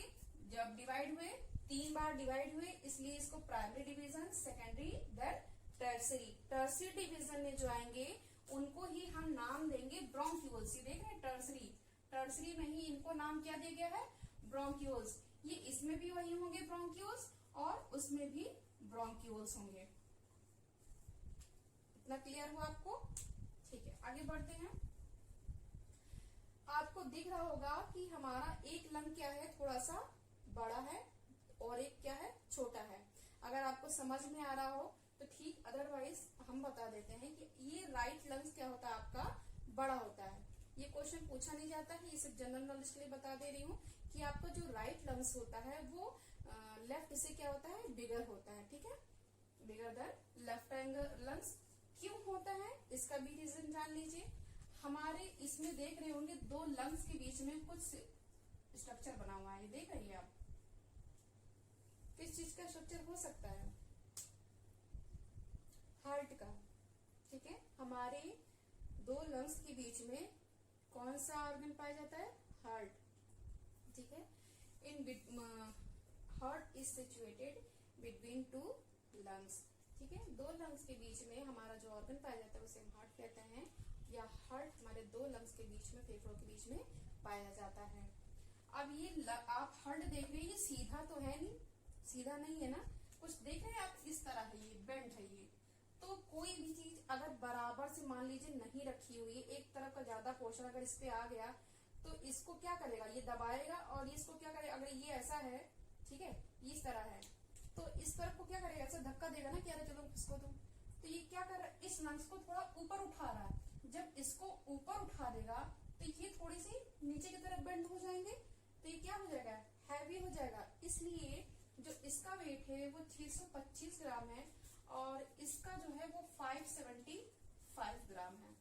जब डिवाइड हुए, 3 बार डिवाइड हुए, इसलिए इसको primary division, secondary, then tertiary. Tertiary division में जो आएंगे उनको ही हम नाम देंगे ब्रोंक्यूल्स। ये देख रहे हैं, टर्सरी, टर्सरी में ही इनको नाम क्या दिया गया है, ब्रोंक्यूल्स। ये इसमें भी वही होंगे ब्रोंक्यूल्स और उसमें भी ब्रोंक्यूल्स होंगे। इतना क्लियर हुआ आपको, ठीक है। आगे बढ़ते हैं। आपको दिख रहा होगा कि हमारा एक लंग क्या है, थोड़ा सा बड़ा है और एक क्या है, छोटा है। अगर आपको समझ में आ रहा हो तो ठीक, अदरवाइज हम बता देते हैं कि ये राइट लंग्स क्या होता है, आपका बड़ा होता है। ये क्वेश्चन पूछा नहीं जाता है, ये सिर्फ जनरल नॉलेज के लिए बता दे रही हूँ कि आपका जो राइट लंग्स होता है वो लेफ्ट से क्या होता है, बिगर होता है, ठीक है, bigger than left angle lungs. क्यों होता है इसका भी रीजन जान लीजिए। हमारे इसमें देख रहे होंगे 2 लंग्स के बीच में कुछ स्ट्रक्चर बना हुआ है, ये देख रही है आप, किस चीज का स्ट्रक्चर हो सकता है, हार्ट का, ठीक है। हमारे 2 लंग्स के बीच में कौन सा ऑर्गन पाया जाता है, हार्ट, ठीक है। In heart is situated between 2 lungs, ठीक है। 2 लंग्स के बीच में हमारा जो ऑर्गन पाया जाता है उसे हम हार्ट कहते हैं, या हार्ट हमारे 2 लंग्स के बीच में, फेफड़ों के बीच में पाया जाता है। अब ये आप हार्ट देख रहे हैं, ये सीधा तो है नहीं, सीधा नहीं है ना, कुछ देख रहे हैं आप, इस तरह है ये, बेंड है ये। तो कोई भी चीज अगर बराबर से मान लीजिए नहीं रखी हुई, एक तरफ का ज्यादा पोर्शन अगर इस पे आ गया तो इसको क्या करेगा, ये दबाएगा और ये इसको क्या करेगा, अगर ये ऐसा है, ठीक है, ये इस तरह है, तो इस तरफ को क्या करेगा, ऐसा धक्का देगा ना कि अरे चलो इसको तो ये क्या कर रहा है, इस लंग्स को थोड़ा ऊपर उठा रहा है। जब इसको ऊपर उठा देगा तो ये थोड़ी सी नीचे की तरफ बेंड हो जाएंगे, तो ये क्या हो जाएगा, हैवी हो जाएगा। इसलिए जो इसका वेट है वो 625 ग्राम है और इसका जो है वो 575 ग्राम है।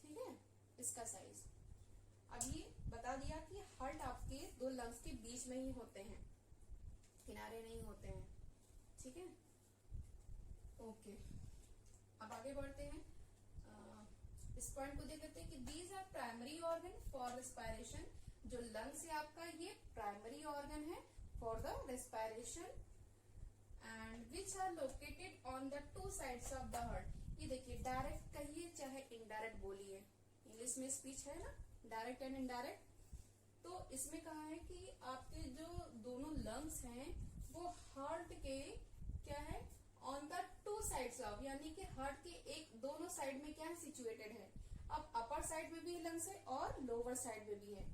ठीक है, इसका साइज। अब ये बता दिया कि हार्ट आपके दो लंग्स के बीच में ही होते हैं, किनारे नहीं होते हैं। ठीक है, ओके। अब आगे बढ़ते हैं, इस पॉइंट को देख लेते हैं कि these are primary organ for respiration. जो लंग्स है आपका ये प्राइमरी ऑर्गन है for the respiration and which are located on the two sides of the heart. ये देखिए, डायरेक्ट कहिए चाहे इनडायरेक्ट बोलिए, इंग्लिश में स्पीच है ना, डायरेक्ट एंड इनडायरेक्ट। तो इसमें कहा है कि आपके जो दोनों लंग्स हैं वो हार्ट के क्या है, on the two sides of, यानी कि हार्ट के एक दोनों साइड में क्या है, सिचुएटेड है। अब अपर साइड में भी लंग्स है और लोअर साइड में भी है,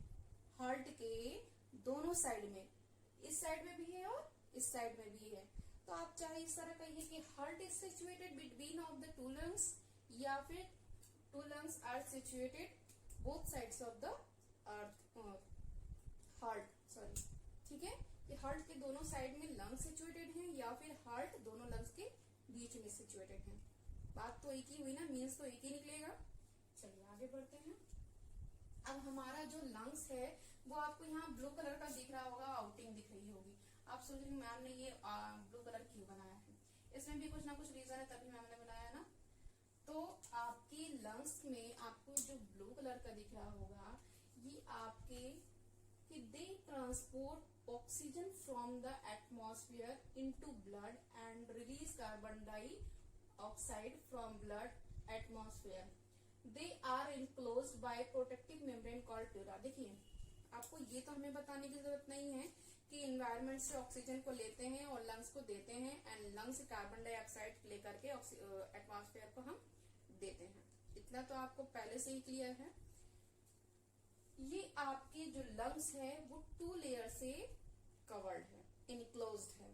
हार्ट के दोनों साइड में, इस साइड में भी है और इस साइड में भी है। तो आप चाहे इस तरह कहिए कि heart is situated between of the two lungs, या फिर two lungs are situated both sides of the heart, sorry. ठीक है, कि हार्ट के दोनों साइड में लंग्स सिचुएटेड हैं या फिर हार्ट दोनों लंग्स के बीच में सिचुएटेड है। बात तो एक ही हुई ना, मीन्स तो एक ही निकलेगा। चलिए आगे बढ़ते हैं। अब हमारा जो लंग्स है वो आपको यहाँ ब्लू कलर का दिख रहा होगा, आउटिंग दिख रही होगी। आप सोच रहे मैम ने ये ब्लू कलर क्यों बनाया है, इसमें भी कुछ ना कुछ रीजन है तभी मैम ने बनाया ना। तो आपके लंग्स में आपको जो ब्लू कलर का दिख रहा होगा, ये आपके कि they transport oxygen from the atmosphere into blood and release carbon dioxide from blood atmosphere. They are enclosed by protective membrane called pleura. देखिए, आपको ये तो हमें बताने की जरूरत नहीं है कि इन्वायरमेंट से ऑक्सीजन को लेते हैं और लंग्स को देते हैं, एंड लंग्स से कार्बन डाइऑक्साइड लेकर के एटमॉस्फेयर को हम देते हैं। इतना तो आपको पहले से ही क्लियर है। ये आपके जो लंग्स है वो 2 लेयर से कवर्ड है, इनक्लोज्ड है,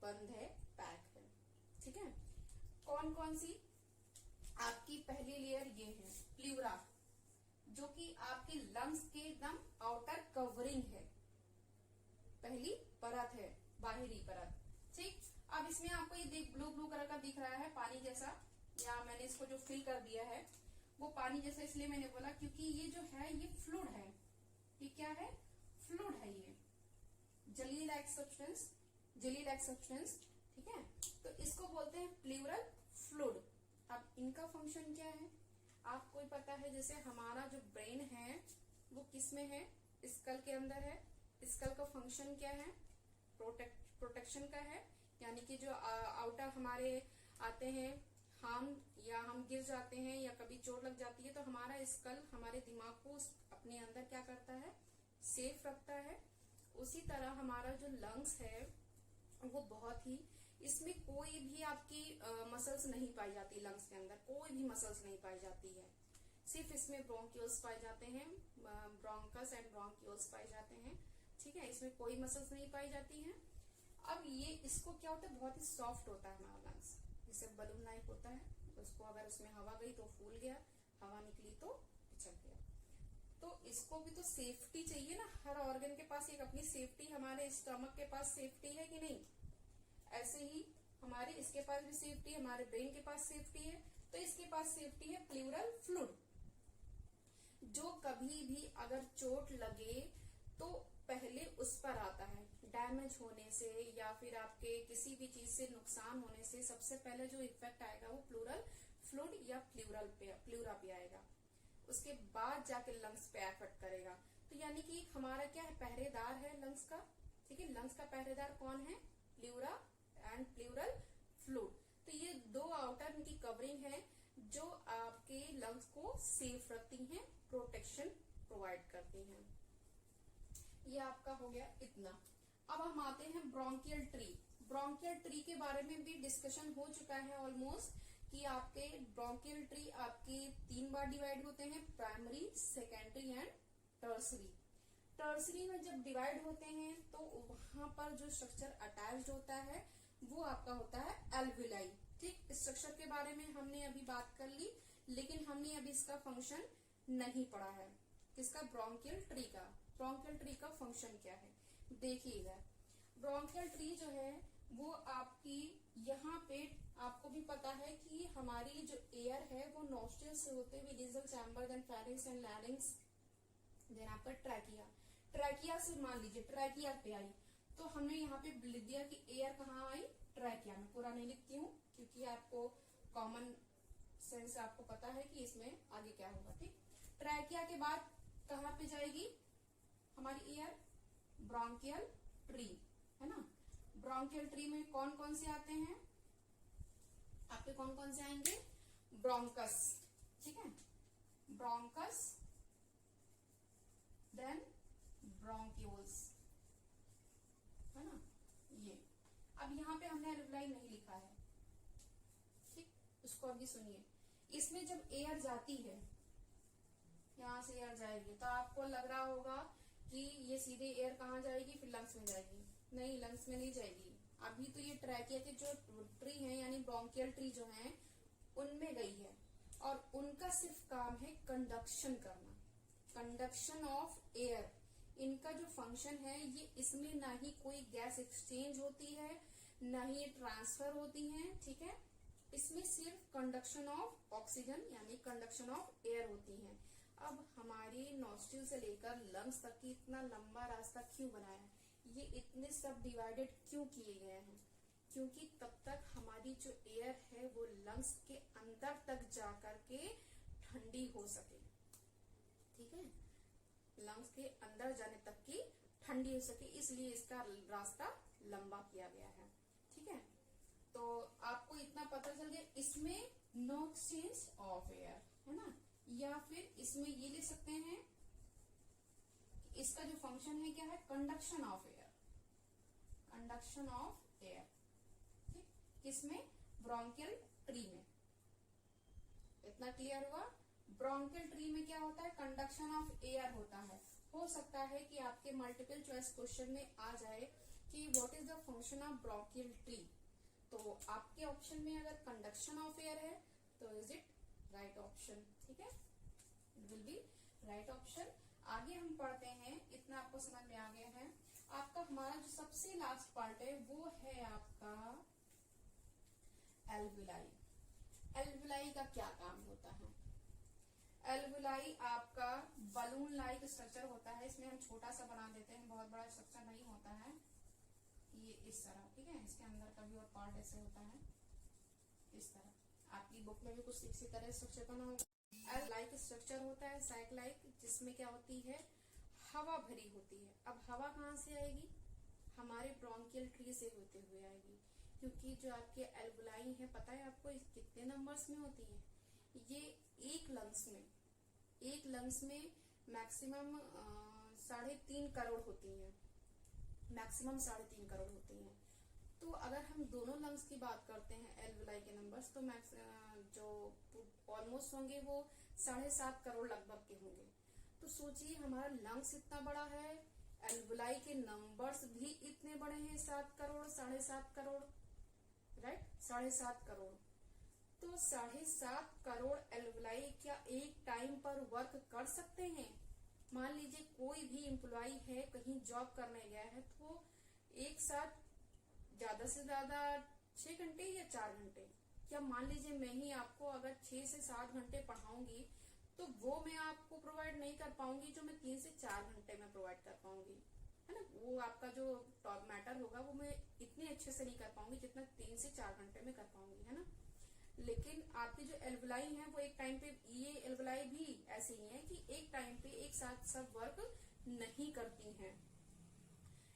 बंद है, पैक है। ठीक है, कौन कौन सी, आपकी पहली लेयर ये है प्लूरा, जो कि आपके लंग्स के एकदम आउटर कवरिंग है, पहली परत है, बाहरी परत। ठीक, अब इसमें आपको ये ब्लू ब्लू कलर का दिख रहा है, पानी जैसा, या मैंने इसको जो फिल कर दिया है वो पानी जैसा इसलिए मैंने बोला क्योंकि ये जो है ये फ्लूइड है। ये क्या है, फ्लूइड है, ये जली like substance, jelly like substance. ठीक है, तो इसको बोलते हैं प्लूरल फ्लूइड। अब इनका फंक्शन क्या है आपको ही पता है, जैसे हमारा जो ब्रेन है वो किस में है, स्कल के अंदर है। स्कल का फंक्शन क्या है, प्रोटेक्शन का है, यानी कि जो आउटर हमारे आते हैं हम, या हम गिर जाते हैं या कभी चोट लग जाती है तो हमारा स्कल हमारे दिमाग को अपने अंदर क्या करता है, सेफ रखता है। उसी तरह हमारा जो लंग्स है वो बहुत ही, इसमें कोई भी आपकी मसल्स नहीं पाई जाती, लंग्स के अंदर कोई भी मसल्स नहीं पाई जाती है, सिर्फ इसमें ब्रोंक्यूल्स पाए जाते हैं, ब्रोंकस एंड ब्रोंक्यूल्स पाए जाते हैं। ठीक है, इसमें कोई मसल्स नहीं पाई जाती हैं। अब ये इसको क्या होता है, बहुत ही सॉफ्ट होता है हमारा लंग्स, जैसे बलून लाइक होता है, उसको अगर उसमें हवा गई तो फूल गया, हवा निकली तो पिचक गया। तो इसको भी तो सेफ्टी चाहिए ना, हर ऑर्गन के पास एक अपनी सेफ्टी, हमारे स्टमक के पास सेफ्टी है कि नहीं, ऐसे ही हमारे इसके पास भी सेफ्टी है, हमारे ब्रेन के पास सेफ्टी है, तो इसके पास सेफ्टी है प्लूरल फ्लूइड। जो कभी भी अगर चोट लगे तो पहले उस पर आता है, डैमेज होने से या फिर आपके किसी भी चीज से नुकसान होने से सबसे पहले जो इफेक्ट आएगा वो प्लूरल फ्लूइड या प्लूरा पे आएगा, उसके बाद जाके लंग्स पे एफेक्ट करेगा। तो यानी कि हमारा क्या है, पहरेदार है लंग्स का। ठीक है, लंग्स का पहरेदार कौन है, प्लूरा एंड प्लूरल फ्लूइड। तो ये दो आउटर की कवरिंग है जो आपके लंग्स को सेफ रखती हैं, प्रोटेक्शन प्रोवाइड करती हैं। ये आपका हो गया इतना। अब हम आते हैं ब्रोंकियल ट्री। ब्रोंकियल ट्री के बारे में भी डिस्कशन हो चुका है ऑलमोस्ट, कि आपके ब्रोंकियल ट्री आपके 3 बार डिवाइड होते हैं, primary, secondary and tertiary. Tertiary में जब डिवाइड होते हैं तो वहां पर जो स्ट्रक्चर अटैच्ड होता है वो आपका होता है एल्विलाई। ठीक, स्ट्रक्चर के बारे में हमने अभी बात कर ली, लेकिन हमने अभी इसका फंक्शन नहीं पढ़ा है। किसका? ब्रोंकियल ट्री का। ब्रोंकियल ट्री का फंक्शन क्या है देखिएगा। ब्रोंकियल ट्री जो है वो आपकी यहाँ पे आपको भी पता है कि हमारी जो एयर है वो नॉस्ट्रिल से होते हुए nasal chamber, then pharynx and larynx, then आपका ट्रैकिया। ट्रैकिया से मान लीजिए ट्रैकिया पे आई तो हमने यहाँ पे लिख दिया कि एयर कहाँ आई? ट्रैकिया में। पूरा नहीं लिखती हूँ क्योंकि आपको कॉमन सेंस आपको पता है कि इसमें आगे क्या होगा। ठीक, ट्रैकिया के बाद कहाँ पे जाएगी हमारी एयर? ब्रोंकियल ट्री, है ना। ब्रोंकियल ट्री में कौन कौन से आते हैं आपके? कौन कौन से आएंगे? ब्रोंकस, ठीक है, ब्रोंकस, देन ब्रोंक्यूल्स, है ना ये। अब यहाँ पे हमने एल्विलाई नहीं लिखा है, ठीक, उसको अभी सुनिए। इसमें जब एयर जाती है, यहां से एयर जाएगी तो आपको लग रहा होगा कि ये सीधे एयर कहाँ जाएगी? फिर लंग्स में जाएगी। नहीं, लंग्स में नहीं जाएगी। अभी तो ये ट्रैकिया के जो ट्री है यानी ब्रोंकियल ट्री जो है उनमें गई है, और उनका सिर्फ काम है कंडक्शन करना, कंडक्शन ऑफ एयर। इनका जो फंक्शन है ये, इसमें ना ही कोई गैस एक्सचेंज होती है ना ही ट्रांसफर होती है, ठीक है। इसमें सिर्फ कंडक्शन ऑफ ऑक्सीजन यानी कंडक्शन ऑफ एयर होती है। अब हमारी नॉस्ट्रिल से लेकर लंग्स तक की इतना लंबा रास्ता क्यों बनाया? ये इतने सब डिवाइडेड क्यों किए गए हैं? क्योंकि तब तक हमारी जो एयर है वो लंग्स के अंदर तक जाकर के ठंडी हो सके, ठीक है, लंग्स के अंदर जाने तक की ठंडी हो सके, इसलिए इसका रास्ता लंबा किया गया है, ठीक है। तो आपको इतना पता चल गया, इसमें नो एक्सचेंज ऑफ एयर, है ना। या फिर इसमें ये ले सकते हैं, इसका जो फंक्शन है क्या है? Conduction of air, conduction of air, ठीक। किसमें? ब्रोंकियल ट्री में। इतना क्लियर हुआ? ब्रोंकियल ट्री में क्या होता है? कंडक्शन ऑफ एयर होता है। हो सकता है कि आपके मल्टीपल चॉइस क्वेश्चन में आ जाए कि what is the function of bronchial tree, तो आपके ऑप्शन में अगर कंडक्शन ऑफ एयर है तो इज इट राइट ऑप्शन, ठीक है, it will be right option. आगे हम पढ़ते हैं, इतना आपको समझ में आ गया है। आपका हमारा जो सबसे लास्ट पार्ट है वो है आपका एल्विलाई। एल्विलाई का क्या काम होता है? एल्विलाई आपका बलून लाइक स्ट्रक्चर होता है। इसमें हम छोटा सा बना देते हैं, बहुत बड़ा स्ट्रक्चर नहीं होता है ये, इस तरह, ठीक है। इसके अंदर का भी और पार्ट ऐसे होता है, इस तरह। आपकी बुक में भी कुछ इसी तरह स्ट्रक्चर बना होगा। एल लाइक स्ट्रक्चर होता है, सैक लाइक, जिसमें क्या होती है? हवा भरी होती है। अब हवा कहाँ से आएगी? हमारे ब्रोंकियल ट्री से होते हुए आएगी, क्योंकि जो आपके एल्विलाई है, पता है आपको कितने नंबर्स में होती है? ये एक लंग्स में मैक्सिमम 3.5 करोड़ होती हैं, मैक्सिमम 3.5 करोड़ होती हैं। तो अगर हम दोनों लंग्स की बात करते हैं एल्विलाई के नंबर्स, तो जो ऑलमोस्ट होंगे वो 7.5 करोड़ लगभग के होंगे। तो सोचिए हमारा लंग्स इतना बड़ा है, एल्विलाई के नंबर्स भी इतने बड़े हैं, 7 करोड़, 7.5 करोड़, राइट, 7.5 करोड़। तो 7.5 करोड़ एल्विलाई क्या एक टाइम पर वर्क कर सकते हैं? मान लीजिए कोई भी एम्प्लॉय है, कहीं जॉब करने गया है, तो एक साथ ज्यादा से ज्यादा 6 घंटे या 4 घंटे, क्या मान लीजिए मैं ही आपको अगर 6 से 7 घंटे पढ़ाऊंगी तो वो मैं आपको प्रोवाइड नहीं कर पाऊंगी जो मैं 3 से 4 घंटे में प्रोवाइड कर पाऊंगी, है ना। वो आपका जो टॉप मैटर होगा वो मैं इतने अच्छे से नहीं कर पाऊंगी जितना 3 से 4 घंटे में कर पाऊंगी, है ना। लेकिन आपकी जो एल्विलाई है वो एक टाइम पे, ये एल्विलाई भी ऐसे ही है कि एक टाइम पे एक साथ सब वर्क नहीं करती हैं।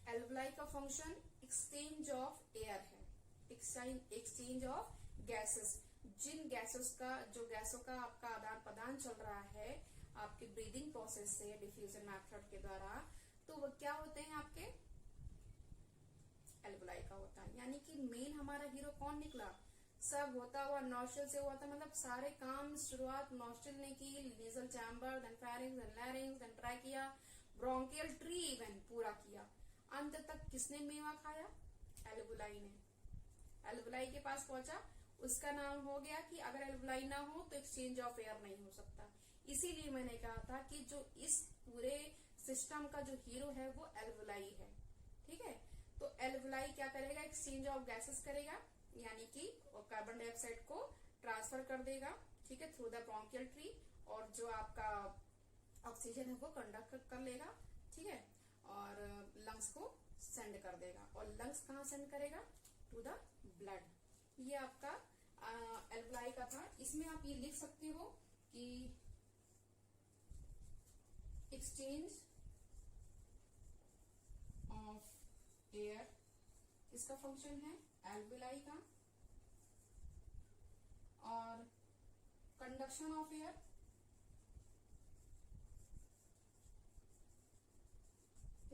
एल्विलाई का फंक्शन एक्सचेंज ऑफ एयर है, एक्सचेंज ऑफ गैसेस। जिन गैसेस का, जो गैसों का आपका आदान प्रदान चल रहा है आपके ब्रीदिंग प्रोसेस से डिफ्यूजन मेथड के द्वारा, तो वो क्या होते हैं आपके एल्वुलाई का होता है। यानी कि मेन हमारा हीरो कौन निकला, सब होता हुआ नॉस्ट्रल से हुआ था, मतलब सारे काम शुरुआत नॉस्ट्रल ने की, nasal chamber, then pharynx, then larynx, then trachea, bronchial tree, even पूरा किया। अंत तक किसने मेवा खाया, एल्वुलाई ने। एल्वुलाई के पास पहुंचा, उसका नाम हो गया कि अगर एल्वुलाई ना हो तो एक्सचेंज ऑफ एयर नहीं हो सकता। इसीलिए मैंने कहा था कि जो इस पूरे सिस्टम का जो हीरो है वो एल्वुलाई है। ठीक है, तो एल्वुलाई क्या करेगा, एक्सचेंज ऑफ गैसेस करेगा, यानी कि कार्बन डाइऑक्साइड को ट्रांसफर कर देगा, ठीक है, थ्रू द ब्रोंकियल ट्री, और जो आपका ऑक्सीजन है वो कंडक्ट कर लेगा, ठीक है, और लंग्स को सेंड कर देगा। और लंग्स कहाँ सेंड करेगा, टू द ब्लड। ये आपका एल्वुलाई का था। इसमें आप ये लिख सकते हो कि एक्सचेंज ऑफ एयर इसका फंक्शन है एल्वुलाई का, और कंडक्शन ऑफ एयर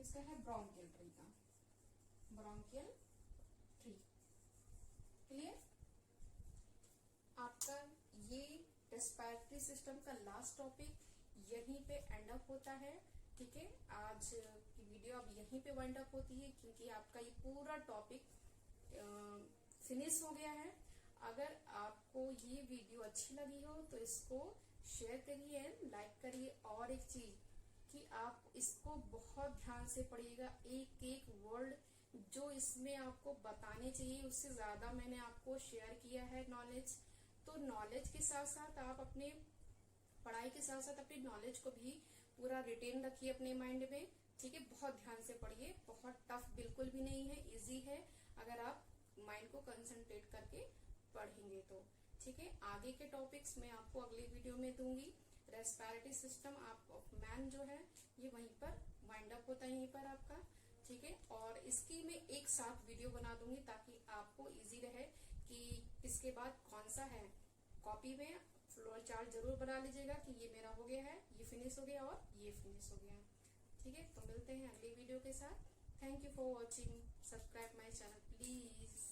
इसका है ब्रोंकियल ट्री का, ब्रोंकियल ट्री। क्लियर, आपका ये रेस्पिरेटरी सिस्टम का लास्ट टॉपिक यहीं पे एंड अप होता है। ठीक है, आज की वीडियो अब यहीं पे वाइंड अप होती है, क्योंकि आपका ये पूरा टॉपिक फिनिश हो गया है। अगर आपको ये वीडियो अच्छी लगी हो तो इसको शेयर करिए, लाइक करिए। और एक चीज कि आप इसको बहुत ध्यान से पढ़िएगा, एक एक वर्ड जो इसमें आपको बताने चाहिए उससे ज्यादा मैंने आपको शेयर किया है नॉलेज। तो नॉलेज के साथ साथ आप अपने पढ़ाई के साथ साथ अपनी नॉलेज को भी पूरा रिटेन रखिए अपने माइंड में। ठीक है, बहुत ध्यान से पढ़िए, बहुत टफ बिल्कुल भी नहीं है, इजी है अगर आप माइंड को कंसंट्रेट करके पढ़ेंगे तो। ठीक है, आगे के टॉपिक्स मैं आपको अगली वीडियो में दूंगी। रेस्पिरेटरी सिस्टम आप मैन जो है ये वहीं पर वाइंड अप होता है, यहीं पर आपका। ठीक है, और इसकी मैं एक साथ वीडियो बना दूंगी ताकि आपको इजी रहे कि इसके बाद कौन सा है। कॉपी में फ्लोर चार्ट जरूर बना लीजिएगा कि ये मेरा हो गया है, ये फिनिश हो गया और ये फिनिश हो गया। ठीक है, तो मिलते हैं अगली वीडियो के साथ। Thank you for watching, subscribe my channel please.